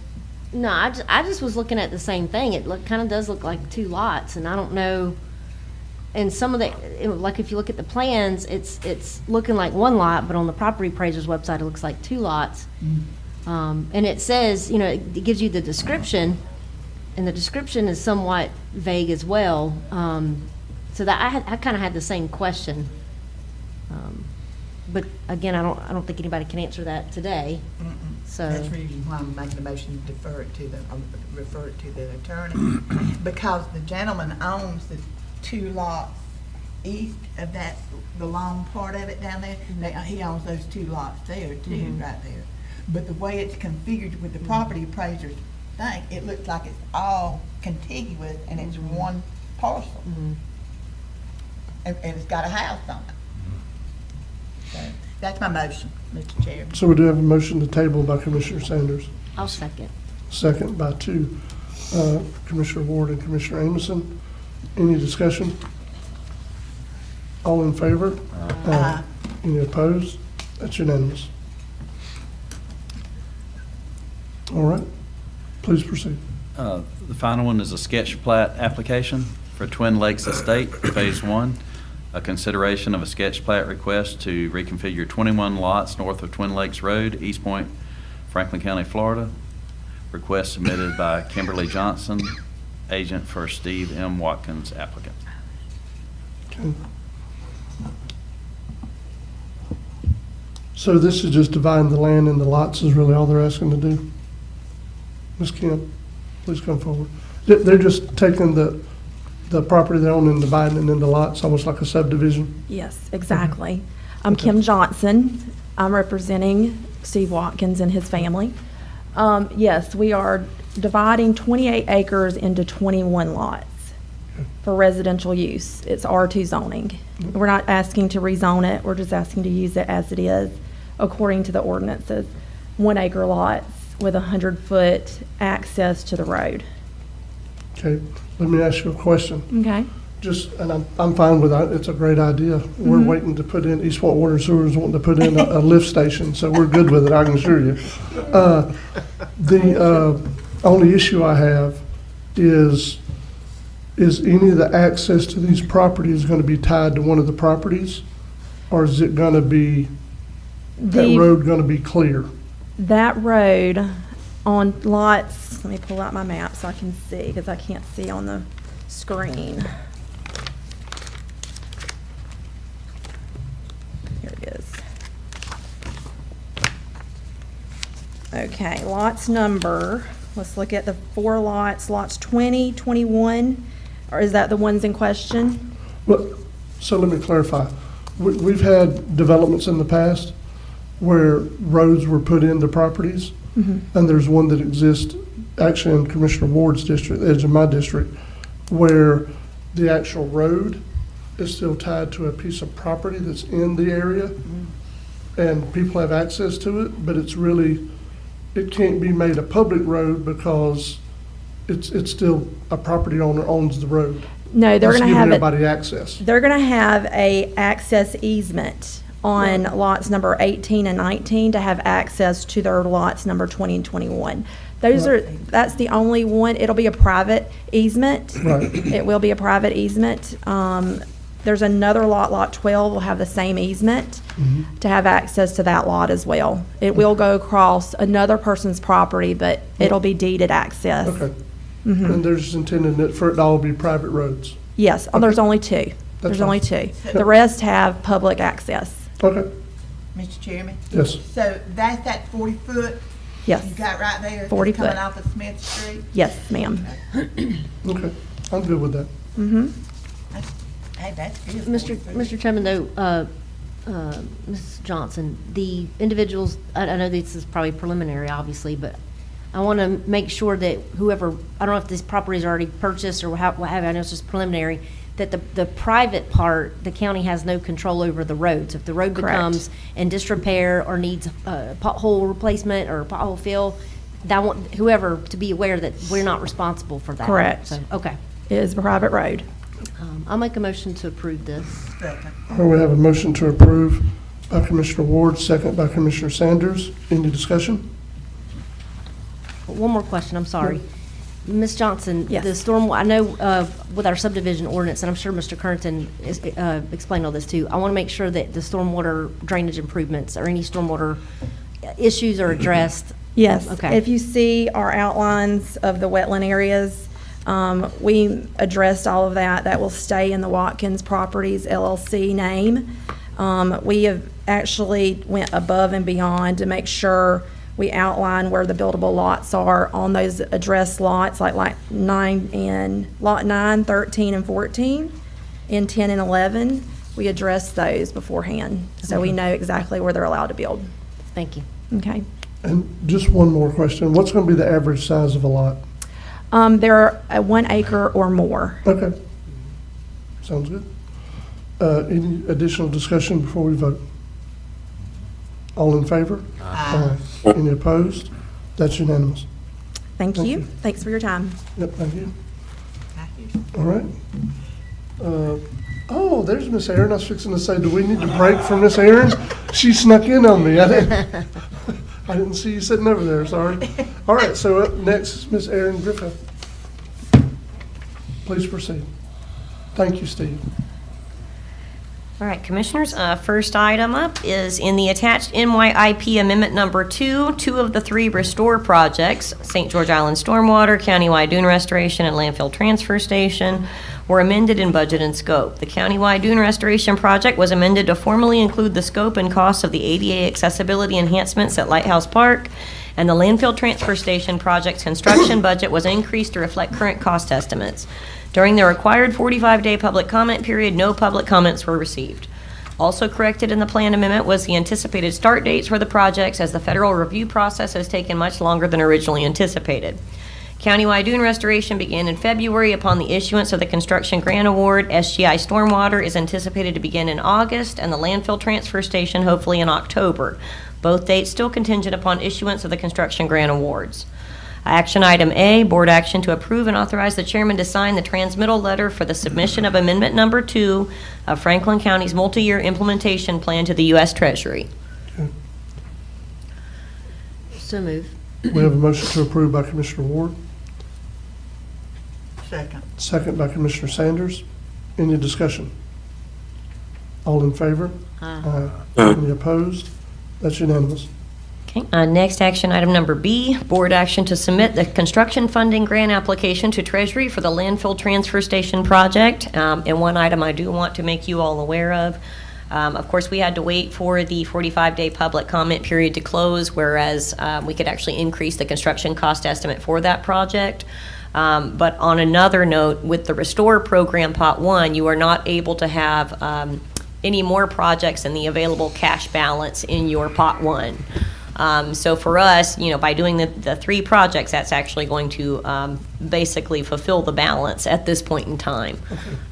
No, I just was looking at the same thing. It kind of does look like two lots, and I don't know. And some of like if you look at the plans, it's looking like one lot, but on the property appraiser's website, it looks like two lots. And it says, it gives you the description, and the description is somewhat vague as well. So that I kind of had the same question. But again, I don't think anybody can answer that today. So That's the reason why I'm making a motion to defer it to refer it to the attorney. Because the gentleman owns the two lots east of that, the long part of it down there. He owns those two lots there too, right there. But the way it's configured with the property appraiser's thing, it looks like it's all contiguous and it's one parcel. And it's got a house on it. So that's my motion, Mr. Chairman. So we do have a motion to table by Commissioner Sanders. I'll second. Second by Commissioner Ward and Commissioner Amison. Any discussion? All in favor? Aye. Any opposed? That's unanimous. All right, please proceed. The final one is a sketch plat application for Twin Lakes Estate, Phase 1. A consideration of a sketch plat request to reconfigure 21 lots north of Twin Lakes Road, East Point, Franklin County, Florida. Request submitted by Kimberly Johnson, agent for Steve M. Watkins, applicant. Okay. So this is just dividing the land into lots is really all they're asking to do? Ms. Kim, please come forward. They're just taking the property they own and dividing it into lots, almost like a subdivision? Yes, exactly. I'm Kim Johnson. I'm representing Steve Watkins and his family. Yes, we are dividing 28 acres into 21 lots for residential use. It's R2 zoning. We're not asking to rezone it. We're just asking to use it as it is according to the ordinances. 1 acre lots with 100-foot access to the road. Okay, let me ask you a question. Okay. and I'm fine with that, it's a great idea. We're waiting to put in, Eastport Water and Sewer is wanting to put in a lift station, so we're good with it, I can assure you. The only issue I have is any of the access to these properties going to be tied to one of the properties? Or is it going to be, that road going to be clear? That road on lots, let me pull out my map so I can see, because I can't see on the screen. Here it is. Okay, lots number, let's look at the 4 lots, lots 20, 21, or is that the ones in question? Well, so let me clarify. We've had developments in the past where roads were put into properties, and there's one that exists actually in Commissioner Ward's district, the edge of my district, where the actual road is still tied to a piece of property that's in the area, and people have access to it, but it's really, it can't be made a public road because it's still a property owner owns the road. No, they're going to have everybody access. They're going to have a access easement on lots number 18 and 19 to have access to their lots number 20 and 21. That's the only one. It'll be a private easement. Right. It will be a private easement. There's another lot, lot 12, will have the same easement to have access to that lot as well. It will go across another person's property, but it'll be deeded access. Okay. And they're just intending it for it to all be private roads? Yes. Oh, there's only 2. There's only 2. The rest have public access. Okay. Mr. Chairman? Yes. So that's that 40-foot? Yes. You got right there? 40 coming foot. off of Smith Street? Yes, ma'am. Okay. I'm good with that. Hey, that's good. Mr. Chairman, though, Ms. Johnson, the individuals, I know this is probably preliminary, obviously, but I want to make sure that whoever, I don't know if this property is already purchased or what have you, I know it's just preliminary, that the private part, the county has no control over the roads. If the road becomes in disrepair or needs pothole replacement or pothole fill, I want whoever to be aware that we're not responsible for that. Correct. So, okay. It is a private road. I'll make a motion to approve this. We have a motion to approve by Commissioner Ward, second by Commissioner Sanders. Any discussion? One more question, I'm sorry. Ms. Johnson, Yes. the storm, I know with our subdivision ordinance, and I'm sure Mr. Kernton explained all this too, I want to make sure that the stormwater drainage improvements or any stormwater issues are addressed. Yes. Okay. If you see our outlines of the wetland areas, we addressed all of that. That will stay in the Watkins Properties LLC name. We have actually went above and beyond to make sure we outline where the buildable lots are on those addressed lots, like lot 9, 13, and 14, and 10 and 11. We address those beforehand, so we know exactly where they're allowed to build. Thank you. Okay. And just one more question. What's going to be the average size of a lot? They're 1 acre or more. Okay. Sounds good. Any additional discussion before we vote? All in favor? Aye. Any opposed? That's unanimous. Thank you. Thanks for your time. Yep, thank you. All right. Oh, there's Miss Aaron. I was fixing to say, do we need to break for Miss Aaron? She snuck in on me. I didn't see you sitting over there, sorry. All right, so up next is Miss Aaron Griffith. Please proceed. Thank you, Steve. All right, Commissioners, first item up is in the attached NYIP Amendment Number 2, 2 of the 3 Restore projects, St. George Island Stormwater, Countywide Dune Restoration, and Landfill Transfer Station, were amended in budget and scope. The Countywide Dune Restoration project was amended to formally include the scope and cost of the ADA accessibility enhancements at Lighthouse Park, and the Landfill Transfer Station project's construction budget was increased to reflect current cost estimates. During the required 45-day public comment period, no public comments were received. Also corrected in the plan amendment was the anticipated start dates for the projects, as the federal review process has taken much longer than originally anticipated. Countywide Dune Restoration began in February upon the issuance of the construction grant award. SGI Stormwater is anticipated to begin in August, and the Landfill Transfer Station hopefully in October. Both dates still contingent upon issuance of the construction grant awards. Action item A, board action to approve and authorize the chairman to sign the transmittal letter for the submission of amendment number 2 of Franklin County's multi-year implementation plan to the U.S. Treasury. So move. We have a motion to approve by Commissioner Ward, Second. second by Commissioner Sanders. Any discussion? All in favor? Aye. Any opposed? That's unanimous. Okay, next action item number B, board action to submit the construction funding grant application to Treasury for the landfill transfer station project. And one item I do want to make you all aware of course, we had to wait for the 45-day public comment period to close, whereas we could actually increase the construction cost estimate for that project. But on another note, with the Restore Program Pot 1, you are not able to have any more projects in the available cash balance in your Pot 1. So for us, by doing the 3 projects, that's actually going to basically fulfill the balance at this point in time.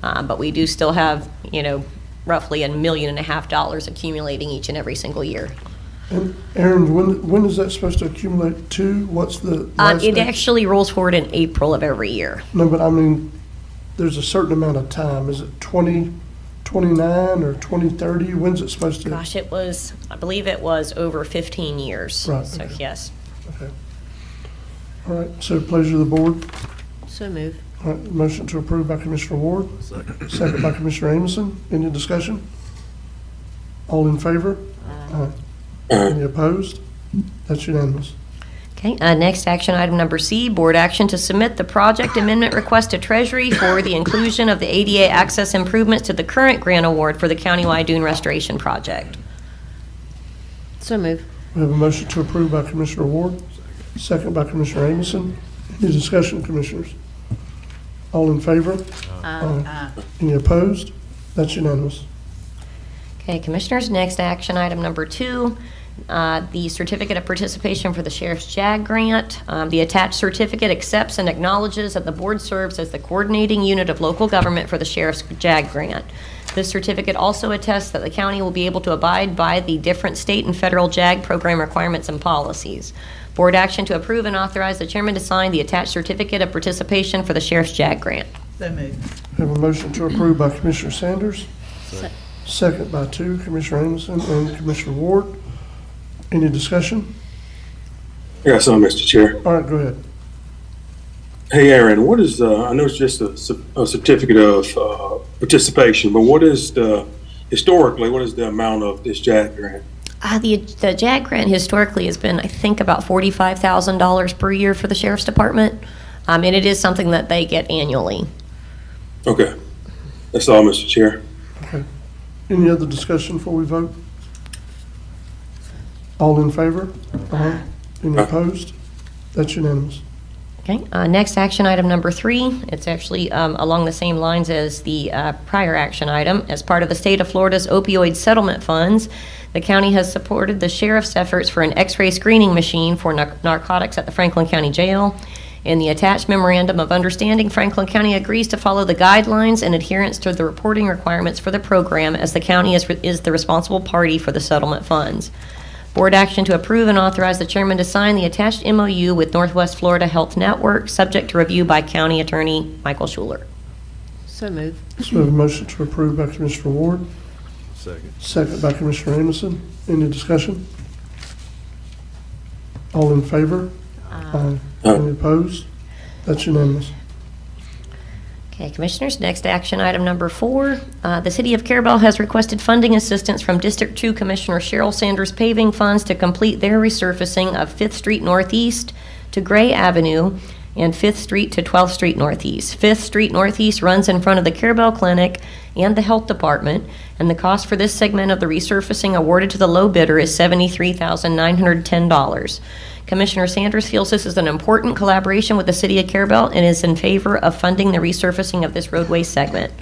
But we do still have, roughly $1.5 million accumulating each and every single year. And Aaron, when is that supposed to accumulate to? What's the last It date? actually rolls forward in April of every year. No, but I mean, there's a certain amount of time. Is it 2029 or 2030? When's it supposed to? Gosh, I believe it was over 15 years. Right, So, okay. yes. Okay. All right, so pleasure of the board. So move. All right, motion to approve by Commissioner Ward. Second by Commissioner Amison. Any discussion? All in favor? Aye. Any opposed? That's unanimous. Okay, next action item number C, board action to submit the project amendment request to Treasury for the inclusion of the ADA access improvements to the current grant award for the countywide dune restoration project. So move. We have a motion to approve by Commissioner Ward, second by Commissioner Amison. Any discussion, Commissioners? All in favor? Aye. Any opposed? That's unanimous. Okay, Commissioners, next action item number 2, the certificate of participation for the Sheriff's JAG grant. The attached certificate accepts and acknowledges that the board serves as the coordinating unit of local government for the Sheriff's JAG grant. This certificate also attests that the county will be able to abide by the different state and federal JAG program requirements and policies. Board action to approve and authorize the chairman to sign the attached certificate of participation for the Sheriff's JAG grant. So moved. We have a motion to approve by Commissioner Sanders, second by Commissioner Amison and Commissioner Ward. Any discussion? Yes, Mr. Chair. All right, go ahead. Hey, Aaron, what is, I know it's just a certificate of participation, but what is historically, what is the amount of this JAG grant? The JAG grant historically has been, I think, about $45,000 per year for the Sheriff's Department, and it is something that they get annually. Okay. That's all, Mr. Chair. Okay. Any other discussion before we vote? All in favor? Aye. Any opposed? That's unanimous. Okay, next action item number 3, it's actually along the same lines as the prior action item. As part of the state of Florida's opioid settlement funds, the county has supported the sheriff's efforts for an x-ray screening machine for narcotics at the Franklin County Jail. In the attached memorandum of understanding, Franklin County agrees to follow the guidelines and adherence to the reporting requirements for the program, as the county is the responsible party for the settlement funds. Board action to approve and authorize the chairman to sign the attached MOU with Northwest Florida Health Network, subject to review by County Attorney Michael Schuler. So move. So we have a motion to approve by Commissioner Ward, second by Commissioner Amison. Any discussion? All in favor? Aye. Any opposed? That's unanimous. Okay, Commissioners, next action item number 4. The City of Carabel has requested funding assistance from District 2 Commissioner Cheryl Sanders Paving Funds to complete their resurfacing of 5th Street Northeast to Gray Avenue and 5th Street to 12th Street Northeast. 5th Street Northeast runs in front of the Carabel Clinic and the Health Department, and the cost for this segment of the resurfacing awarded to the low bidder is $73,910. Commissioner Sanders feels this is an important collaboration with the City of Carabel and is in favor of funding the resurfacing of this roadway segment.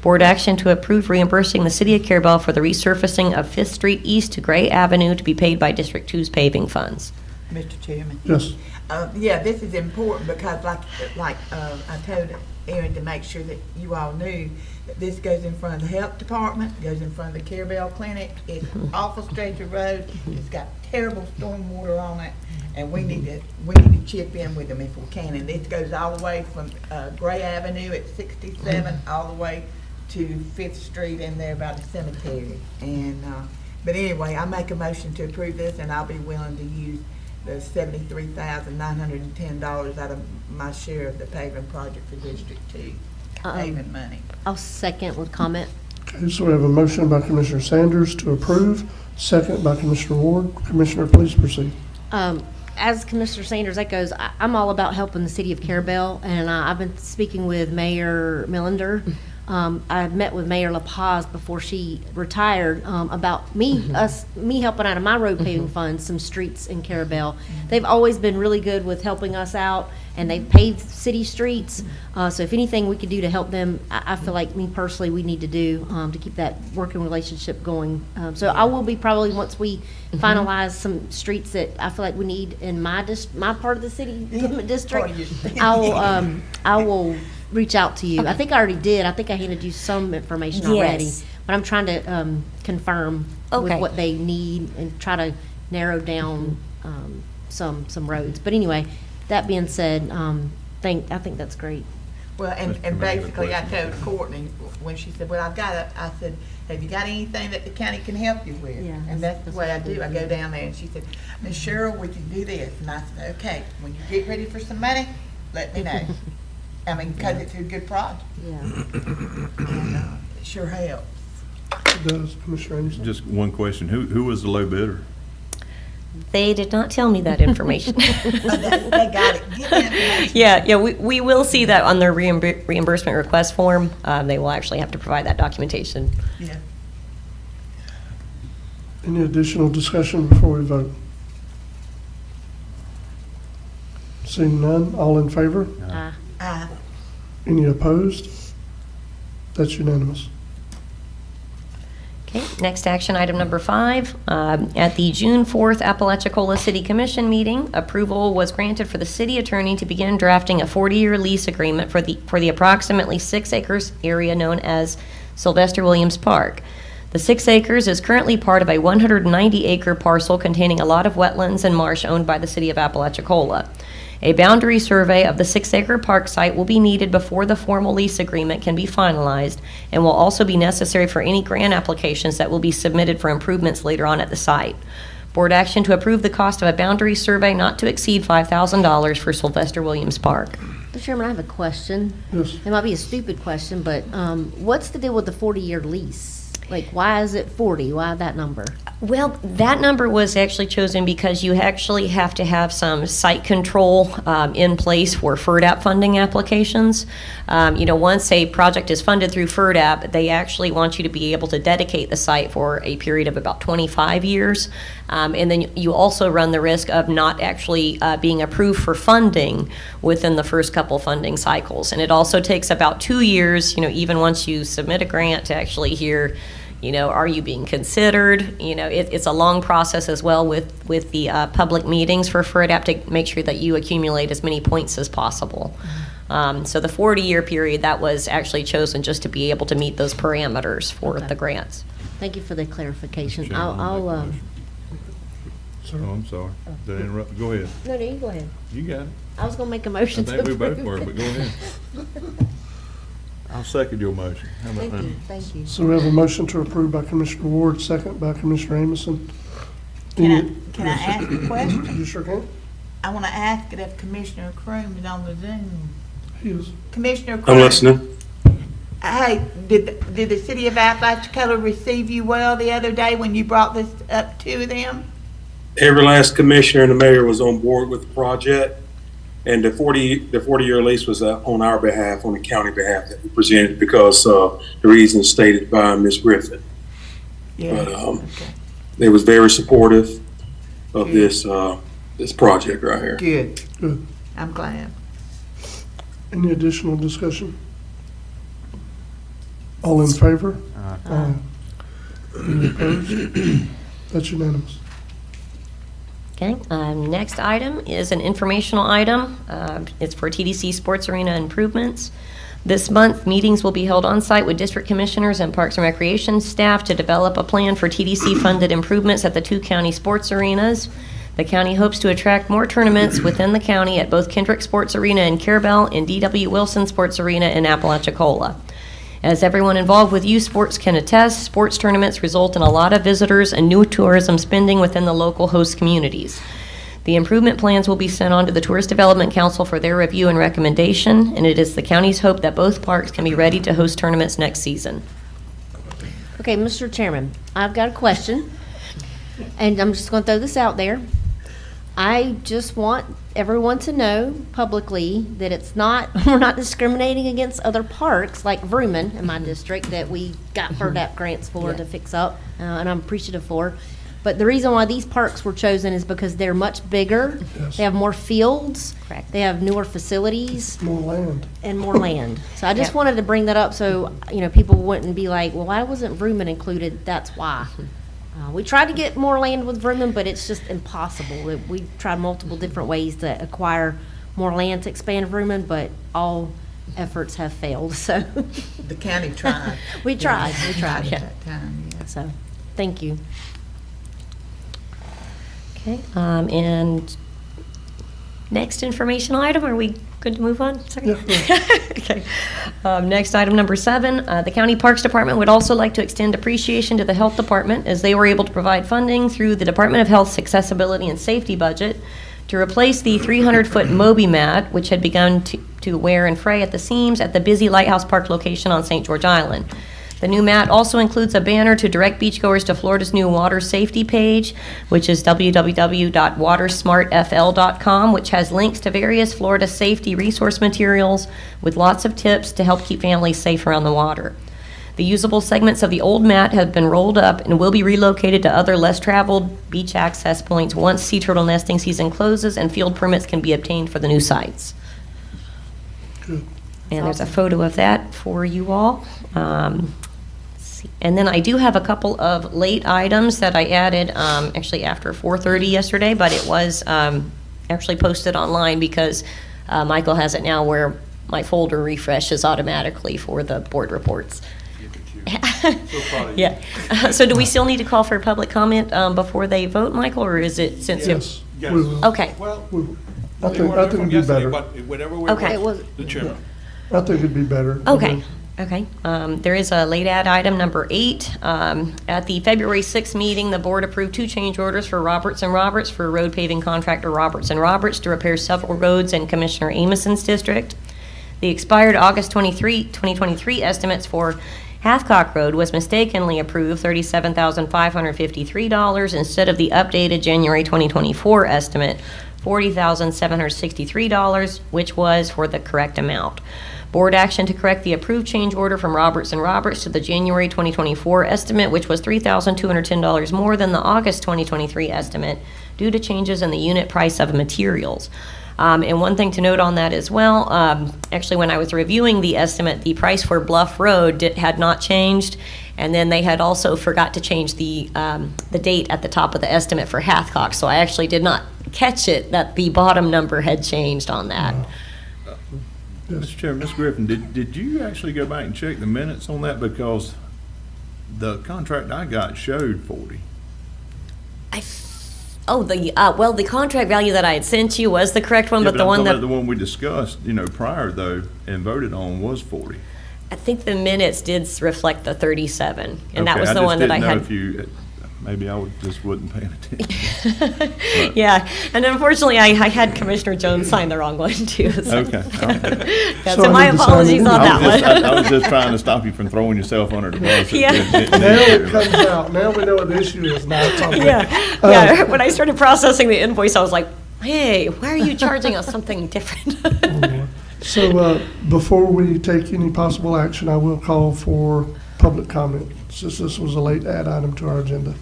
Board action to approve reimbursing the City of Carabel for the resurfacing of 5th Street East to Gray Avenue to be paid by District 2's paving funds. Mr. Chairman? Yes. Yeah, this is important because like I told Aaron to make sure that you all knew that this goes in front of the Health Department, goes in front of the Carabel Clinic. It's off of Stranger Road. It's got terrible storm water on it. and we need to chip in with them if we can. And this goes all the way from Gray Avenue at 67 all the way to 5th Street in there by the cemetery. And but anyway, I make a motion to approve this, and I'll be willing to use the $73,910 out of my share of the paving project for District 2 paving money. I'll second with comment. Okay, so we have a motion by Commissioner Sanders to approve, second by Commissioner Ward. Commissioner, please proceed. As Commissioner Sanders echoes, I'm all about helping the city of Carabel, and I've been speaking with Mayor Millender. I met with Mayor La Paz before she retired about me helping out of my road paving funds, some streets in Carabel. They've always been really good with helping us out, and they've paved city streets. So if anything we could do to help them, I feel like me personally, we need to do to keep that working relationship going. So I will be probably, once we finalize some streets that I feel like we need in my part of the city government district, I will reach out to you. I think I already did. I think I handed you some information already, Yes. but I'm trying to confirm Okay. with what they need and try to narrow down some roads. But anyway, that being said, I think that's great. Well, and basically, I told Courtney when she said, well, I said, have you got anything that the county can help you with? Yeah, And that's the way I do. I go down there, and she said, Miss Cheryl, we can do this. And I said, okay, when you get ready for some money, let me know. I mean, because it's a good project. Yeah. And it sure helps. It does, Commissioner Anderson. Just one question. Who was the low bidder? They did not tell me that information. They got it. Get the information. Yeah, we will see that on their reimbursement request form. They will actually have to provide that documentation. Yeah. Any additional discussion before we vote? Seeing none, all in favor? Any opposed? That's unanimous. Okay, next action item number 5. At the June 4th Apalachicola City Commission meeting, approval was granted for the city attorney to begin drafting a 40-year lease agreement for the approximately 6 acres area known as Sylvester Williams Park. The 6 acres is currently part of a 190-acre parcel containing a lot of wetlands and marsh owned by the city of Apalachicola. A boundary survey of the 6-acre park site will be needed before the formal lease agreement can be finalized, and will also be necessary for any grant applications that will be submitted for improvements later on at the site. Board action to approve the cost of a boundary survey not to exceed $5,000 for Sylvester Williams Park. Mr. Chairman, I have a question. Yes. It might be a stupid question, but what's the deal with the 40-year lease? Like, why is it 40? Why that number? Well, that number was actually chosen because you actually have to have some site control in place for FERDAP funding applications. Once a project is funded through FERDAP, they actually want you to be able to dedicate the site for a period of about 25 years. And then you also run the risk of not actually being approved for funding within the first couple funding cycles. And it also takes about 2 years, even once you submit a grant, to actually hear, are you being considered? It's a long process as well with the public meetings for FERDAP to make sure that you accumulate as many points as possible. So the 40-year period, that was actually chosen just to be able to meet those parameters for the grants. Thank you for the clarification. Sure. I'll Oh, I'm sorry. Did I interrupt? Go ahead. No, you go ahead. You got it. I was going to make a motion to I think we approve. both were, but go ahead. I'll second your motion. How about that? Thank you. So we have a motion to approve by Commissioner Ward, second by Commissioner Amison. Can I ask a question? You sure can. I want to ask it if Commissioner Croom is on the Zoom. He is. Commissioner Croom. I'm listening. Hey, did the city of Apalachicola receive you well the other day when you brought this up to them? Every last commissioner and the mayor was on board with the project, and the 40-year lease was on our behalf, on the county behalf, that we presented because the reasons stated by Ms. Griffin. Yeah. But they was very supportive of this project right here. Good. Good. I'm glad. Any additional discussion? All in favor? Aye. Any opposed? That's unanimous. Okay, next item is an informational item. It's for TDC Sports Arena improvements. This month, meetings will be held on site with district commissioners and Parks and Recreation staff to develop a plan for TDC-funded improvements at the 2 county sports arenas. The county hopes to attract more tournaments within the county at both Kendrick Sports Arena in Carabel and D.W. Wilson Sports Arena in Apalachicola. As everyone involved with youth sports can attest, sports tournaments result in a lot of visitors and new tourism spending within the local host communities. The improvement plans will be sent on to the Tourist Development Council for their review and recommendation, and it is the county's hope that both parks can be ready to host tournaments next season. Okay, Mr. Chairman, I've got a question, and I'm just going to throw this out there. I just want everyone to know publicly that it's not, we're not discriminating against other parks like Vrooman in my district that we got FERDAP grants for to fix up, and I'm appreciative for. But the reason why these parks were chosen is because they're much bigger. Yes. They have more fields. Correct. They have newer facilities. More land. And more land. So I just wanted to bring that up so, people wouldn't be like, well, why wasn't Vrooman included? That's why. We tried to get more land with Vrooman, but it's just impossible. We tried multiple different ways to acquire more land to expand Vrooman, but all efforts have failed, so. The county tried. We tried. At Yeah. that time, yeah. So, thank you. Okay, and next informational item, are we good to move on? Sorry. Okay. Next item, number 7, the County Parks Department would also like to extend appreciation to the Health Department as they were able to provide funding through the Department of Health's Accessibility and Safety budget to replace the 300-foot Moby mat, which had begun to wear and fray at the seams at the busy Lighthouse Park location on St. George Island. The new mat also includes a banner to direct beachgoers to Florida's new water safety page, which is www.watersmartfl.com, which has links to various Florida safety resource materials with lots of tips to help keep families safe around the water. The usable segments of the old mat have been rolled up and will be relocated to other less traveled beach access points once sea turtle nesting season closes and field permits can be obtained for the new sites. Good. And there's a photo of that for you all. And then I do have a couple of late items that I added actually after 4:30 yesterday, but it was actually posted online because Michael has it now where my folder refreshes automatically for the board reports. Yeah. So do we still need to call for public comment before they vote, Michael, or is it since Yes. Yes. We will. Okay. Well, I think it'd be better. But whatever we Okay. the chairman. I think it'd be better. Okay. Okay. There is a late add item number 8. At the February 6th meeting, the board approved 2 change orders for Roberts & Roberts for road paving contractor Roberts & Roberts to repair several roads in Commissioner Amoson's district. The expired August 2023 estimates for Hathcock Road was mistakenly approved $37,553 instead of the updated January 2024 estimate, $40,763, which was for the correct amount. Board action to correct the approved change order from Roberts & Roberts to the January 2024 estimate, which was $3,210 more than the August 2023 estimate due to changes in the unit price of materials. And one thing to note on that as well, actually when I was reviewing the estimate, the price for Bluff Road had not changed, and then they had also forgot to change the date at the top of the estimate for Hathcock, so I actually did not catch it that the bottom number had changed on that. Mr. Chairman, Ms. Griffin, did you actually go back and check the minutes on that? Because the contract I got showed 40. The contract value that I had sent you was the correct one, Yeah, but the one that... The one we discussed, prior though, and voted on was 40. I think the minutes did reflect the 37, and that was the one that I had... If you, maybe I just wasn't paying attention. Yeah, and unfortunately, I had Commissioner Jones sign the wrong one too. So. Okay. Yeah, so my apologies on that one. I was just trying to stop you from throwing yourself under the bus. Yeah. Now it comes out. Now we know what the issue is. Now it's on. Yeah. When I started processing the invoice, I was like, hey, why are you charging us something different? So before we take any possible action, I will call for public comment, since this was a late add item to our agenda.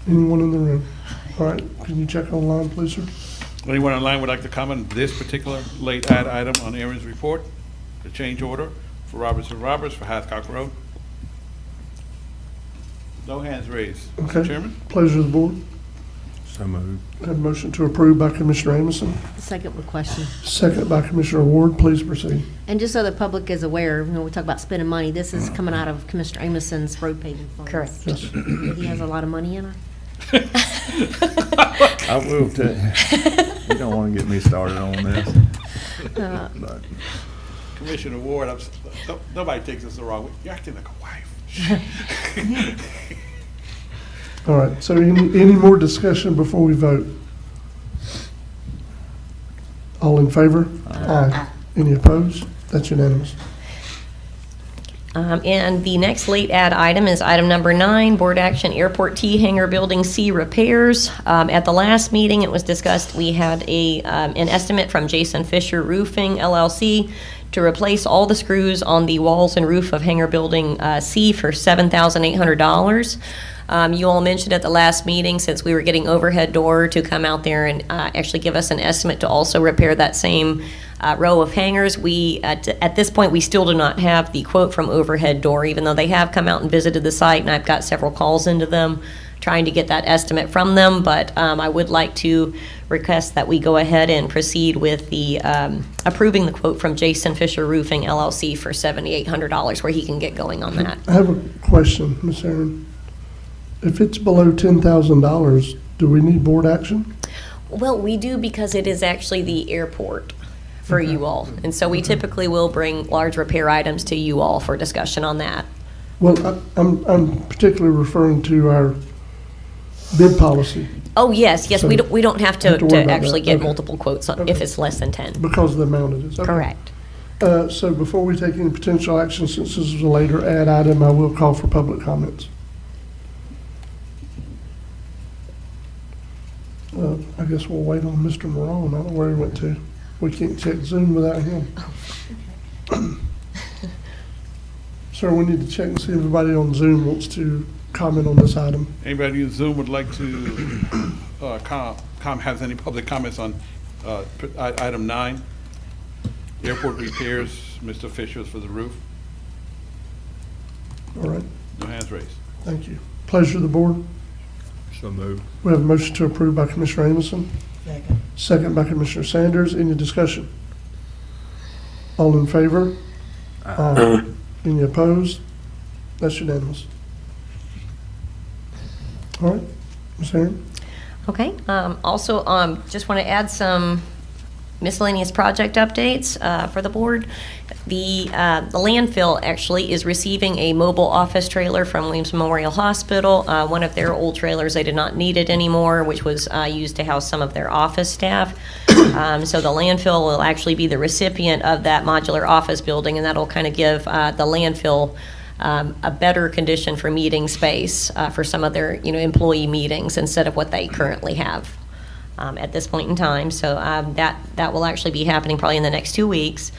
Anyone in the room? All right, can you check online, please, sir? Anyone online would like to comment on this particular late add item on Aaron's report? The change order for Roberts & Roberts for Hathcock Road? No hands raised. Mr. Okay. Chairman? Pleasure of the board. So moved. Have a motion to approve by Commissioner Amison, Second with question. second by Commissioner Ward. Please proceed. And just so the public is aware, when we talk about spending money, this is coming out of Commissioner Amoson's road paving funds. Correct. Yes. He has a lot of money in it. I will tell you. You don't want to get me started on this. But Commissioner Ward, nobody takes this the wrong way. You're acting like a wife. All right, so any more discussion before we vote? All in favor? Aye. Any opposed? That's unanimous. And the next late add item is item number 9, Board Action Airport T Hangar Building C repairs. At the last meeting, it was discussed, we had an estimate from Jason Fisher Roofing LLC to replace all the screws on the walls and roof of Hangar Building C for $7,800. You all mentioned at the last meeting, since we were getting overhead door, to come out there and actually give us an estimate to also repair that same row of hangars. At this point, we still do not have the quote from Overhead Door, even though they have come out and visited the site, and I've got several calls into them trying to get that estimate from them. But I would like to request that we go ahead and proceed with the approving the quote from Jason Fisher Roofing LLC for $7,800, where he can get going on that. I have a question, Ms. Aaron. If it's below $10,000, do we need board action? Well, we do, because it is actually the airport for you all. And so we typically will bring large repair items to you all for discussion on that. Well, I'm particularly referring to our bid policy. Oh, yes, So we don't have to worry about actually that. get Okay. multiple quotes if it's less than 10. Because of the amount it is. Okay. Correct. So before we take any potential action, since this is a later add item, I will call for public comments. I guess we'll wait on Mr. Morone. I don't know where he went to. We can't check Zoom without him. Sir, we need to check and see if everybody on Zoom wants to comment on this item. Anybody in Zoom would like to has any public comments on item 9? Airport repairs, Mr. Fisher's for the roof. All right, No hands raised. thank you. Pleasure of the board. so moved. We have a motion to approve by Commissioner Amison. Second. Second by Commissioner Sanders. Any discussion? All in favor? Aye. Any opposed? That's unanimous. All right, Ms. Aaron? Okay, also, just want to add some miscellaneous project updates for the board. The landfill actually is receiving a mobile office trailer from Williams Memorial Hospital. One of their old trailers, they did not need it anymore, which was used to house some of their office staff. So the landfill will actually be the recipient of that modular office building, and that'll kind of give the landfill a better condition for meeting space for some of their employee meetings instead of what they currently have at this point in time. So that will actually be happening probably in the next 2 weeks.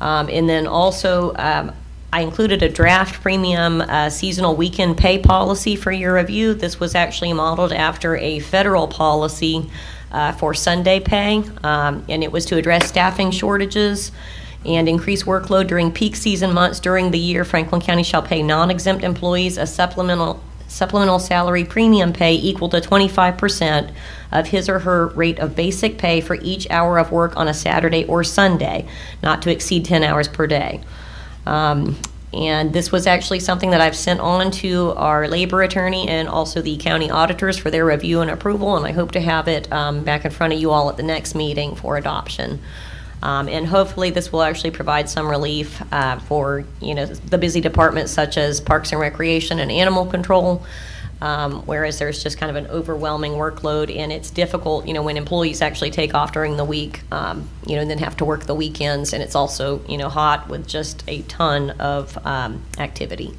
And then also, I included a draft premium seasonal weekend pay policy for your review. This was actually modeled after a federal policy for Sunday pay, and it was to address staffing shortages and increase workload during peak season months during the year. Franklin County shall pay non-exempt employees a supplemental salary premium pay equal to 25% of his or her rate of basic pay for each hour of work on a Saturday or Sunday, not to exceed 10 hours per day. And this was actually something that I've sent on to our labor attorney and also the county auditors for their review and approval, and I hope to have it back in front of you all at the next meeting for adoption. And hopefully this will actually provide some relief for the busy departments such as Parks and Recreation and Animal Control, whereas there's just kind of an overwhelming workload, and it's difficult when employees actually take off during the week, and then have to work the weekends, and it's also hot with just a ton of activity.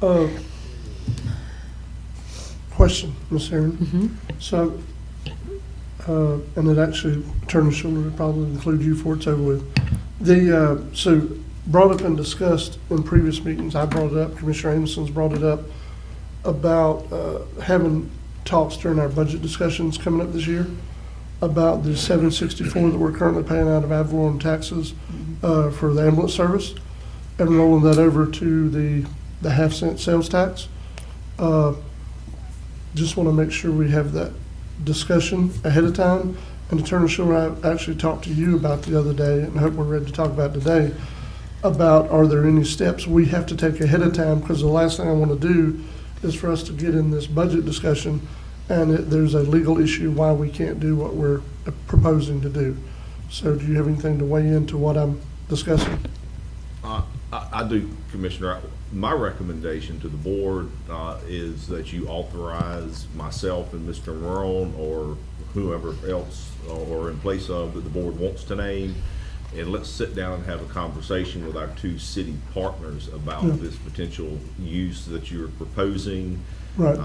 Okay. Question, Ms. Aaron. So, and it actually, Attorney Schuler would probably include you before it's over with. So brought up and discussed in previous meetings, I brought it up, Commissioner Amison's brought it up, about having talks during our budget discussions coming up this year about the $764 that we're currently paying out of ad valorem taxes for the ambulance service, and rolling that over to the half-cent sales tax. Just want to make sure we have that discussion ahead of time. And Attorney Schuler, I actually talked to you about the other day, and I hope we're ready to talk about today, about are there any steps we have to take ahead of time, because the last thing I want to do is for us to get in this budget discussion, and there's a legal issue why we can't do what we're proposing to do. So do you have anything to weigh into what I'm discussing? I do, Commissioner. My recommendation to the board is that you authorize myself and Mr. Marone or whoever else or in place of that the board wants to name, and let's sit down and have a conversation with our two city partners about this potential use that you're proposing. Right.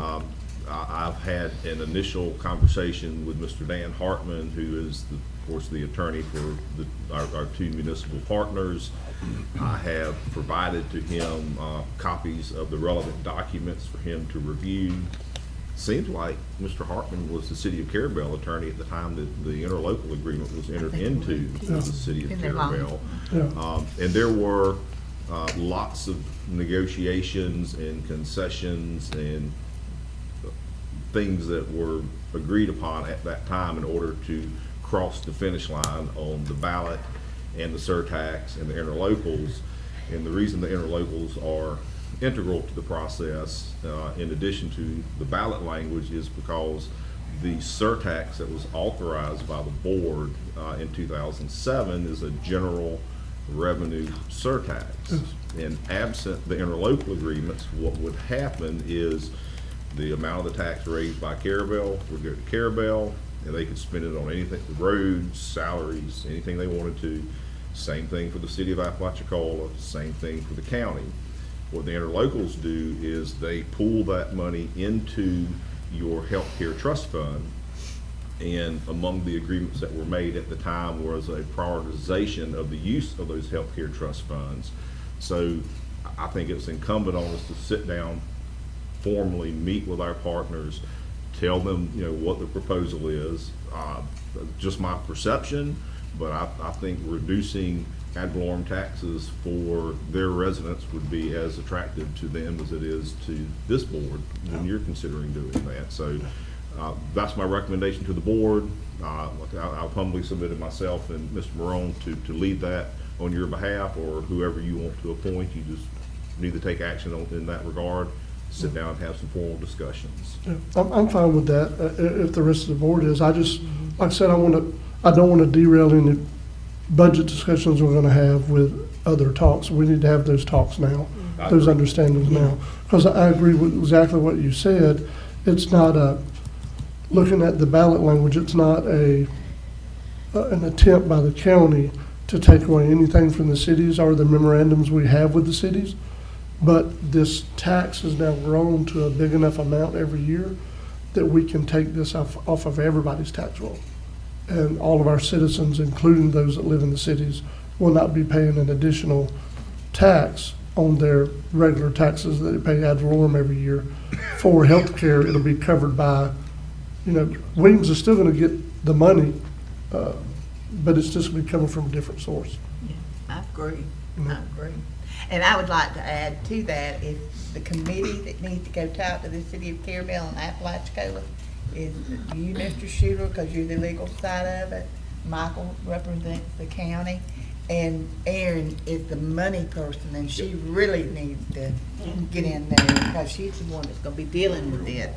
I've had an initial conversation with Mr. Dan Hartman, who is, of course, the attorney for our two municipal partners. I have provided to him copies of the relevant documents for him to review. Seems like Mr. Hartman was the City of Carabel attorney at the time that the interlocal agreement was entered into with the City of Carabel. And there were lots of negotiations and concessions and things that were agreed upon at that time in order to cross the finish line on the ballot and the surtax and the interlocals. And the reason the interlocals are integral to the process, in addition to the ballot language, is because the surtax that was authorized by the board in 2007 is a general revenue surtax. And absent the interlocal agreements, what would happen is the amount of the tax raised by Carabel would go to Carabel, and they could spend it on anything, roads, salaries, anything they wanted to. Same thing for the city of Apalachicola, same thing for the county. What the interlocals do is they pool that money into your healthcare trust fund, and among the agreements that were made at the time was a prioritization of the use of those healthcare trust funds. So I think it's incumbent on us to sit down, formally meet with our partners, tell them, you know, what the proposal is. Just my perception, but I think reducing ad valorem taxes for their residents would be as attractive to them as it is to this board when you're considering doing that. So that's my recommendation to the board. I've humbly submitted myself and Mr. Marone to lead that on your behalf, or whoever you want to appoint. You just need to take action in that regard. Sit down and have some formal discussions. Yeah, I'm fine with that, if the rest of the board is. I just, like I said, I don't want to derail any budget discussions we're going to have with other talks. We need to have those talks now, those understandings now. Because I agree with exactly what you said. It's not looking at the ballot language, it's not an attempt by the county to take away anything from the cities or the memorandums we have with the cities. But this tax has now grown to a big enough amount every year that we can take this off of everybody's tax roll. And all of our citizens, including those that live in the cities, will not be paying an additional tax on their regular taxes that they pay ad valorem every year. For health care, it'll be covered by, you know, Williams is still going to get the money, but it's just going to be coming from a different source. Yeah, I agree. I agree. And I would like to add to that, if the committee that needs to go talk to the city of Carabel and Apalachicola is you, Mr. Shooter, because you're the legal side of it. Michael represents the county, and Erin is the money person, and she really needs to get in there because she's the one that's going to be dealing with it.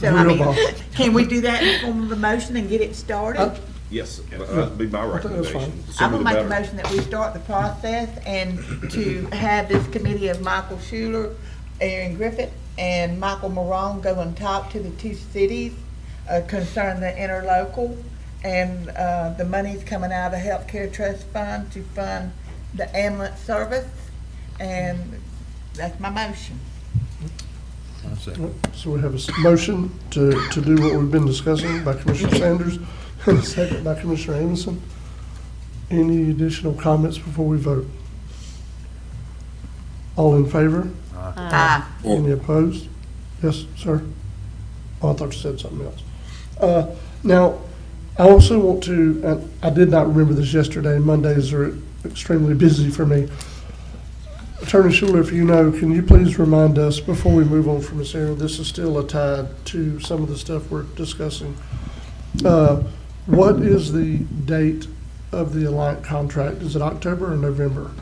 So I mean, can we do that in the form of a motion and get it started? Yes, that'd be my recommendation. I will make a motion that we start the process and to have this committee of Michael Schuler, Erin Griffith, and Michael Marone go and talk to the two cities concerning the interlocal and the money's coming out of the healthcare trust fund to fund the ambulance service, and that's my motion. So we have a motion to do what we've been discussing by Commissioner Sanders, and a second by Commissioner Amison. Any additional comments before we vote? All in favor? Aye. Any opposed? Yes, sir? Oh, I thought you said something else. Now, I also want to, and I did not remember this yesterday, Mondays are extremely busy for me. Attorney Schuler, if you know, can you please remind us, before we move on from this area, this is still tied to some of the stuff we're discussing. What is the date of the Alliant contract? Is it October or November?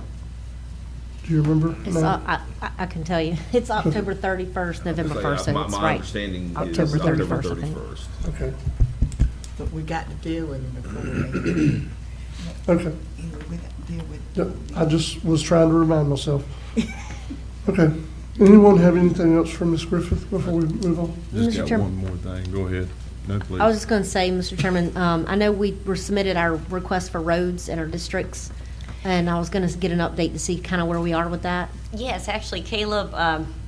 Do you remember? It's, ma'am? I can tell you, it's October 31st, November 1st, so it's My right. understanding is October October 31st, I think. 31st. Okay, But we got to deal with them before they, okay. we got to deal with Yeah, I just was trying to remind myself. Okay. Anyone have anything else for Ms. Griffith before we move on? Just Mr. got Chairman. one more thing. Go ahead. No, please. I was just going to say, Mr. Chairman, I know we were submitted our request for roads in our districts, and I was going to get an update to see kind of where we are with that. Yes, actually, Caleb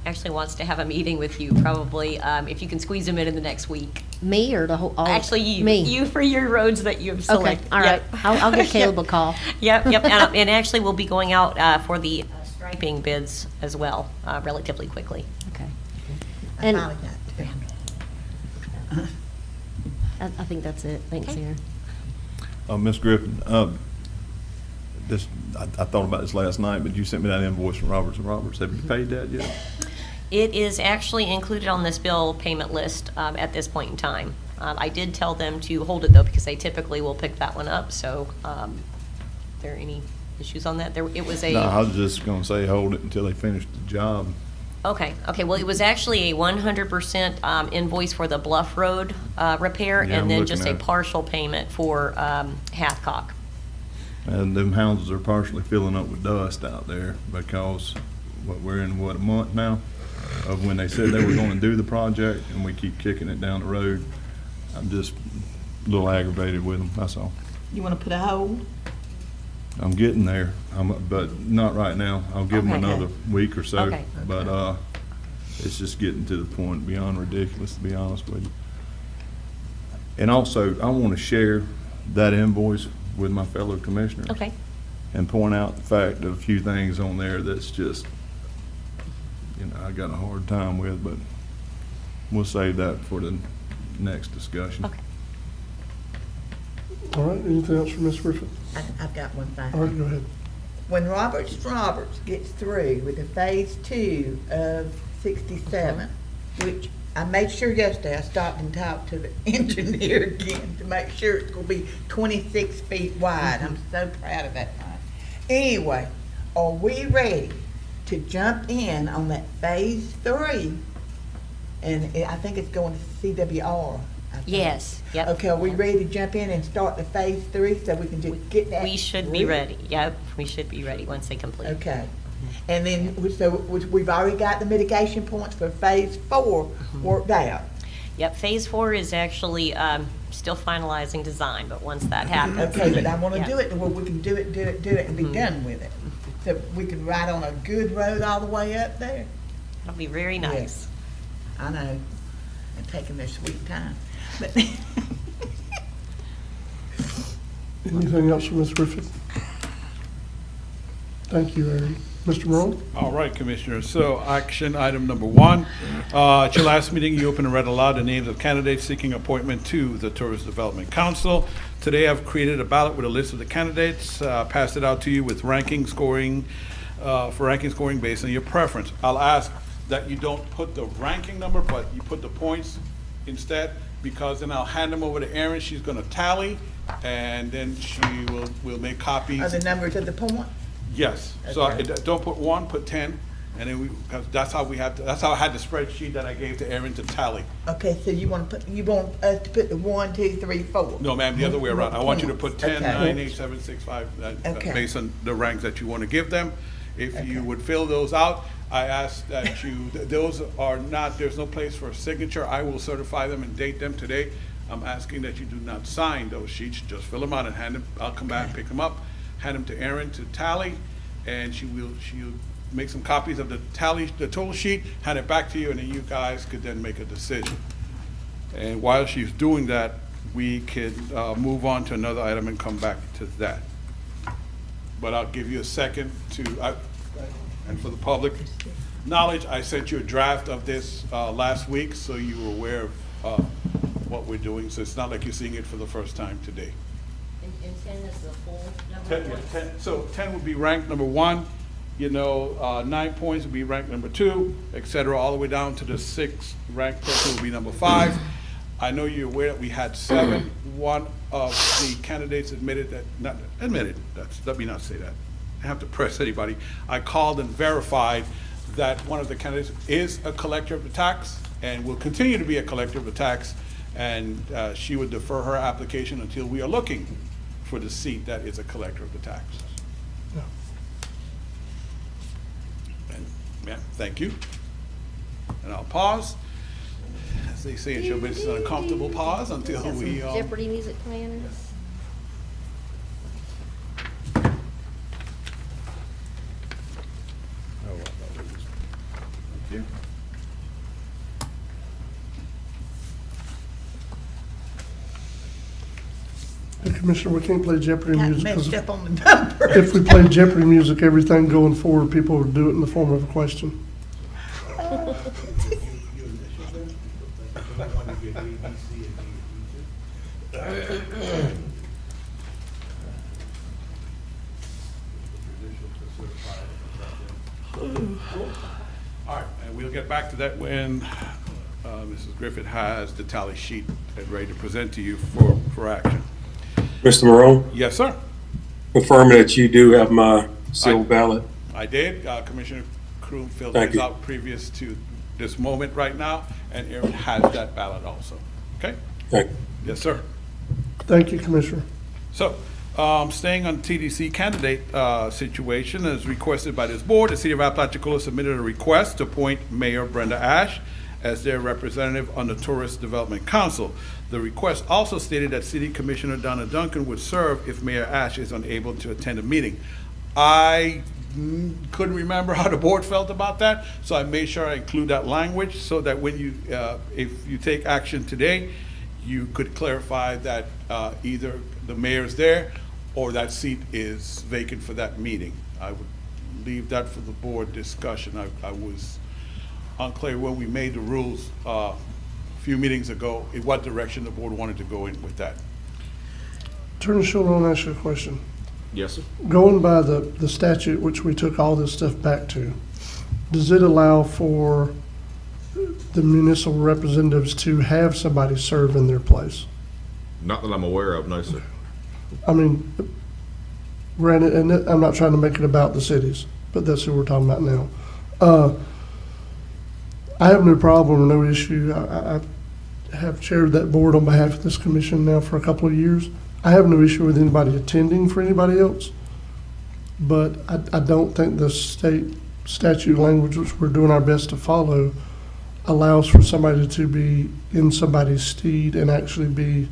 actually wants to have a meeting with you, probably, if you can squeeze him in the next week. Me or the whole? Actually, you. Me. You for your roads that you have selected. Okay, all right. Yep. I'll give Caleb a call. Yep. And actually, we'll be going out for the striping bids as well, relatively quickly. Okay. I And finally got to. I think that's it. Thanks, Aaron. Ms. Griffin, I thought about this last night, but you sent me that invoice from Roberts and Roberts. Have you paid that yet? It is actually included on this bill payment list at this point in time. I did tell them to hold it though, because they typically will pick that one up. So, there any issues on that? It was a. No, I was just gonna say hold it until they finish the job. Okay. Well, it was actually a 100% invoice for the Bluff Road repair, Yeah, I'm and then looking just a at it. partial payment for Hathcock. And them houses are partially filling up with dust out there because we're in a month now of when they said they were gonna do the project and we keep kicking it down the road. I'm just a little aggravated with them, that's all. You want to put a hold? I'm getting there, but not right now. I'll give them Okay. another week or so. Okay. But it's just getting to the point beyond ridiculous, to be honest with you. And also, I want to share that invoice with my fellow commissioners. Okay. And point out the fact that a few things on there that's just, I got a hard time with, but we'll save that for the next discussion. Okay. All right, anything else for Ms. Griffith? I've got one thing. All right, go ahead. When Roberts gets through with the phase 2 of 67, which I made sure yesterday, I stopped and talked to the engineer again to make sure it's gonna be 26 feet wide. I'm so proud of that line. Anyway, are we ready to jump in on that phase 3? And I think it's going to CWR. I think. Yes. Yep. Okay, are we ready to jump in and start the phase 3 so we can just get that? We should be through? ready. Yep. We should be ready once they complete. Okay. And then, we've already got the mitigation points for phase 4 worked out. Yep. Phase 4 is actually still finalizing design, but once that happens. Okay, but I want to yeah. do it where we can do it and be done with it. So we can ride on a good road all the way up there. It'll be very nice. Yes. I know. And taking their sweet time. But Anything else for Ms. Griffith? Thank you, Aaron. Mr. Morone? All right, Commissioner. So action item number 1. At your last meeting, you opened and read aloud the names of candidates seeking appointment to the Tourist Development Council. Today, I've created a ballot with a list of the candidates, passed it out to you with ranking scoring, for ranking scoring based on your preference. I'll ask that you don't put the ranking number, but you put the points instead, because then I'll hand them over to Erin. She's going to tally, and then she will make copies. are the numbers of the point? Yes, so don't put 1, put 10, and then because that's how that's how I had the spreadsheet that I gave to Erin to tally. Okay, so you want us to put the 1, 2, 3, 4? No, ma'am, the other way around. I want you to put 10, Okay. 9, 8, 7, 6, 5, Okay. based on the ranks that you want to give them. If you would fill those out, I ask that those are not, there's no place for a signature. I will certify them and date them today. I'm asking that you do not sign those sheets, just fill them out and hand them. I'll come back and pick them up, hand them to Erin to tally, and she'll make some copies of the total sheet, hand it back to you, and then you guys could then make a decision. And while she's doing that, we could move on to another item and come back to that. But I'll give you a second and for the public knowledge, I sent you a draft of this last week, so you were aware of what we're doing. So it's not like you're seeing it for the first time today. And 10 is the full number? 10, so 10 would be ranked number 1, 9 points would be ranked number 2, et cetera, all the way down to the 6th ranked person would be number 5. I know you're aware that we had 7. One of the candidates admitted that, let me not say that. have to press anybody. I called and verified that one of the candidates is a collector of the tax and will continue to be a collector of the tax, and she would defer her application until we are looking for the seat that is a collector of the taxes. Yeah. And, yeah, thank you. And I'll pause. As they say in show business, an uncomfortable pause until Got some we. Jeopardy music playing. Thank you. Hey, Commissioner, we can't play Jeopardy Got music. 'cause messed up on the numbers. if we play Jeopardy music, everything going forward, people would do it in the form of a question. All right, and we'll get back to that when Mrs. Griffith has the tally sheet and ready to present to you for action. Mr. Morone, Yes, sir. confirming that you do have my sealed ballot. I did. Commissioner Croom filled Thank these you. out previous to this moment right now, and Aaron has that ballot also. Okay? Thank you. Yes, sir. Thank you, Commissioner. So, staying on TDC candidate situation, as requested by this board, the City of Apalachicola submitted a request to appoint Mayor Brenda Ash as their representative on the Tourist Development Council. The request also stated that City Commissioner Donna Duncan would serve if Mayor Ash is unable to attend a meeting. I couldn't remember how the board felt about that, so I made sure I include that language so that when you, if you take action today, you could clarify that either the mayor's there or that seat is vacant for that meeting. I would leave that for the board discussion. I was unclear when we made the rules a few meetings ago in what direction the board wanted to go in with that. Attorney Schuler, I want to ask you a question. Yes, sir. Going by the statute, which we took all this stuff back to, does it allow for the municipal representatives to have somebody serve in their place? Not that I'm aware of, no, sir. I mean, granted, and I'm not trying to make it about the cities, but that's who we're talking about now. I have no problem or no issue. I have chaired that board on behalf of this commission now for a couple of years. I have no issue with anybody attending for anybody else, but I don't think the state statute language, which we're doing our best to follow, allows for somebody to be in somebody's stead and actually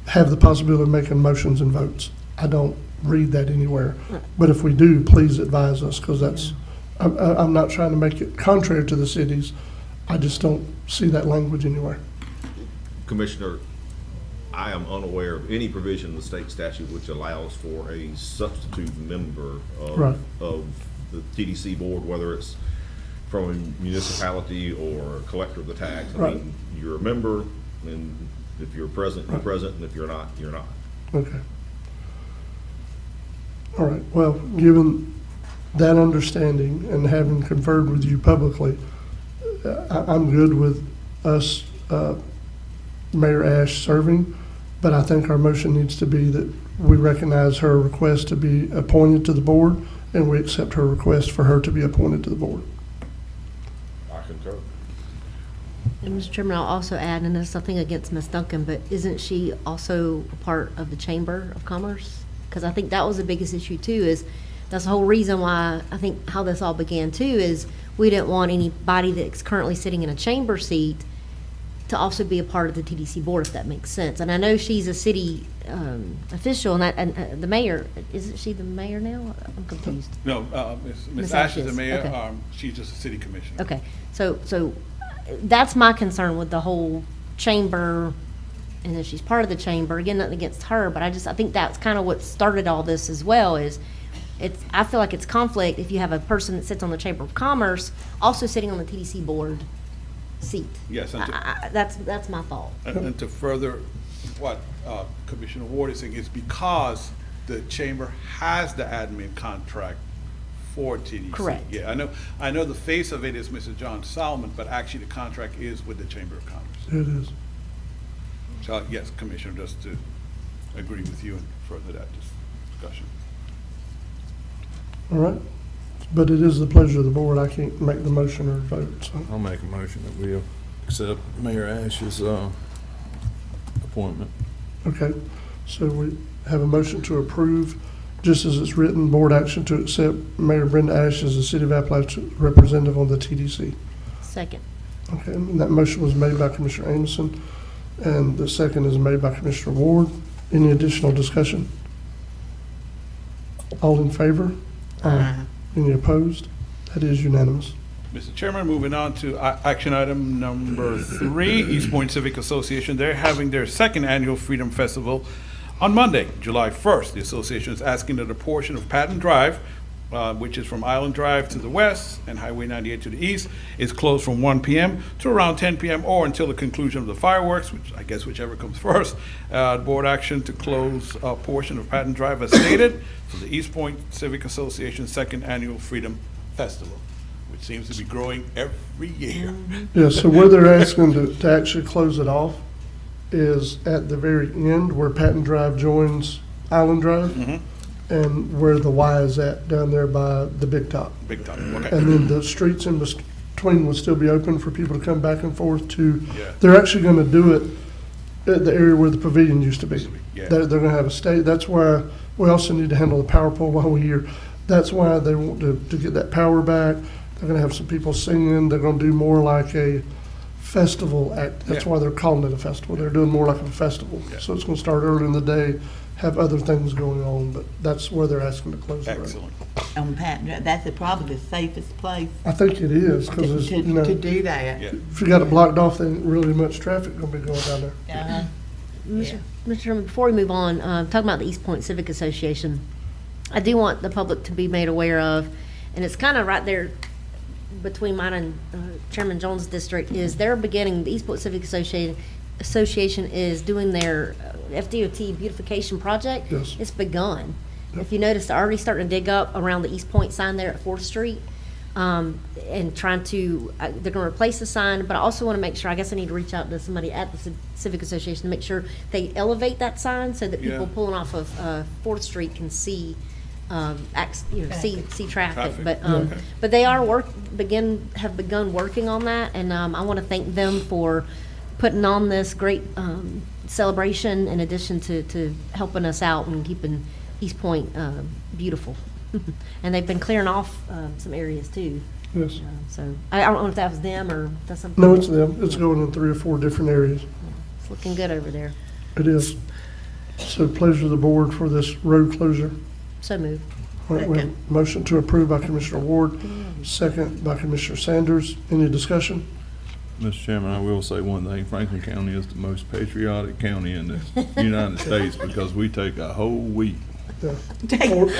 have the possibility of making motions and votes. I don't read that anywhere. But if we do, please advise us, because that's, I'm not trying to make it contrary to the cities. I just don't see that language anywhere. Commissioner, I am unaware of any provision in the state statute which allows for a substitute member Right. of the TDC board, whether it's from a municipality or a collector of the tax. I Right. mean, you're a member, and if you're present, you're Right. present, and if you're not, you're not. Okay. All right, well, given that understanding and having conferred with you publicly, I'm good with us, Mayor Ash serving, but I think our motion needs to be that we recognize her request to be appointed to the board, and we accept her request for her to be appointed to the board. I concur. And Mr. Chairman, I'll also add, and there's something against Ms. Duncan, but isn't she also a part of the Chamber of Commerce? Because I think that was the biggest issue too, is that's the whole reason why I think how this all began too, is we didn't want anybody that's currently sitting in a chamber seat to also be a part of the TDC board, if that makes sense. And I know she's a city official, and that, and the mayor, isn't she the mayor now? I'm confused. No, Ms. Ms. Ash is the Ash is, mayor. okay. She's just a city commissioner. Okay, so that's my concern with the whole chamber, and then she's part of the chamber. Again, nothing against her, but I think that's kind of what started all this as well, is I feel like it's conflict if you have a person that sits on the Chamber of Commerce also sitting on the TDC board seat. Yes, and That's my thought. And to further what Commissioner Ward is saying, it's because the chamber has the admin contract for TDC. Correct. Yeah, I know the face of it is Mr. John Solomon, but actually the contract is with the Chamber of Commerce. It is. So, yes, Commissioner, just to agree with you and further that discussion. All right, but it is the pleasure of the board. I can't make the motion or vote, so. I'll make a motion that we accept Mayor Ash's appointment. Okay, so we have a motion to approve, just as it's written, board action to accept Mayor Brenda Ash as the City of Appalachia representative on the TDC. Second. Okay, and that motion was made by Commissioner Amison, and the second is made by Commissioner Ward. Any additional discussion? All in favor? Aye. Any opposed? That is unanimous. Mr. Chairman, moving on to action item number 3, East Point Civic Association. They're having their second annual Freedom Festival on Monday, July 1st. The association is asking that a portion of Patton Drive, which is from Island Drive to the west and Highway 98 to the east, is closed from 1 p.m. to around 10 p.m. or until the conclusion of the fireworks, which I guess whichever comes first. Board action to close a portion of Patton Drive as stated for the East Point Civic Association second annual Freedom Festival, which seems to be growing every year. Yeah, so where they're asking to actually close it off is at the very end where Patton Drive joins Island Drive. And where the Y is at, down there by the Big Top. Big Top, okay. And then the streets in between will still be open for people to come back and forth to. They're actually gonna do it at the area where the pavilion used to be. Yeah. They're gonna have a stage. That's why we also need to handle the power pole while we're here. That's why they want to get that power back. They're gonna have some people singing. They're gonna do more like a festival act. That's why they're calling it a festival. They're doing more like a festival. So it's gonna start early in the day, have other things going on, but that's where they're asking to close the road. Excellent. On Patton Drive, that's probably the safest place I think it is, because it's, you know, to do that. if you got it blocked off, then really much traffic gonna be going down there. Mr. Chairman, before we move on, talking about the East Point Civic Association, I do want the public to be made aware of, and it's kind of right there between mine and Chairman Jones' district, is they're beginning, the East Point Civic Association is doing their FDOT beautification project. Yes. It's begun. If you notice, they're already starting to dig up around the East Point sign there at 4th Street. And trying to, they're gonna replace the sign, but I also wanna make sure, I guess I need to reach out to somebody at the Civic Association to make sure they elevate that sign so that people pulling off of 4th Street can see, see traffic. But, but they are have begun working on that, and I wanna thank them for putting on this great celebration in addition to helping us out and keeping East Point beautiful. And they've been clearing off some areas too. Yes. So I don't know if that was them or that's something. No, it's them. It's going in 3 or 4 different areas. It's looking good over there. It is. So pleasure of the board for this road closure. So moved. All right, we have a motion to approve by Commissioner Ward, second by Commissioner Sanders. Any discussion? Mr. Chairman, I will say one thing. Franklin County is the most patriotic county in the United States because we take a whole week. Yeah.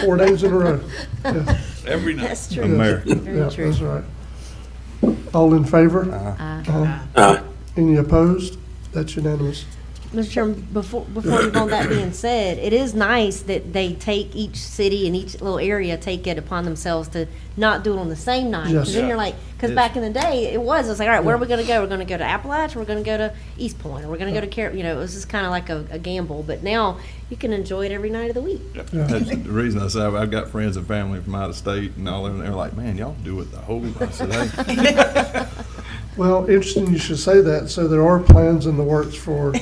4 days in a row. Yeah. Every night. That's true. American. Very Yeah, true. that's right. All in favor? Aye. Any opposed? That's unanimous. Mr. Chairman, before all that being said, it is nice that they take each city and each little area take it upon themselves to not do it on the same night. Yes. Because then you're like, because back in the day, it's like, all right, where are we going to go? We're going to go to Appalachia, we're going to go to East Point, or we're going to go to it was just kind of like a gamble. But now you can enjoy it every night of the week. That's the reason I say I've got friends and family from out of state and all that, and they're like, man, y'all do it the whole. I said, hey. Well, interesting you should say that. So there are plans in the works for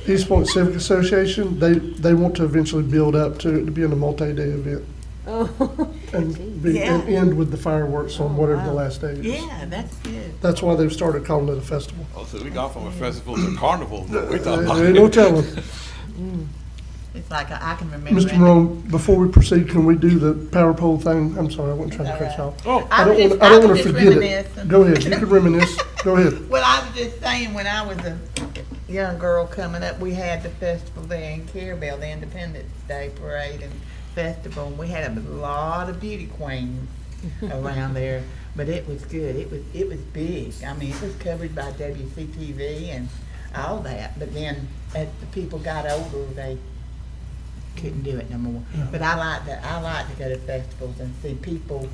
East Point Civic Association. They want to eventually build up to being a multi-day event. Oh. And end with the fireworks on whatever the last day is. Yeah, that's good. That's why they've started calling it a festival. Oh, so we got from a festival to carnival. We talking about. There ain't no telling. It's like I can remember. Mr. Morone, before we proceed, can we do the power pole thing? I'm sorry, I wasn't trying to cut you off. Oh. I don't want to forget it. Go ahead, you can reminisce. Go ahead. Well, I was just saying, when I was a young girl coming up, we had the festival there in Carabel, the Independence Day Parade and Festival, and we had a lot of beauty queens around there. But it was good. It was big. I mean, it was covered by WCTV and all that. But then, as the people got older, they couldn't do it no more. Yeah. But I like to go to festivals and see people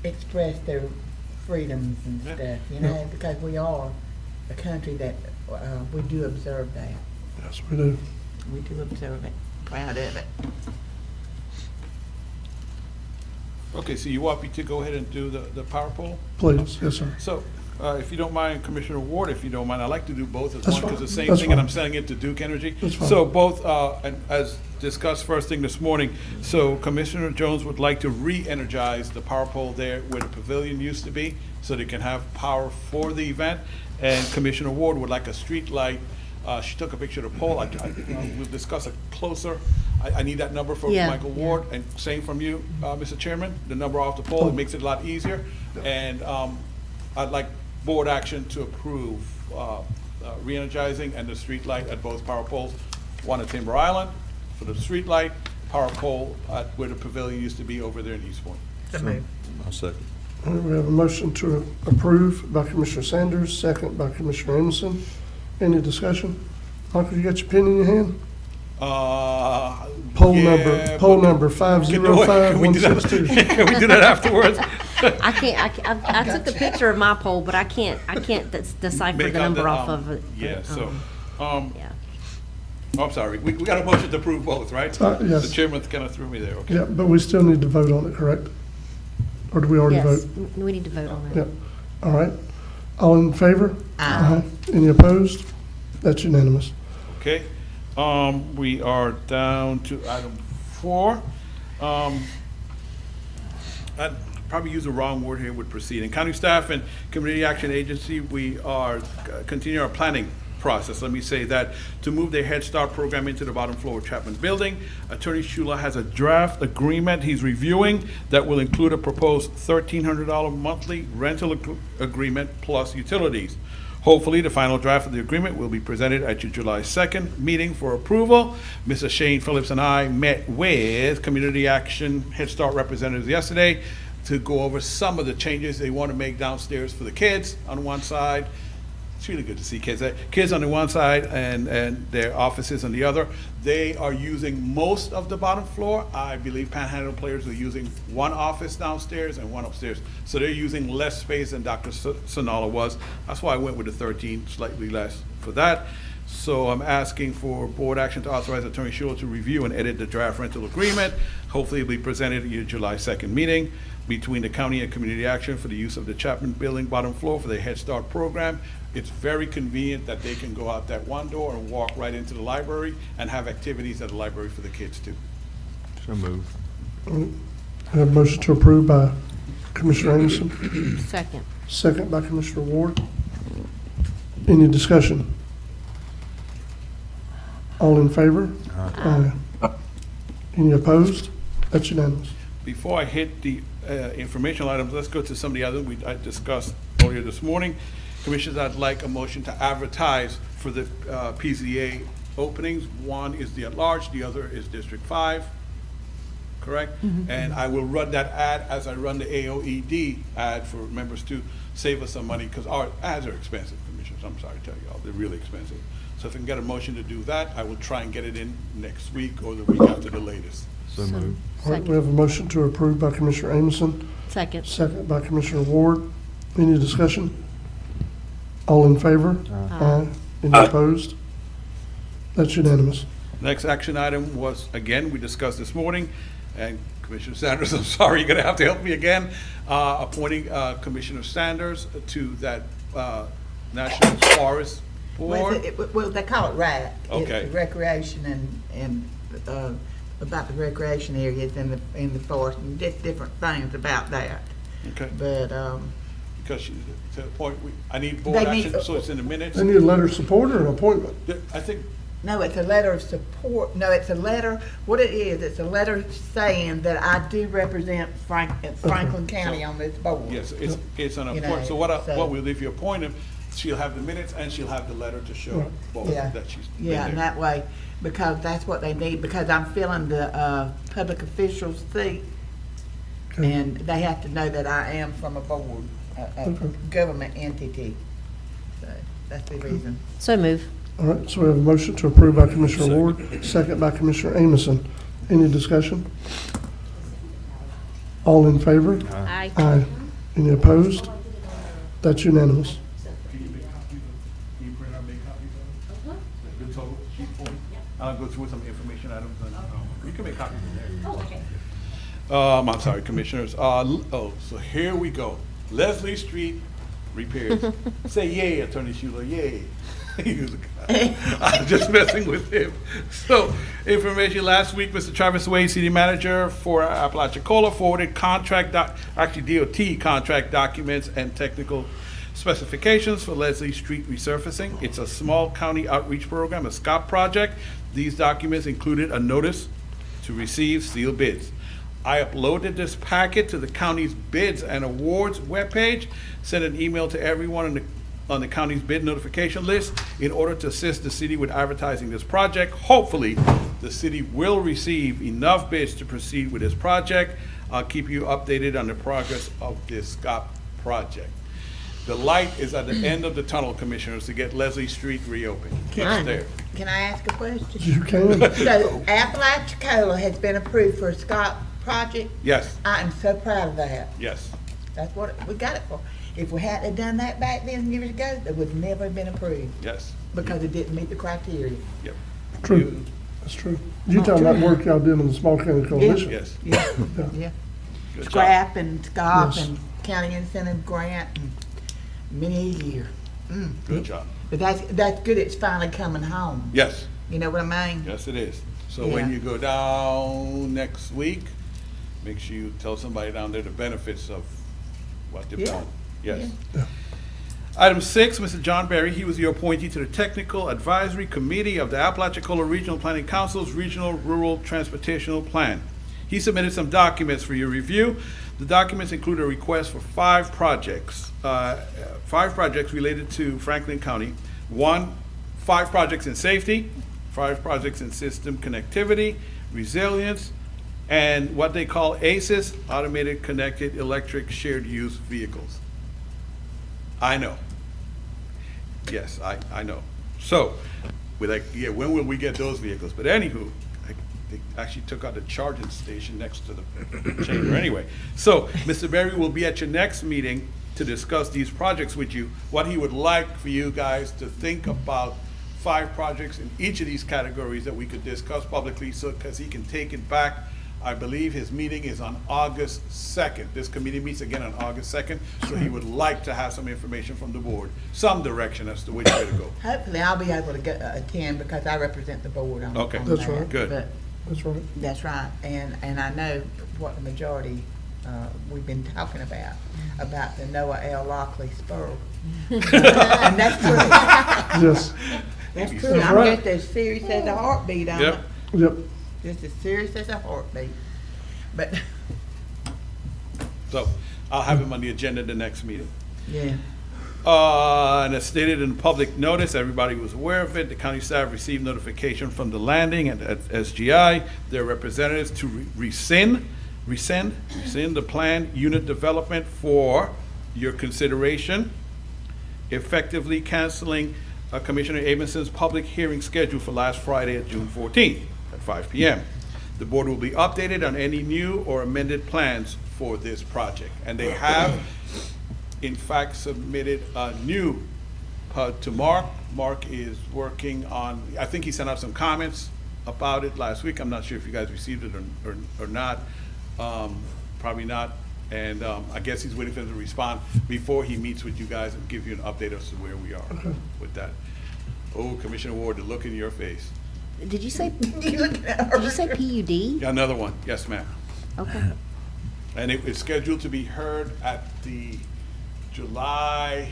express their freedoms and stuff, because we are a country that we do observe that. Yes, we do. We do observe it. Proud of it. Okay, so you want me to go ahead and do the power pole? Please, yes, sir. So, if you don't mind, Commissioner Ward, if you don't mind, I'd like to do both as That's one, because fine. the same That's thing, and fine. I'm selling it to Duke Energy. That's fine. So both, and as discussed first thing this morning, so Commissioner Jones would like to re-energize the power pole there where the pavilion used to be, so they can have power for the event. And Commissioner Ward would like a street light. She took a picture of the pole. We'll discuss it closer. I need that number for Yeah. Michael Ward, and same from you, Mr. Chairman, the number off the pole. It makes it a lot easier. And I'd like board action to approve re-energizing and the street light at both power poles. One at Timber Island for the street light, power pole at where the pavilion used to be over there in East Point. I'll second. All right, we have a motion to approve by Commissioner Sanders, second by Commissioner Amison. Any discussion? Michael, you got your pen in your hand? Poll Yeah, number Can we do that 505162. Can we do that afterwards? I took the picture of my poll, but I can't decipher Make the out number the, off of it. Yeah, so, Yeah. oh, I'm sorry, we got a motion to approve both, right? Yes. The chairman kind of threw me there, okay. Yeah, but we still need to vote on it, correct? Or do we already Yes, vote? we need to vote on it. Yep. All right. All in favor? Aye. Any opposed? That's unanimous. Okay, we are down to item 4. I'd probably use the wrong word here with proceeding. County staff and Community Action Agency, we are continue our planning process. Let me say that to move the Head Start program into the bottom floor of Chapman Building. Attorney Shula has a draft agreement he's reviewing that will include a proposed $1,300 monthly rental agreement plus utilities. Hopefully, the final draft of the agreement will be presented at your July 2nd meeting for approval. Mr. Shane Phillips and I met with Community Action Head Start representatives yesterday to go over some of the changes they want to make downstairs for the kids on one side. It's really good to see kids. Kids on the one side and their offices on the other. They are using most of the bottom floor. I believe Panhandle players are using one office downstairs and one upstairs. So they're using less space than Dr. Sonala was. That's why I went with the 13, slightly less for that. So I'm asking for board action to authorize Attorney Shula to review and edit the draft rental agreement. Hopefully it'll be presented at your July 2nd meeting between the county and Community Action for the use of the Chapman Building bottom floor for the Head Start program. It's very convenient that they can go out that one door and walk right into the library and have activities at the library for the kids too. So move. I have a motion to approve by Commissioner Amison, Second. second by Commissioner Ward. Any discussion? All in favor? Aye. Any opposed? That's unanimous. Before I hit the informational items, let's go to some of the others I discussed earlier this morning. Commissioners, I'd like a motion to advertise for the PZA openings. One is the at-large, the other is District 5, correct? And I will run that ad as I run the AOED ad for members to save us some money, because our ads are expensive, Commissioners. I'm sorry to tell y'all, they're really expensive. So if I can get a motion to do that, I will try and get it in next week or the week after the latest. So move. All right, we have a motion to approve by Commissioner Amison, Second. second by Commissioner Ward. Any discussion? All in favor? Aye. Any opposed? That's unanimous. Next action item was, again, we discussed this morning, and Commissioner Sanders, I'm sorry, you're gonna have to help me again, appointing Commissioner Sanders to that National Forest Board. Well, they call it RAC. Okay. It's recreation and about the recreation areas in the forest and different things about that. Okay. But, Because to the point, I need board They action, need- so it's in the minutes. They need a letter of support or an appointment? I think, no, it's a letter of support. No, it's a letter, what it is, it's a letter saying that I do represent Franklin County on this board. yes, it's an You appointment. know, So what so- we'll, if you appoint him, she'll have the minutes and she'll have the letter to show both Yeah, that she's been yeah, and there. that way, because that's what they need, because I'm filling the public officials seat, and they have to know that I am from a board, a government entity. So that's the reason. So move. All right, so we have a motion to approve by Commissioner Ward, second by Commissioner Amison. Any discussion? All in favor? Aye. Aye. Any opposed? That's unanimous. Can you print out, make copies of them? The total sheet for me? I'll go through some information items and, you can make copies in there. Oh, okay. I'm sorry, Commissioners. So here we go. Leslie Street repairs. Say yay, Attorney Schuler, yay. I'm just messing with him. So, information last week, Mr. Travis Wade, City Manager for Apalachicola, forwarded DOT contract documents and technical specifications for Leslie Street resurfacing. It's a small county outreach program, a SCOP project. These documents included a notice to receive sealed bids. I uploaded this packet to the county's bids and awards webpage, sent an email to everyone on the county's bid notification list in order to assist the city with advertising this project. Hopefully, the city will receive enough bids to proceed with this project. I'll keep you updated on the progress of this SCOP project. The light is at the end of the tunnel, Commissioners, to get Leslie Street reopened. It's there. Can I ask a question? You can. So Apalachicola has been approved for a SCOP project? Yes. I am so proud of that. Yes. That's what we got it for. If we hadn't done that back then years ago, it would never have been approved. Yes. Because it didn't meet the criteria. Yep. True, that's true. You talking about work y'all did in the Small County Coalition? Yes. Yeah, Yeah. yeah. Good job. Scrap and SCOP Yes. and county incentive grant and many a year. Good job. But that's good it's finally coming home. Yes. You know what I mean? Yes, it is. So when Yeah. you go down next week, make sure you tell somebody down there the benefits of what they've Yeah. done. Yes. Item 6, Mr. John Berry, he was the appointee to the Technical Advisory Committee of the Apalachicola Regional Planning Council's Regional Rural Transportational Plan. He submitted some documents for your review. The documents include a request for 5 projects related to Franklin County. 5 projects in safety, 5 projects in system connectivity, resilience, and what they call ACES, Automated Connected Electric Shared Use Vehicles. I know. Yes, I know. So, we're like, yeah, when will we get those vehicles? But anywho, they actually took out the charging station next to the chamber anyway. So, Mr. Berry will be at your next meeting to discuss these projects with you. What he would like for you guys to think about 5 projects in each of these categories that we could discuss publicly, so because he can take it back. I believe his meeting is on August 2nd. This committee meets again on August 2nd, so he would like to have some information from the board, some direction as to which way to go. Hopefully I'll be able to attend because I represent the board on Okay. on That's that. right. Good. But That's right. that's right, and I know what the majority, we've been talking about the Noah L. Lockley spur. And that's true. Yes. That's true. That's I'm right. just as serious as a heartbeat on it. Yep. Yep. Just as serious as a heartbeat. But, So I'll have him on the agenda the next meeting. yeah. And as stated in the public notice, everybody was aware of it. The county staff received notification from the landing and at SGI, their representatives to rescind the planned unit development for your consideration, effectively canceling Commissioner Abelson's public hearing scheduled for last Friday at June 14th at 5 p.m. The board will be updated on any new or amended plans for this project. And they have, in fact, submitted a new to Mark. Mark is working on, I think he sent out some comments about it last week. I'm not sure if you guys received it or not. Probably not. And I guess he's waiting for them to respond before he meets with you guys and give you an update as to where we are with that. Oh, Commissioner Ward, the look in your face. Did you say PUD? Yeah, another one. Yes, ma'am. Okay. And it is scheduled to be heard at the July,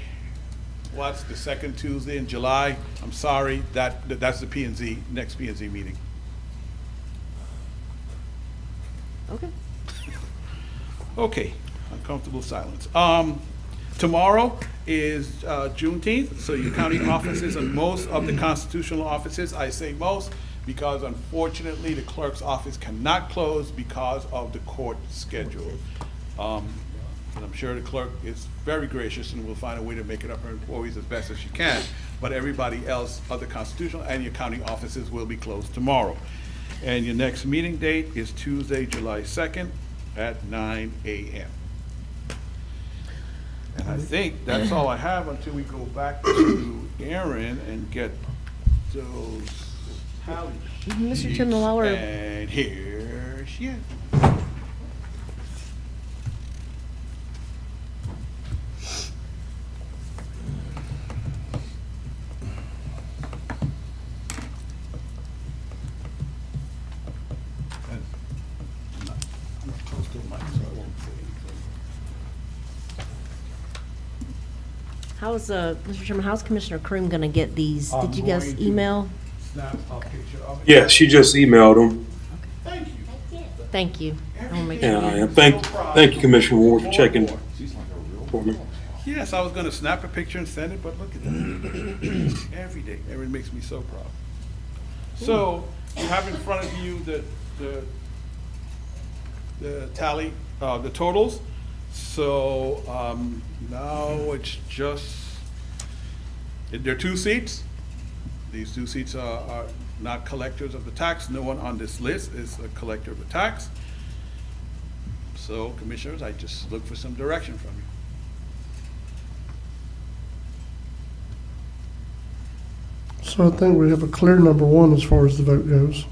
what's the second Tuesday in July? I'm sorry, that's the P&Z, next P&Z meeting. Okay. Okay, uncomfortable silence. Tomorrow is Juneteenth, so your county offices and most of the constitutional offices, I say most, because unfortunately the clerk's office cannot close because of the court schedule. And I'm sure the clerk is very gracious and will find a way to make it up her employees as best as she can, but everybody else, other constitutional and your county offices will be closed tomorrow. And your next meeting date is Tuesday, July 2nd at 9 a.m. And I think that's all I have until we go back to Aaron and get those tally Mr. sheets. Tim Lawler. And here she is. How's, Mr. Chairman, how's Commissioner Croom gonna get these? Did you guys email? Yeah, she just emailed them. Thank you. I wanna make Yeah, sure. I am. Thank you, Commissioner Ward, for checking for me. Yes, I was gonna snap a picture and send it, but look at that. Every day, it makes me so proud. So, you have in front of you the tally, the totals. So, now it's just, there are 2 seats. These 2 seats are not collectors of the tax. No one on this list is a collector of the tax. So, Commissioners, I just look for some direction from you. So I think we have a clear number 1 as far as the vote goes.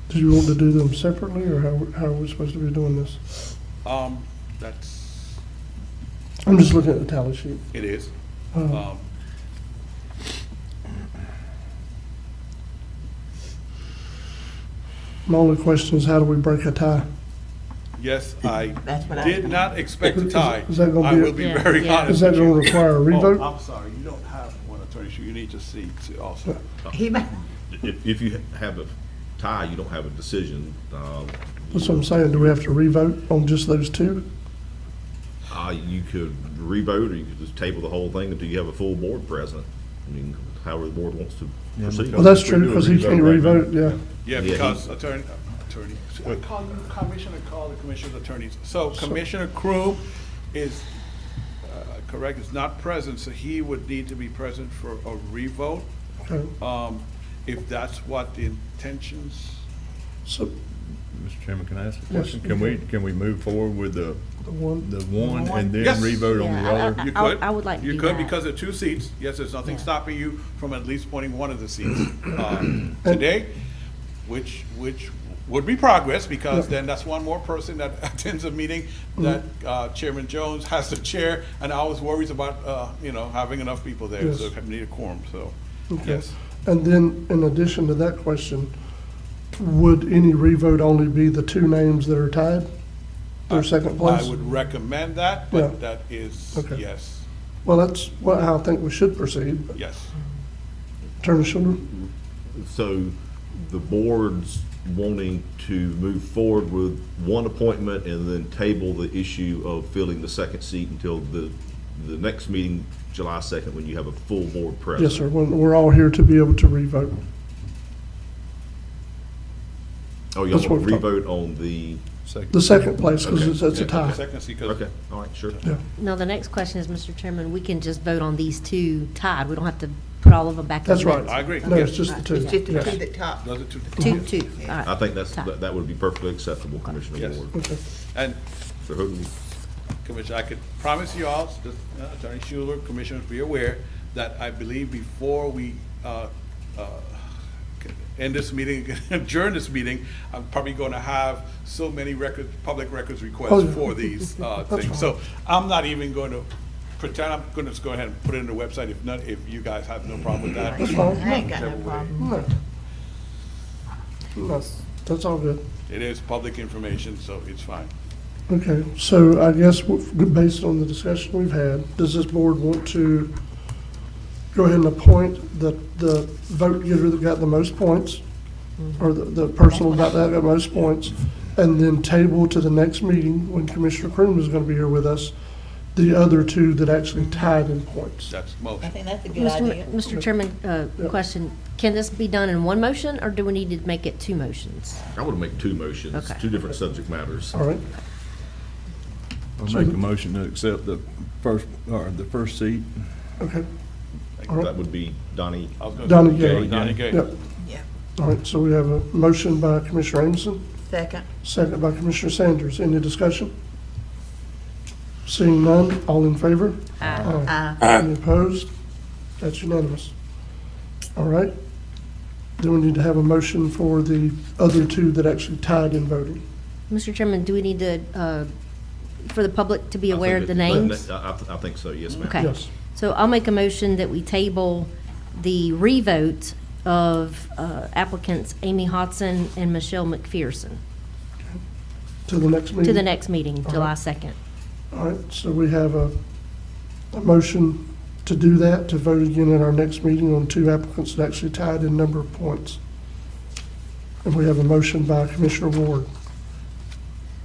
Do you want to do them separately, or how are we supposed to be doing this? That's, I'm just looking at the tally sheet. it is. My only question is, how do we break a tie? Yes, I That's what I- did not expect a tie. Is that gonna I be- will be very Yeah. honest Is that with gonna you. require a revote? Oh, I'm sorry, you don't have one attorney, so you need to see also. He might, If you have a tie, you don't have a decision. That's what I'm saying. Do we have to revote on just those 2? You could revote, or you could just table the whole thing until you have a full board present. I mean, however the board wants to proceed. Well, that's we true, do a because he can't revote right revote, yeah. Yeah, Yeah, because attorney, I call you commissioner, call the commissioner's attorneys. So Commissioner Croom is, correct, is not present, so he would need to be present for a revote. Okay. If that's what the intentions, So, Mr. Chairman, can I ask a Yes, question? you Can we move forward with the the 1, one and then Yes. revote on the Yeah, other? you I- could. I would like to You do could, that. because there are 2 seats. Yes, there's nothing Yeah. stopping you from at least appointing one of the seats today, which would be progress, because then that's one more person that attends a meeting that Chairman Jones has to chair, and always worries about, having enough people there, Yes. so we need a quorum, so, okay. yes. And then, in addition to that question, would any revote only be the 2 names that are tied? Their second place? I would recommend that, Yeah. but that is, Okay. yes, Well, that's how I think we should proceed. but- yes. Attorney Schuler? So the board's wanting to move forward with 1 appointment and then table the issue of filling the second seat until the next meeting, July 2nd, when you have a full board present. Yes, sir. When we're all here to be able to revote. Oh, you That's want what to we're revote on the, The second place, because Okay. it's a Yeah, tie. Second seat, 'cause okay, all right, sure. Yeah. No, the next question is, Mr. Chairman, we can just vote on these 2 tied. We don't have to put all of them back in That's the right. mix. I agree. No, it's Yes. just the 2. it's just the Yes. 2 that top. Those are 2. 2, all right. I think Tie. that would be perfectly acceptable, Commissioner Yes. Ward. Okay. And So who do we? Commissioner, I could promise you all, Attorney Schuler, Commissioners, be aware that I believe before we end this meeting, adjourn this meeting, I'm probably going to have so many public records Oh, requests yeah. for these That's things. fine. So I'm not even going to pretend, I'm going to just go ahead and put it in the website if you guys have no problem with that. That's fine. I ain't got no problem. No. That's all good. It is public information, so it's fine. Okay, so I guess based on the discussion we've had, does this board want to go ahead and appoint the vote getter that got the most points? Or the person who got the most points, and then table to the next meeting when Commissioner Croom is gonna be here with us, the other 2 that actually tied in points? That's I motion. think that's a good idea. Mr. Chairman, question, can this be done in 1 motion, or do we need to make it 2 motions? I would make 2 motions, Okay. 2 different subject matters. All right, I'll make a motion to accept the first seat. okay. All right. That would be Donnie. I was gonna Donnie say Gay. Donnie Gay. Yep. Yeah. All right, so we have a motion by Commissioner Amison, Second. second by Commissioner Sanders. Any discussion? Seeing none, all in favor? Aye. Any opposed? That's unanimous. All right. Then we need to have a motion for the other 2 that actually tied in voting. Mr. Chairman, do we need to, for the public to be I aware think of the it- names? I think so, yes, ma'am. Okay. Yes. So I'll make a motion that we table the revote of applicants Amy Hodson and Michelle McPherson. To the next meeting? To the next meeting, All July right. 2nd. All right, so we have a motion to do that, to vote again at our next meeting on 2 applicants that actually tied in number of points. And we have a motion by Commissioner Ward.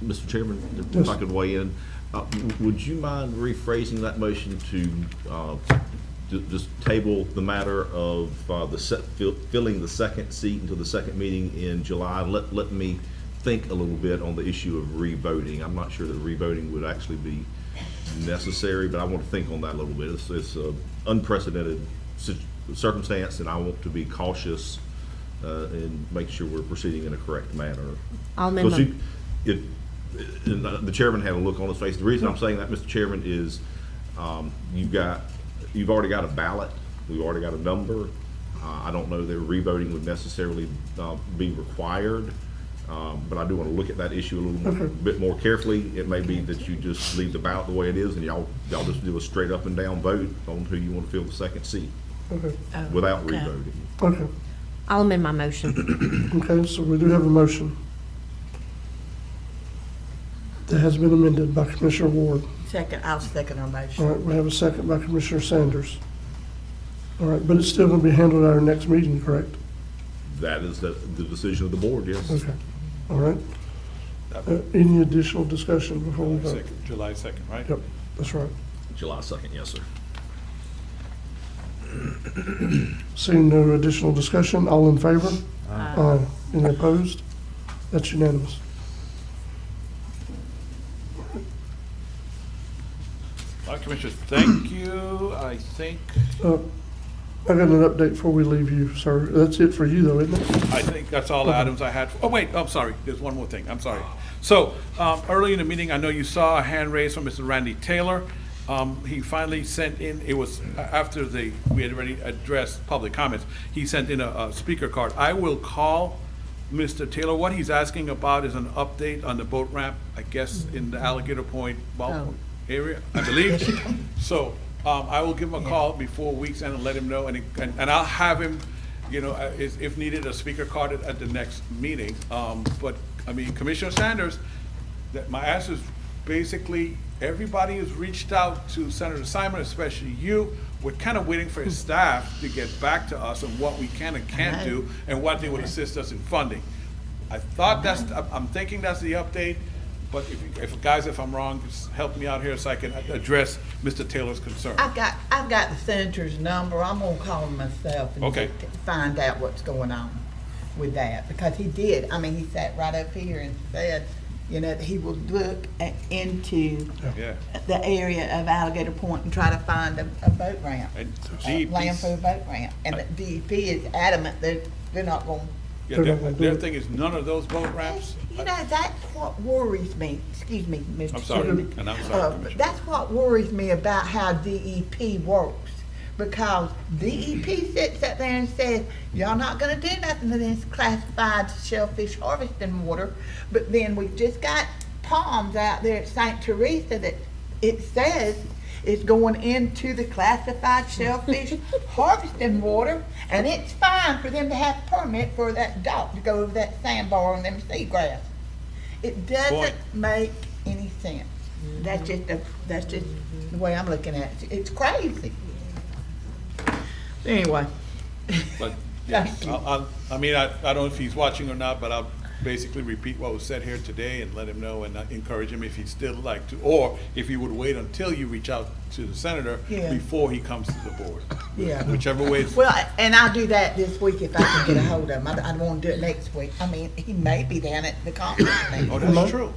Mr. Chairman, if Yes. I could weigh in, would you mind rephrasing that motion to just table the matter of filling the second seat until the second meeting in July? Let me think a little bit on the issue of revoting. I'm not sure that revoting would actually be necessary, but I want to think on that a little bit. It's an unprecedented circumstance, and I want to be cautious and make sure we're proceeding in a correct manner. I'll amend Because my- and the chairman had a look on his face. The reason I'm saying that, Mr. Chairman, is you've already got a ballot. We've already got a number. I don't know that revoting would necessarily be required, but I do want to look at that issue a little bit more carefully. It may be that you just leave the ballot the way it is, and y'all just do a straight up and down vote on who you want to fill the second seat Okay. without okay. revoting. Okay. I'll amend my motion. Okay, so we do have a motion that has been amended by Commissioner Ward. I'll second our motion. All right, we have a second by Commissioner Sanders. All right, but it's still going to be handled at our next meeting, correct? That is the decision of the board, yes. Okay, all right. Any additional discussion before we vote? July 2nd, right? Yep, that's right. July 2nd, yes, sir. Seeing no additional discussion, all in favor? Aye. Any opposed? That's unanimous. All right, Commissioners, thank you. I think, I got an update before we leave you, sir. That's it for you, though, isn't it? I think that's all the items I had. Oh, wait, I'm sorry. There's one more thing. I'm sorry. So, early in the meeting, I know you saw a hand raised from Mr. Randy Taylor. He finally sent in, it was after we had already addressed public comments, he sent in a speaker card. I will call Mr. Taylor. What he's asking about is an update on the boat ramp, I guess, in the Alligator Point ballpark area, I believe. So, I will give him a call before week's end and let him know, and I'll have him, if needed, a speaker card at the next meeting. But, I mean, Commissioner Sanders, my answer is basically, everybody has reached out to Senator Simon, especially you. We're kind of waiting for his staff to get back to us on what we can and can't do and what they would assist us in funding. I'm thinking that's the update, but if I'm wrong, just help me out here so I can address Mr. Taylor's concern. I've got the senator's number. I'm gonna call him myself and Okay. find out what's going on with that, because he did. I mean, he sat right up here and said, that he will look into Yeah. the area of Alligator Point and try to find a boat ramp, And land for a boat ramp. And the DEP is adamant that they're not going. Yeah, their thing is none of those boat ramps. That's what worries me. Excuse me, Mr. I'm sorry, Chairman. and I'm sorry, Commissioner. That's what worries me about how DEP works. Because DEP sits up there and says, y'all not gonna do nothing to this classified shellfish harvesting water. But then we've just got ponds out there at St. Teresa that it says is going into the classified shellfish harvesting water. And it's fine for them to have a permit for that dock to go over that sandbar and them seagrass. It doesn't make any sense. That's just the way I'm looking at it. It's crazy. Anyway. But, yeah, I mean, I don't know if he's watching or not, but I'll basically repeat what was said here today and let him know and encourage him if he'd still like to, or if he would wait until you reach out to the senator before he comes to the board. Yeah. Whichever way. Well, and I'll do that this week if I can get a hold of him. I don't want to do it next week. I mean, he may be down at the conference. Oh, that's true.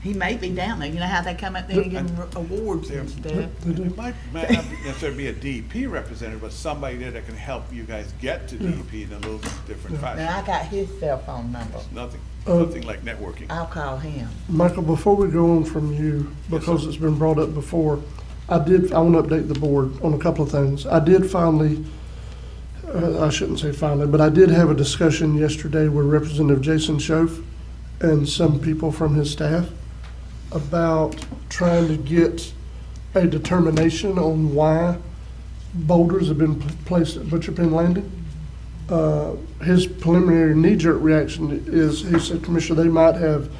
He may be down there. You know how they come up there and give him awards and stuff. It might not necessarily be a DEP representative, but somebody there that can help you guys get to DEP in a little different fashion. Now, I got his cell phone number. Nothing like networking. I'll call him. Michael, before we go on from you, because it's been brought up before, I want to update the board on a couple of things. I did finally, I shouldn't say finally, but I did have a discussion yesterday with Representative Jason Schoaf and some people from his staff about trying to get a determination on why boulders have been placed at Butcher Pen Landing. His preliminary knee-jerk reaction is, he said, Commissioner, they might have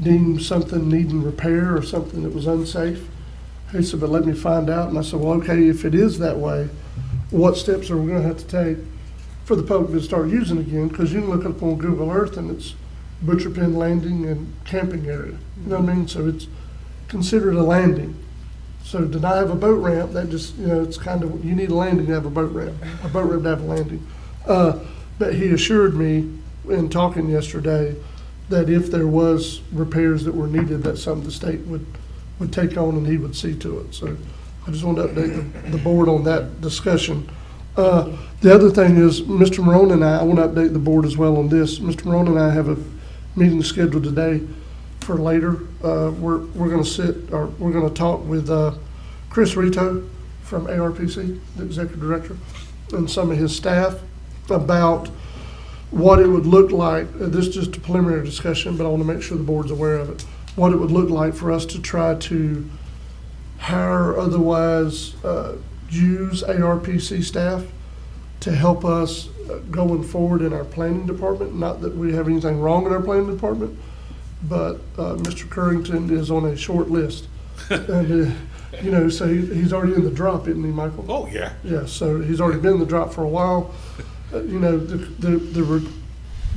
deemed something needing repair or something that was unsafe. He said, but let me find out. And I said, well, okay, if it is that way, what steps are we gonna have to take for the public to start using again? Because you can look up on Google Earth and it's Butcher Pen Landing and camping area. You know what I mean? So it's considered a landing. So to not have a boat ramp, that just, you know, it's kind of, you need a landing to have a boat ramp to have a landing. But he assured me in talking yesterday that if there was repairs that were needed, that's something the state would take on and he would see to it. So I just wanted to update the board on that discussion. The other thing is, Mr. Morone and I want to update the board as well on this. Mr. Morone and I have a meeting scheduled today for later. We're going to talk with Chris Rito from ARPC, the executive director, and some of his staff about what it would look like. This is just a preliminary discussion, but I want to make sure the board's aware of it. What it would look like for us to try to hire or otherwise use ARPC staff to help us going forward in our planning department. Not that we have anything wrong in our planning department, but Mr. Currington is on a short list. And, you know, so he's already in the drop, isn't he, Michael? Oh, yeah. Yeah, so he's already been in the drop for a while. You know, the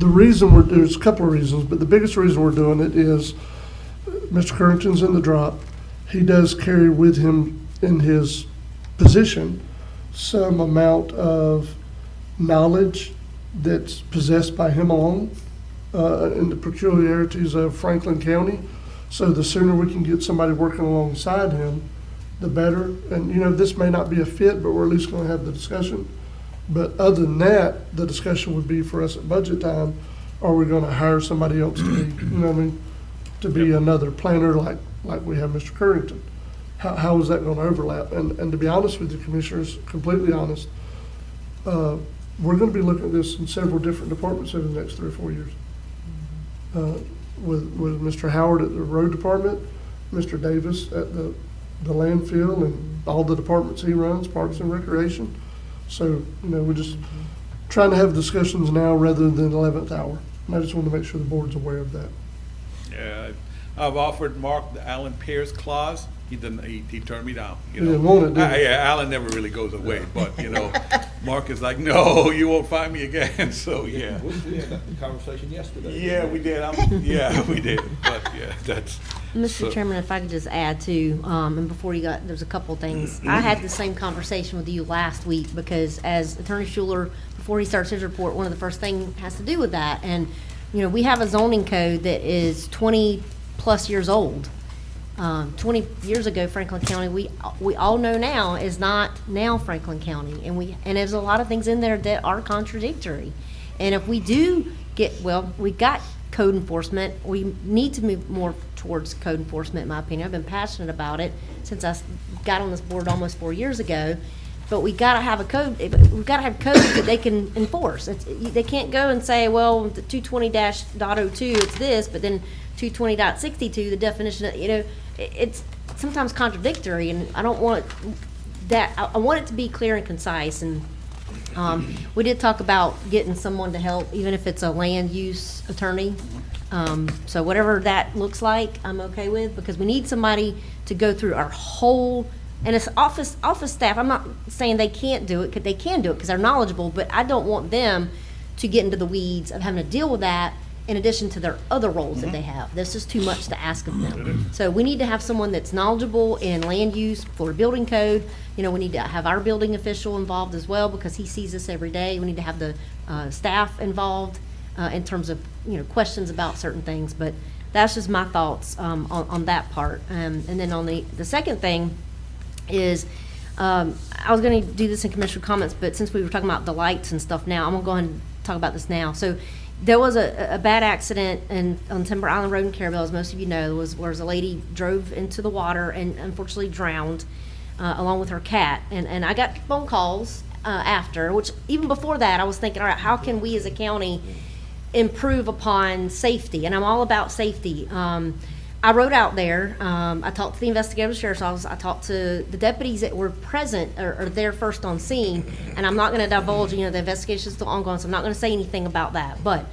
reason there's a couple of reasons, but the biggest reason we're doing it is Mr. Currington's in the drop. He does carry with him in his position some amount of knowledge that's possessed by him alone in the peculiarities of Franklin County. So the sooner we can get somebody working alongside him, the better. And, you know, this may not be a fit, but we're at least going to have the discussion. But other than that, the discussion would be for us at budget time, are we going to hire somebody else to be, you know what I mean, to be another planner like we have Mr. Currington? How is that going to overlap? And to be honest with you, Commissioners, completely honest, we're going to be looking at this in several different departments over the next 3 or 4 years. With Mr. Howard at the road department, Mr. Davis at the landfill, and all the departments he runs, Parks and Recreation. So, you know, we're just trying to have discussions now rather than 11th hour. And I just want to make sure the board's aware of that. Yeah, I've offered Mark the Alan Pierce clause. He didn't. He turned me down. You He know, didn't want it, did he? Yeah, Alan never really goes away, but you know, Mark is like, no, you won't find me again. So yeah. We had that conversation yesterday. Yeah, we did. Yeah, we did. But yeah, that's. Mr. Chairman, if I could just add too, and before you got, there's a couple things. I had the same conversation with you last week because as Attorney Schuler, before he starts his report, one of the first things has to do with that. And, you know, we have a zoning code that is 20 plus years old. 20 years ago, Franklin County, we all know now is not now Franklin County. And there's a lot of things in there that are contradictory. And if we do we got code enforcement. We need to move more towards code enforcement, in my opinion. I've been passionate about it since I got on this board almost 4 years ago. But we got to have a code. We've got to have codes that they can enforce. They can't go and say, well, the 220-.02, it's this, but then 220.62, the definition of, you know, it's sometimes contradictory, and I don't want that. I want it to be clear and concise. And we did talk about getting someone to help, even if it's a land use attorney. So whatever that looks like, I'm okay with, because we need somebody to go through our whole. And it's office staff. I'm not saying they can't do it, because they can do it because they're knowledgeable, but I don't want them to get into the weeds of having to deal with that in addition to their other roles that they have. This is too much to ask of them. So we need to have someone that's knowledgeable in land use, Florida building code. You know, we need to have our building official involved as well, because he sees this every day. We need to have the staff involved in terms of, you know, questions about certain things. But that's just my thoughts on that part. And then on the second thing is, I was going to do this in commissioner comments, but since we were talking about the lights and stuff now, I'm going to go ahead and talk about this now. So there was a bad accident on Timber Island Road in Carabel, as most of you know, where a lady drove into the water and unfortunately drowned along with her cat. And I got phone calls after, which even before that, I was thinking, all right, how can we as a county improve upon safety? And I'm all about safety. I rode out there. I talked to the investigator of the sheriff's office. I talked to the deputies that were present or there first on scene. And I'm not going to divulge, you know, the investigation is still ongoing, so I'm not going to say anything about that. But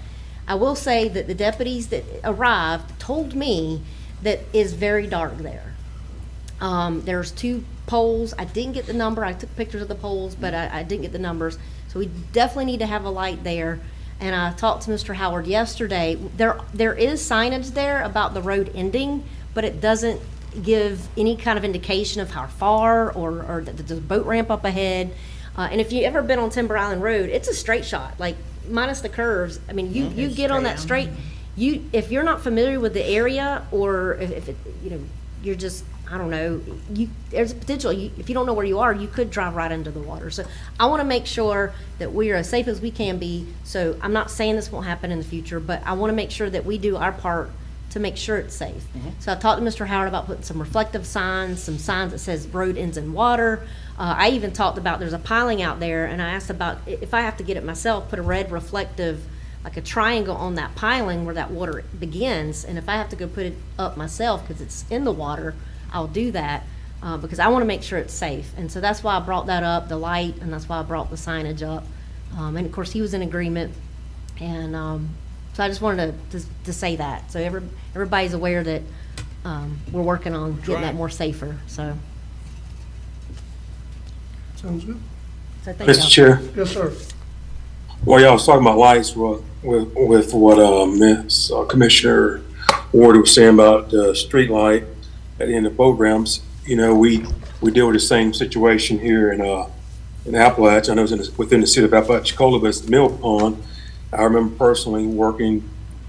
I will say that the deputies that arrived told me that it's very dark there. There's 2 poles. I didn't get the number. I took pictures of the poles, but I didn't get the numbers. So we definitely need to have a light there. And I talked to Mr. Howard yesterday. There is signage there about the road ending, but it doesn't give any kind of indication of how far or that there's a boat ramp up ahead. And if you've ever been on Timber Island Road, it's a straight shot, like minus the curves. I mean, you get on that straight, if you're not familiar with the area, or if it, you're just, I don't know, there's a potential, if you don't know where you are, you could drive right into the water. So I want to make sure that we are as safe as we can be. So I'm not saying this won't happen in the future, but I want to make sure that we do our part to make sure it's safe. So I talked to Mr. Howard about putting some reflective signs, some signs that says road ends in water. I even talked about, there's a piling out there, and I asked about, if I have to get it myself, put a red reflective, like a triangle on that piling where that water begins. And if I have to go put it up myself because it's in the water, I'll do that because I want to make sure it's safe. And so that's why I brought that up, the light, and that's why I brought the signage up. And of course, he was in agreement. And so I just wanted to say that. So everybody's aware that we're working on getting that more safer. So. Sounds good. So thank y'all. Mr. Chair. Yes, sir. Well, y'all was talking about lights with what Ms. Commissioner Ward was saying about the street light at the end of boat ramps. We deal with the same situation here in Appalachia. I know it's within the city of Apalachicola, but it's the Mill Pond. I remember personally working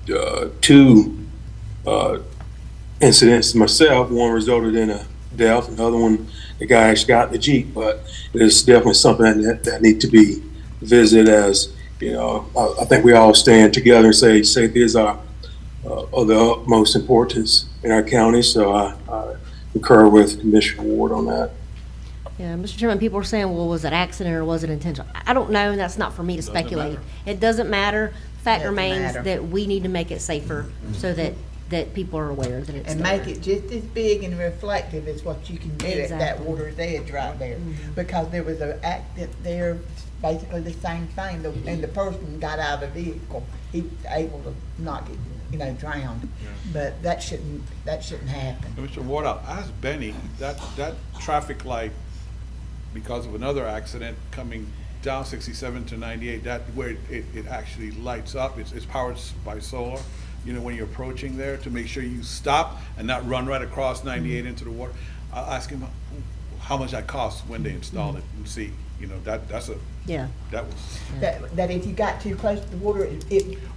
2 incidents myself. One resulted in a death, another one, the guy actually got in the Jeep, but it is definitely something that needs to be visited as, I think we all stand together and say safety is of the utmost importance in our county. So I concur with Commissioner Ward on that. Yeah, Mr. Chairman, people are saying, well, was it accident or was it intentional? I don't know, and that's not for me to speculate. It doesn't matter. Fact remains that we need to make it safer so that people are aware that it's and there. make it just as big and reflective as what you can do at that water's edge right there. Because there was an accident there, basically the same thing, and the person got out of the vehicle. He was able to not get, drowned. But that shouldn't happen. Mr. Ward, I'll ask Benny, that traffic light, because of another accident coming down 67 to 98, that where it actually lights up, it's powered by solar. When you're approaching there, to make sure you stop and not run right across 98 into the water. I'll ask him how much that costs when they install it and see. That's a that was that if you got too close to the water,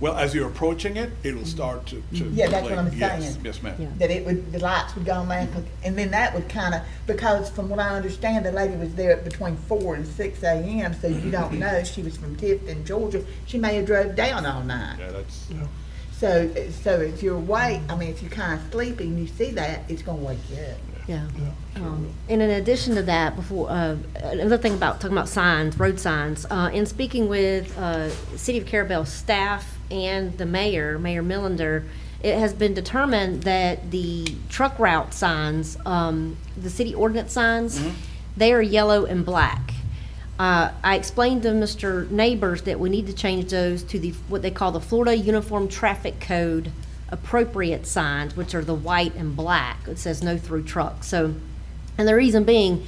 well, as you're approaching it, it'll start to yeah, that's what I'm saying. Yes, ma'am. That the lights would go on back, and then that would kind of, because from what I understand, the lady was there between 4 and 6 a.m. So you don't know, she was from Tifton, Georgia. She may have drove down all night. Yeah, that's. So if you're awake, if you're kind of sleepy and you see that, it's going to wake you up. Yeah. And in addition to that, before another thing about talking about signs, road signs, in speaking with City of Carabel staff and the Mayor Millender, it has been determined that the truck route signs, the city ordinance signs, they are yellow and black. I explained to Mr. Neighbors that we need to change those to what they call the Florida Uniform Traffic Code appropriate signs, which are the white and black. It says no through truck. So, and the reason being,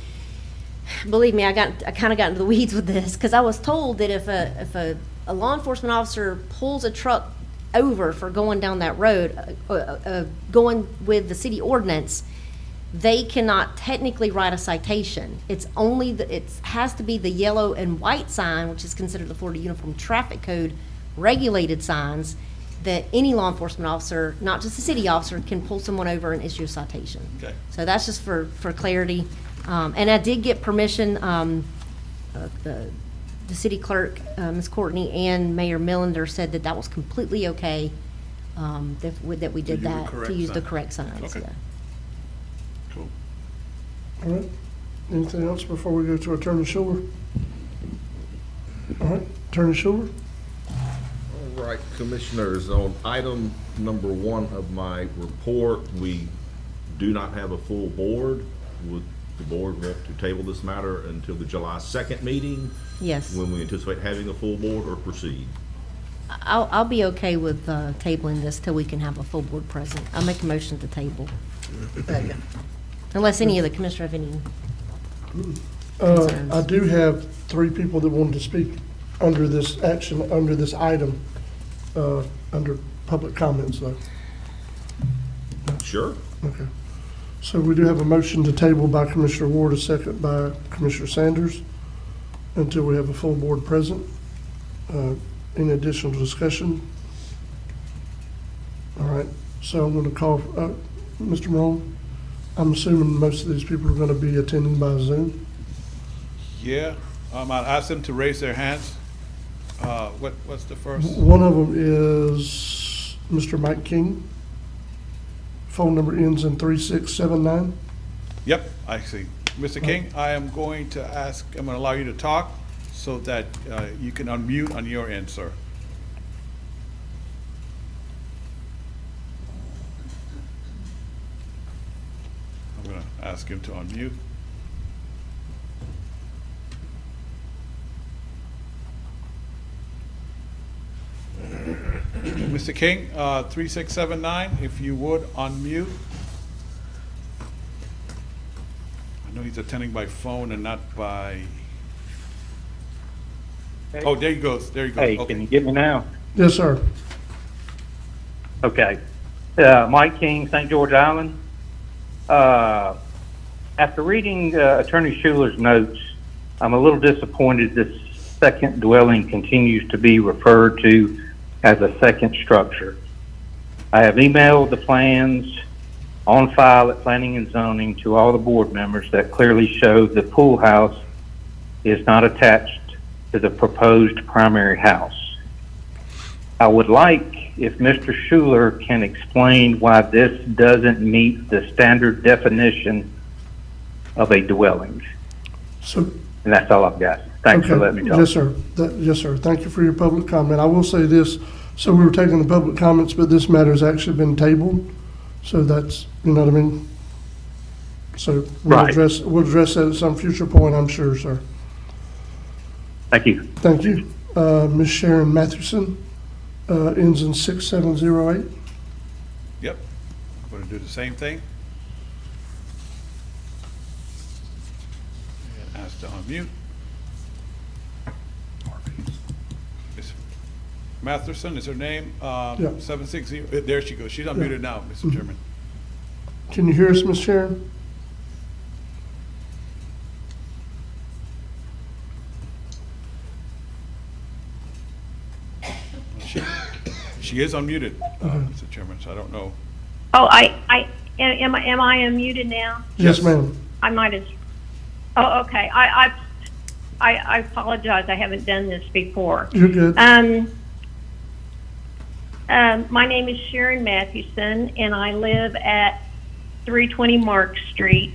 believe me, I kind of got into the weeds with this because I was told that if a law enforcement officer pulls a truck over for going down that road, going with the city ordinance, they cannot technically write a citation. It's only it has to be the yellow and white sign, which is considered the Florida Uniform Traffic Code regulated signs, that any law enforcement officer, not just a city officer, can pull someone over and issue a citation. Okay. So that's just for clarity. And I did get permission, the city clerk, Ms. Courtney, and Mayor Millender said that was completely okay, that we did that, to use the correct signs. Okay. Yeah. Cool. All right. Anything else before we go to Attorney Schuler? All right, Attorney Schuler. All right, Commissioners, on item number 1 of my report, we do not have a full board. Would the board want to table this matter until the July 2nd meeting? Yes. When we anticipate having a full board, or proceed? I'll be okay with tabling this till we can have a full board present. I'll make a motion to table. Unless any of the commissioners have any concerns. I do have 3 people that wanted to speak under this action, under this item, under public comments, though. Sure. Okay. So we do have a motion to table by Commissioner Ward, a second by Commissioner Sanders, until we have a full board present. Any additional discussion? All right, so I'm going to call, Mr. Morone, I'm assuming most of these people are going to be attending by Zoom? Yeah, I'll ask them to raise their hands. What's the first? One of them is Mr. Mike King. Phone number ends in 3679. Yep, I see. Mr. King, I am going to allow you to talk so that you can unmute on your end, sir. I'm going to ask him to unmute. Mr. King, 3679, if you would unmute. I know he's attending by phone and not by. Oh, there he goes. There he goes. Hey, Okay. can you get me now? Yes, sir. Okay. Mike King, St. George Island. After reading Attorney Schuler's notes, I'm a little disappointed this second dwelling continues to be referred to as a second structure. I have emailed the plans on file at Planning and Zoning to all the board members that clearly show the pool house is not attached to the proposed primary house. I would like if Mr. Schuler can explain why this doesn't meet the standard definition of a dwelling. So, And that's all I've got. Thanks for okay. letting me talk. Yes, sir. Yes, sir. Thank you for your public comment. I will say this, so we were taking the public comments, but this matter has actually been tabled. So that's, you know what I mean? So we'll Right. address that at some future point, I'm sure, sir. Thank you. Thank you. Ms. Sharon Mathewson, ends in 6708. Yep. I'm going to do the same thing. And ask to unmute. Miss Matheson is her name. Yeah. 760. There she goes. She's unmuted now, Mr. Chairman. Can you hear us, Ms. Sharon? She is unmuted, Mr. Chairman, so I don't know. Oh, am I unmuted now? Yes, ma'am. I might have. Oh, okay. I apologize. I haven't done this before. You're good. My name is Sharon Mathewson, and I live at 320 Mark Street.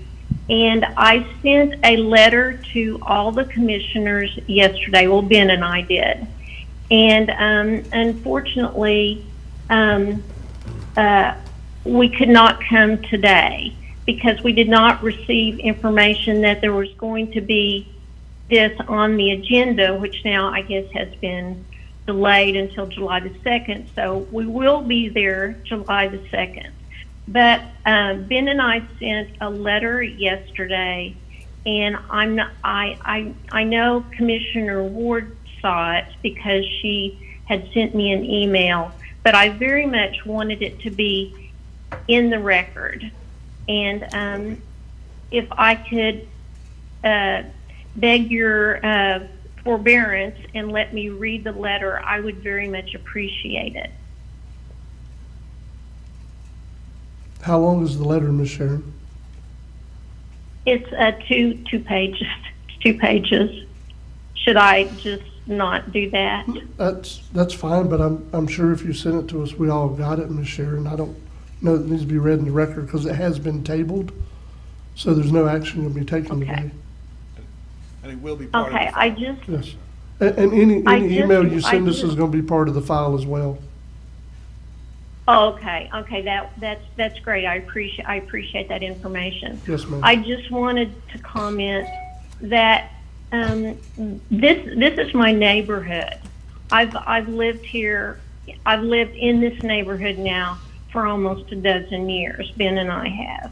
And I sent a letter to all the commissioners yesterday. Well, Ben and I did. And unfortunately, we could not come today because we did not receive information that there was going to be this on the agenda, which now I guess has been delayed until July the 2nd. So we will be there July the 2nd. But Ben and I sent a letter yesterday, and I know Commissioner Ward saw it because she had sent me an email, but I very much wanted it to be in the record. And if I could beg your forbearance and let me read the letter, I would very much appreciate it. How long is the letter, Ms. Sharon? It's two pages. It's 2 pages. Should I just not do that? That's fine, but I'm sure if you sent it to us, we all got it, Ms. Sharon. I don't know that it needs to be read in the record because it has been tabled, so there's no action to be taken today. And it will be part of Okay, the file. I just. Yes. And any email you send us just- is going to be part of the file as well. Oh, okay, that's great. I appreciate that information. Yes, ma'am. I just wanted to comment that this is my neighborhood, I've lived here. I've lived in this neighborhood now for almost a dozen years. Ben and I have,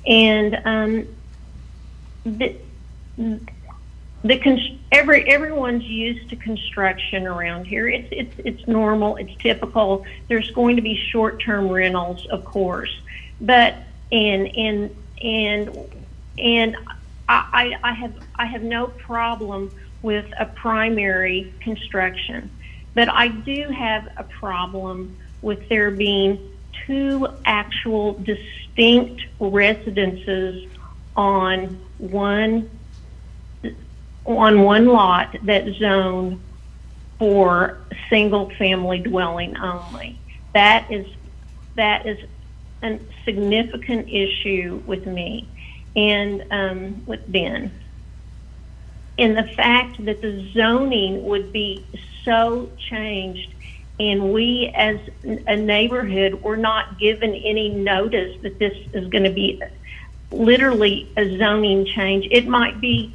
and everyone's used to construction around here. It's normal. It's typical. There's going to be short-term rentals, of course, but I have no problem with a primary construction, but I do have a problem with there being two actual distinct residences on one lot that's zoned for single-family dwelling only. That is a significant issue with me and with Ben. And the fact that the zoning would be so changed, and we as a neighborhood were not given any notice that this is going to be literally a zoning change. It might be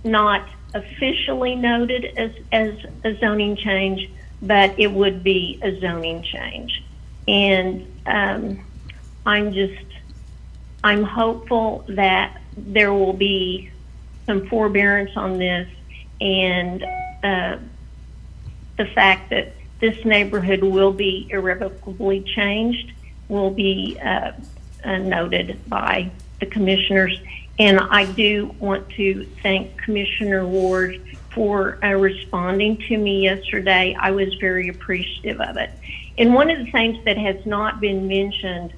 not officially noted as a zoning change, but it would be a zoning change. And I'm hopeful that there will be some forbearance on this, and the fact that this neighborhood will be irrevocably changed will be noted by the commissioners. And I do want to thank Commissioner Ward for responding to me yesterday. I was very appreciative of it. And one of the things that has not been mentioned,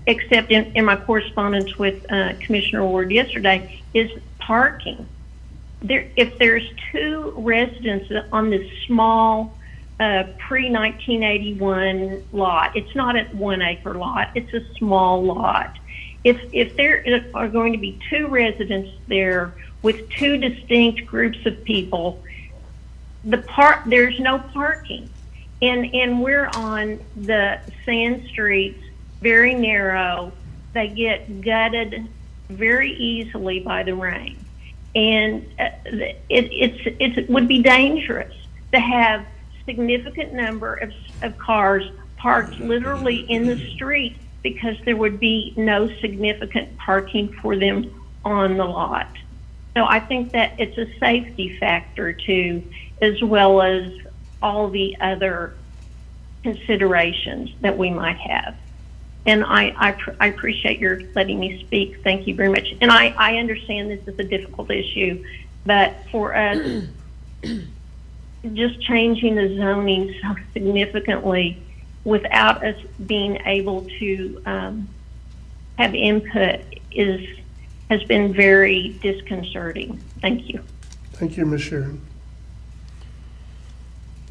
except in my correspondence with Commissioner Ward yesterday, is parking. If there's two residents on this small pre-1981 lot, it's not a 1 acre lot, it's a small lot. If there are going to be two residents there with two distinct groups of people, there's no parking. And we're on the sand streets, very narrow. They get gutted very easily by the rain. And it would be dangerous to have significant number of cars parked literally in the street, because there would be no significant parking for them on the lot. So I think that it's a safety factor too, as well as all the other considerations that we might have. And I appreciate your letting me speak. Thank you very much. And I understand this is a difficult issue, but for us, just changing the zoning so significantly without us being able to have input has been very disconcerting. Thank you. Thank you, Ms. Sharon.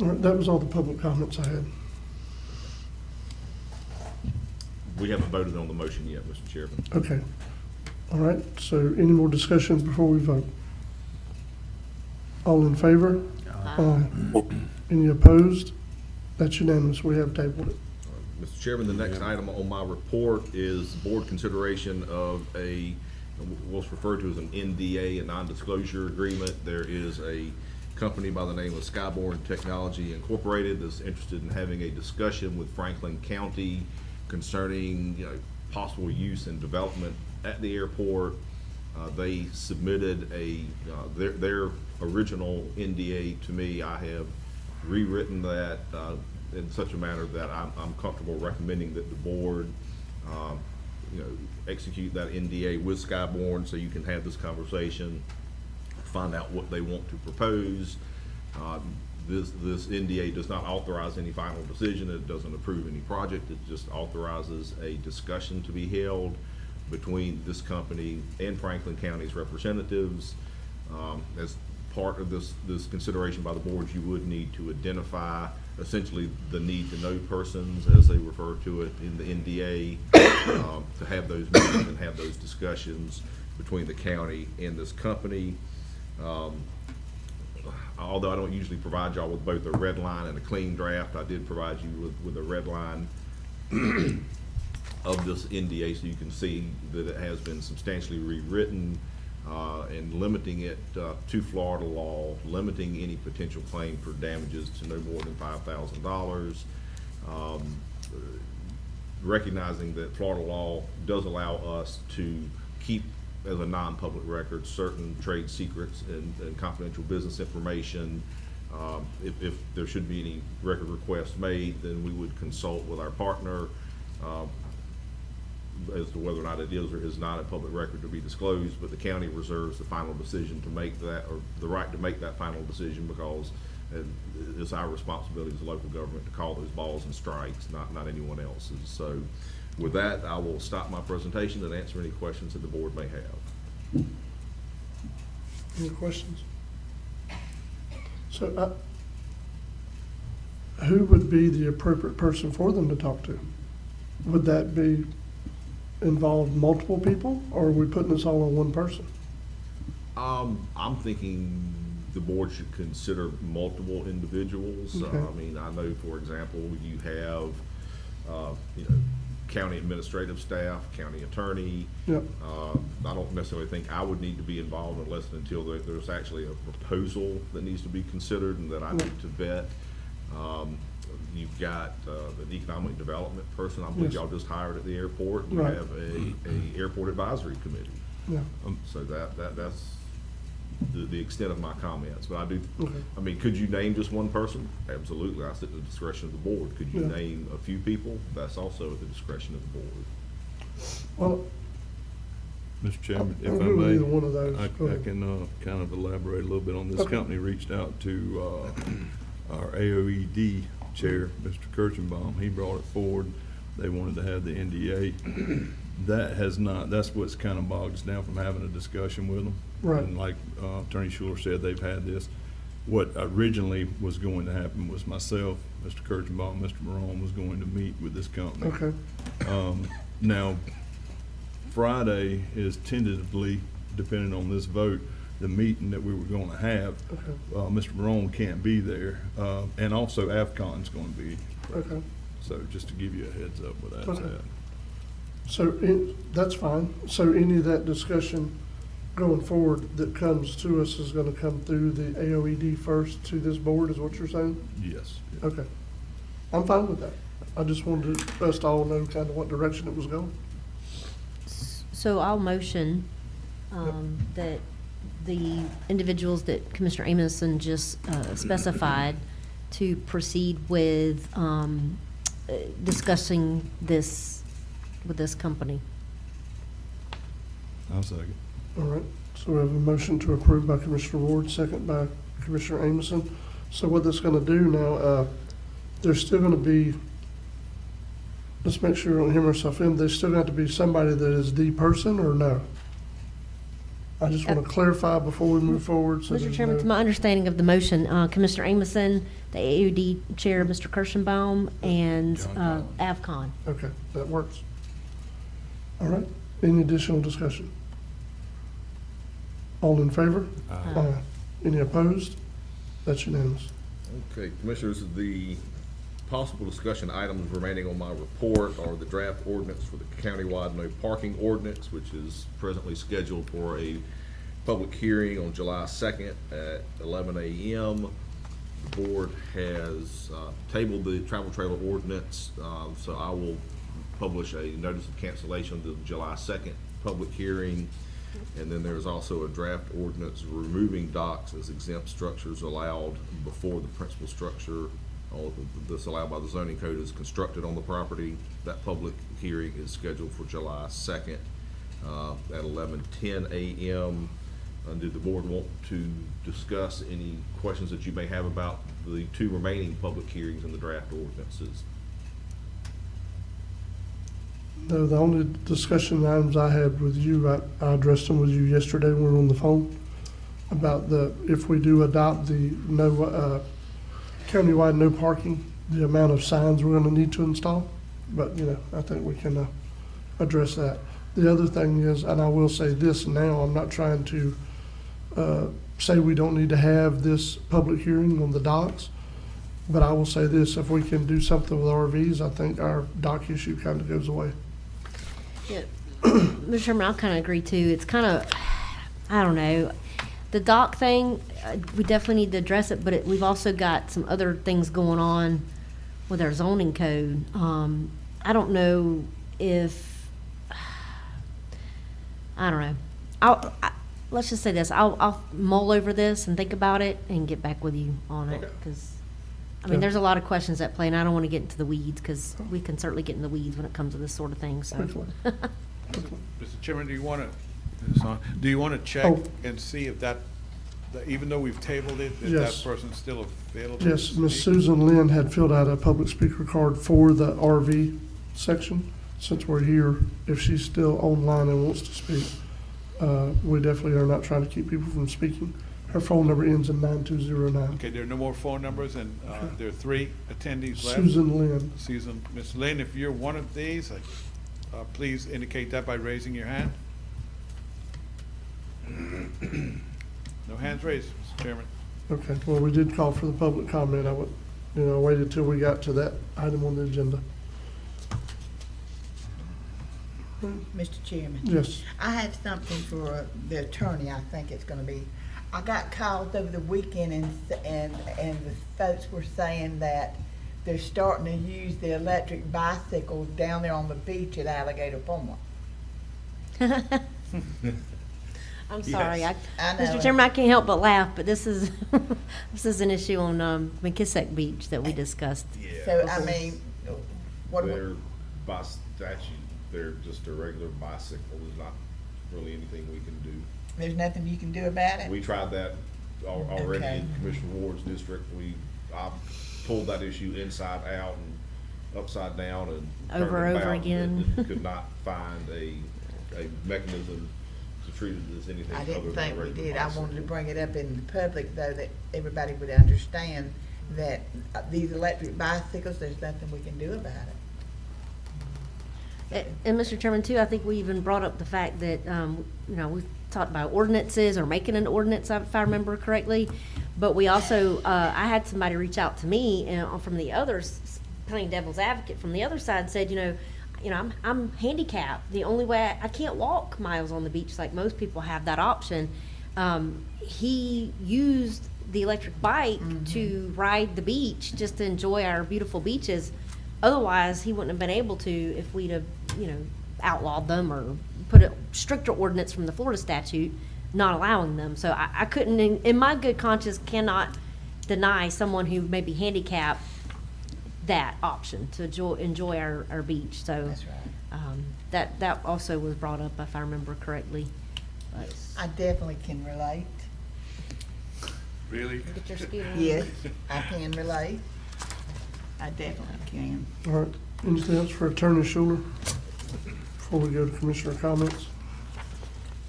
All right, that was all the public comments I had. We haven't voted on the motion yet, Mr. Chairman. Okay. All right, so any more discussions before we vote? All in favor? Aye. Any opposed? That's unanimous. We have tabled it. Mr. Chairman, the next item on my report is board consideration of what's referred to as an NDA, a non-disclosure agreement. There is a company by the name of Skyborn Technology Incorporated that's interested in having a discussion with Franklin County concerning possible use and development at the airport. They submitted their original NDA to me. I have rewritten that in such a manner that I'm comfortable recommending that the board execute that NDA with Skyborn, so you can have this conversation, find out what they want to propose. This NDA does not authorize any final decision. It doesn't approve any project. It just authorizes a discussion to be held between this company and Franklin County's representatives. As part of this consideration by the board, you would need to identify essentially the need to know persons, as they refer to it in the NDA, to have those meetings and have those discussions between the county and this company. Although I don't usually provide y'all with both a red line and a clean draft, I did provide you with a red line of this NDA, so you can see that it has been substantially rewritten. and limiting it to Florida law, limiting any potential claim for damages to no more than $5,000. Recognizing that Florida law does allow us to keep as a non-public record certain trade secrets and confidential business information. If there should be any record requests made, then we would consult with our partner as to whether or not it is or is not a public record to be disclosed, but the county reserves the final decision to make that, or the right to make that final decision, because it's our responsibility as a local government to call those balls and strikes, not anyone else's. So with that, I will stop my presentation and answer any questions that the board may have. Any questions? So who would be the appropriate person for them to talk to? Would that be involve multiple people, or are we putting this all on one person? I'm thinking the board should consider multiple individuals. Okay. I mean, I know, for example, you have, county administrative staff, county attorney. Yep. I don't necessarily think I would need to be involved unless and until there's actually a proposal that needs to be considered and that I need to vet. You've got an economic development person, I believe Yes. y'all just hired at the airport. You Right. have a airport advisory committee. Yeah. So that's the extent of my comments. But I do, Okay. I mean, could you name just one person? Absolutely, that's at the discretion of the board. Could you Yeah. name a few people? That's also at the discretion of the board. Well, Mr. Chairman, if I'll I go with may, either one of those. I Go ahead. can kind of elaborate a little bit on this. Okay. Company reached out to our AOED chair, Mr. Kirchenbaum. He brought it forward. They wanted to have the NDA. That's what's kind of bogs down from having a discussion with them. Right. And like Attorney Schuler said, they've had this. What originally was going to happen was myself, Mr. Kirchenbaum, Mr. Morone was going to meet with this company. Okay. Now, Friday is tentatively, depending on this vote, the meeting that we were going to have. Okay. Mr. Morone can't be there, and also AFCON's going to be. Okay. So just to give you a heads up with that Okay. said. So that's fine. So any of that discussion going forward that comes to us is going to come through the AOED first to this board, is what you're saying? Yes. Okay. I'm fine with that. I just wanted us to all know kind of what direction it was going. So I'll motion that the individuals that Commissioner Amison just specified to proceed with discussing this with this company. I'll second. All right. So we have a motion to approve by Commissioner Ward, second by Commissioner Amison. So what that's going to do now, there's still going to be, let's make sure we don't hear myself in, there's still got to be somebody that is the person, or no? I just want to clarify before we move forward. So Mr. there's Chairman, no- to my understanding of the motion, Commissioner Amison, the AUD Chair, Mr. Kirschenbaum, and AVCON. Okay, that works. All right. Any additional discussion? All in favor? Aye. Any opposed? That's unanimous. Okay, Commissioners, the possible discussion items remaining on my report are the draft ordinance for the countywide no parking ordinance, which is presently scheduled for a public hearing on July 2nd at 11 a.m. The board has tabled the travel trailer ordinance, so I will publish a notice of cancellation of the July 2nd public hearing. And then there's also a draft ordinance removing docks as exempt structures allowed before the principal structure, all this allowed by the zoning code, is constructed on the property. That public hearing is scheduled for July 2nd at 11:10 a.m. Did the board want to discuss any questions that you may have about the two remaining public hearings in the draft ordinances? No, the only discussion items I had with you, I addressed them with you yesterday when we were on the phone about if we do adopt the countywide no parking, the amount of signs we're going to need to install. But, I think we can address that. The other thing is, and I will say this now, I'm not trying to say we don't need to have this public hearing on the docks, but I will say this, if we can do something with RVs, I think our dock issue kind of goes away. Yeah. Mr. Chairman, I kind of agree too. It's kind of, I don't know. The dock thing, we definitely need to address it, but we've also got some other things going on with our zoning code. I don't know if, I don't know. Let's just say this, I'll mull over this and think about it and get back with you on it, because, I mean, there's a lot of questions at play, and I don't want to get into the weeds, because we can certainly get in the weeds when it comes to this sort of thing, so. Mr. Chairman, do you want to check and see if that, even though we've tabled it, is that Yes. person still available? Yes, to Ms. speak? Susan Lynn had filled out a public speaker card for the RV section. Since we're here, if she's still online and wants to speak, we definitely are not trying to keep people from speaking. Her phone number ends in 9209. Okay, there are no more phone numbers, and there are 3 attendees left. Susan Lynn. Susan, Ms. Lynn, if you're one of these, please indicate that by raising your hand. No hands raised, Mr. Chairman. Okay, well, we did call for the public comment. I would, waited till we got to that item on the agenda. Mr. Chairman? Yes. I have something for the attorney, I think it's gonna be. I got called over the weekend and the folks were saying that they're starting to use the electric bicycles down there on the beach at Alligator Point. I'm sorry, I know. Mr. Chairman, I can't help but laugh, but this is, this is an issue on McKissick Beach that we discussed. So, I mean, what do we? They're by statute, they're just a regular bicycle. There's not really anything we can do. There's nothing you can do about it? We tried that already Okay. in Commissioner Ward's district. I pulled that issue inside out and upside down and turned Over it and over about again. and could not find a mechanism to treat it as anything I other didn't than a think we regular did. I bicycle. wanted to bring it up in the public, though, that everybody would understand that these electric bicycles, there's nothing we can do about it. And Mr. Chairman, too, I think we even brought up the fact that, we talked about ordinances or making an ordinance, if I remember correctly. But we also, I had somebody reach out to me from the others, playing devil's advocate from the other side, said, I'm handicapped. The only way I can't walk miles on the beach like most people have that option. He used the electric bike to ride the beach just to enjoy our beautiful beaches. Otherwise, he wouldn't have been able to if we'd have, outlawed them or put a stricter ordinance from the Florida statute not allowing them. So I couldn't, in my good conscience, cannot deny someone who may be handicapped that option to enjoy our beach. So That's right. that also was brought up, if I remember correctly. But I definitely can relate. Really? get your scooter. Yes, I can relate. I definitely can. All right, anything else for Attorney Schuler before we go to Commissioner comments?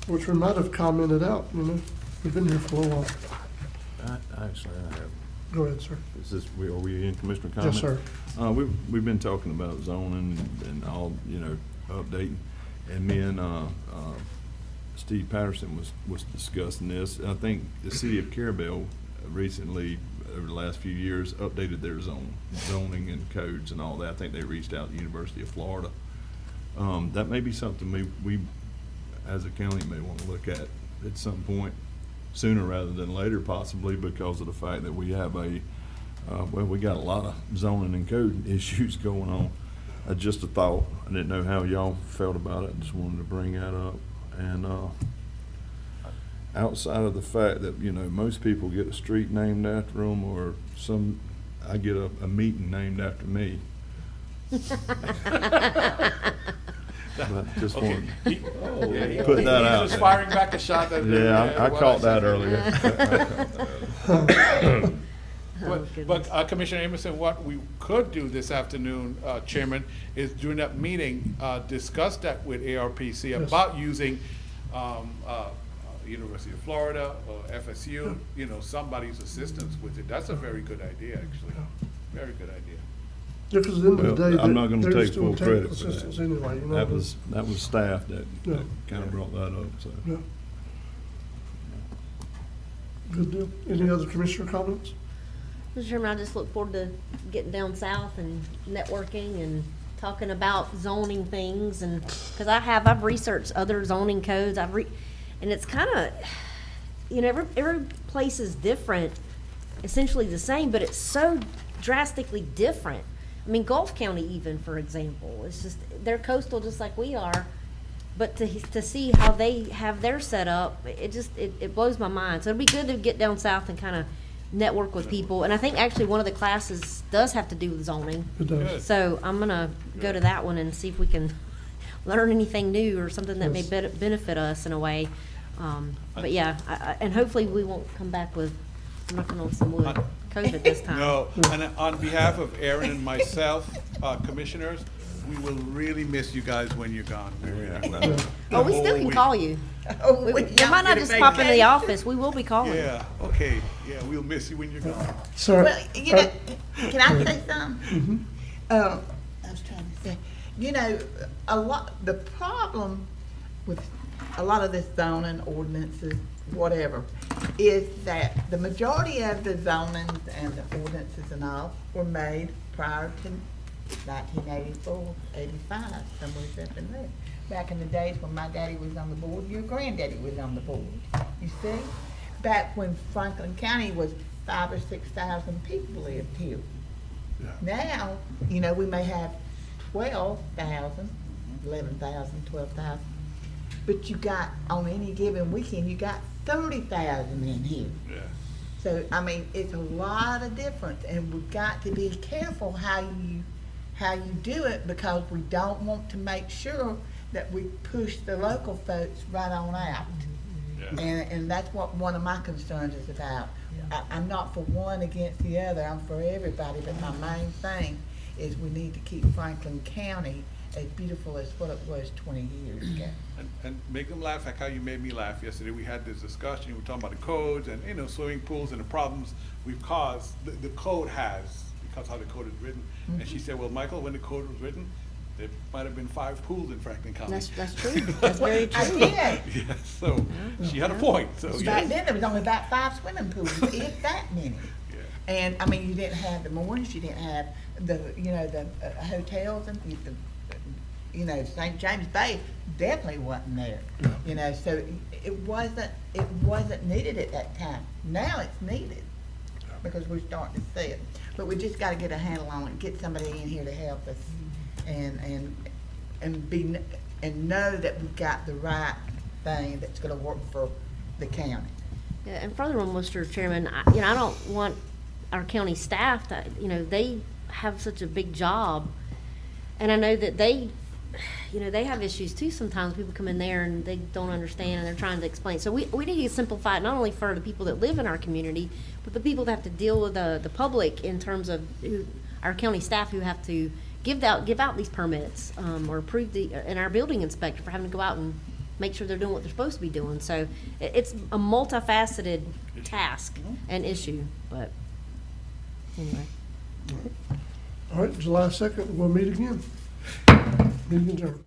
Which we might have commented out, we've been here for a little while. Actually, I have. Go ahead, sir. Are we in Commissioner comments? Yes, sir. We've been talking about zoning and all, updating. And me and, Steve Patterson was discussing this. I think the city of Carabel recently, over the last few years, updated their zoning and codes and all that. I think they reached out to the University of Florida. That may be something we as a county may want to look at some point, sooner rather than later possibly, because of the fact that we have we got a lot of zoning and code issues going on. Just a thought. I didn't know how y'all felt about it. I just wanted to bring that up. And outside of the fact that, most people get a street named after them, or I get a meeting named after me. But just wanted to put that out. He's just firing back a shot at I caught that earlier. But Commissioner Amerson, what we could do this afternoon, Chairman, is during that meeting, discuss that with ARPC about using University of Florida or FSU, somebody's assistance with it. That's a very good idea, actually. Very good idea. Yeah, because at the end of the day, I'm not going to they're take still full credit technical for assistance that. anyway, That was staff that kind of brought that up, so. Yeah. Good deal. Any other commissioner comments? Mr. Chairman, I just look forward to getting down south and networking and talking about zoning things, and because I've researched other zoning codes. And it's kind of, you know, every place is different, essentially the same, but it's so drastically different. I mean, Gulf County even, for example, it's just, they're coastal just like we are, but to see how they have their setup, it blows my mind. So it'd be good to get down south and kind of network with people. And I think actually one of the classes does have to do with zoning. It does. So I'm gonna go to that one and see if we can learn anything new or something that may benefit us in a way. But yeah, and hopefully we won't come back with, I'm knocking on some wood, COVID this time. No, and on behalf of Aaron and myself, commissioners, we will really miss you guys when you're gone. We really will. Oh, we still can call you. You might not just pop into the office, we will be calling. Yeah, okay, yeah, we'll miss you when you're gone. Sir. Well, you know, can I say something? I was trying to say, you know, the problem with a lot of this zoning ordinances, whatever, is that the majority of the zonings and the ordinances and all were made prior to 1984, 85, somewhere up in there. Back in the days when my daddy was on the board, your granddaddy was on the board. You see? Back when Franklin County was 5,000 or 6,000 people lived here. Yeah. Now, you know, we may have 12,000, 11,000, 12,000. But you got, on any given weekend, you got 30,000 in here. Yeah. So, I mean, it's a lot of difference, and we've got to be careful how you do it, because we don't want to make sure that we push the local folks right on out. Yeah. And that's what one of my concerns is about. I'm not for one against the other, I'm for everybody, but my main thing is we need to keep Franklin County as beautiful as what it was 20 years ago. And make them laugh like how you made me laugh yesterday. We had this discussion, we were talking about the codes and, you know, swimming pools and the problems we've caused, the code has, because how the code is written. And she said, well, Michael, when the code was written, there might have been 5 pools in Franklin County. That's true. That's very true. I did. Yeah, so she had a point. So Back yes. then, there was only about 5 swimming pools, if that many. Yeah. And, I mean, you didn't have the moorings, you didn't have the, you know, the hotels and the, you know, St. James Bay definitely wasn't there. You know, so it wasn't needed at that time. Now it's needed, because we're starting to see it. But we just gotta get a handle on it, get somebody in here to help us and know that we've got the right thing that's gonna work for the county. Yeah, and furthermore, Mr. Chairman, I don't want our county staff to, they have such a big job. And I know that they have issues too sometimes. People come in there and they don't understand and they're trying to explain. So we need to simplify it not only for the people that live in our community, but the people that have to deal with the public in terms of our county staff who have to give out these permits or approve and our building inspector for having to go out and make sure they're doing what they're supposed to be doing. So it's a multifaceted task and issue, but anyway. All right, July 2nd, we'll meet again. Meeting adjourned.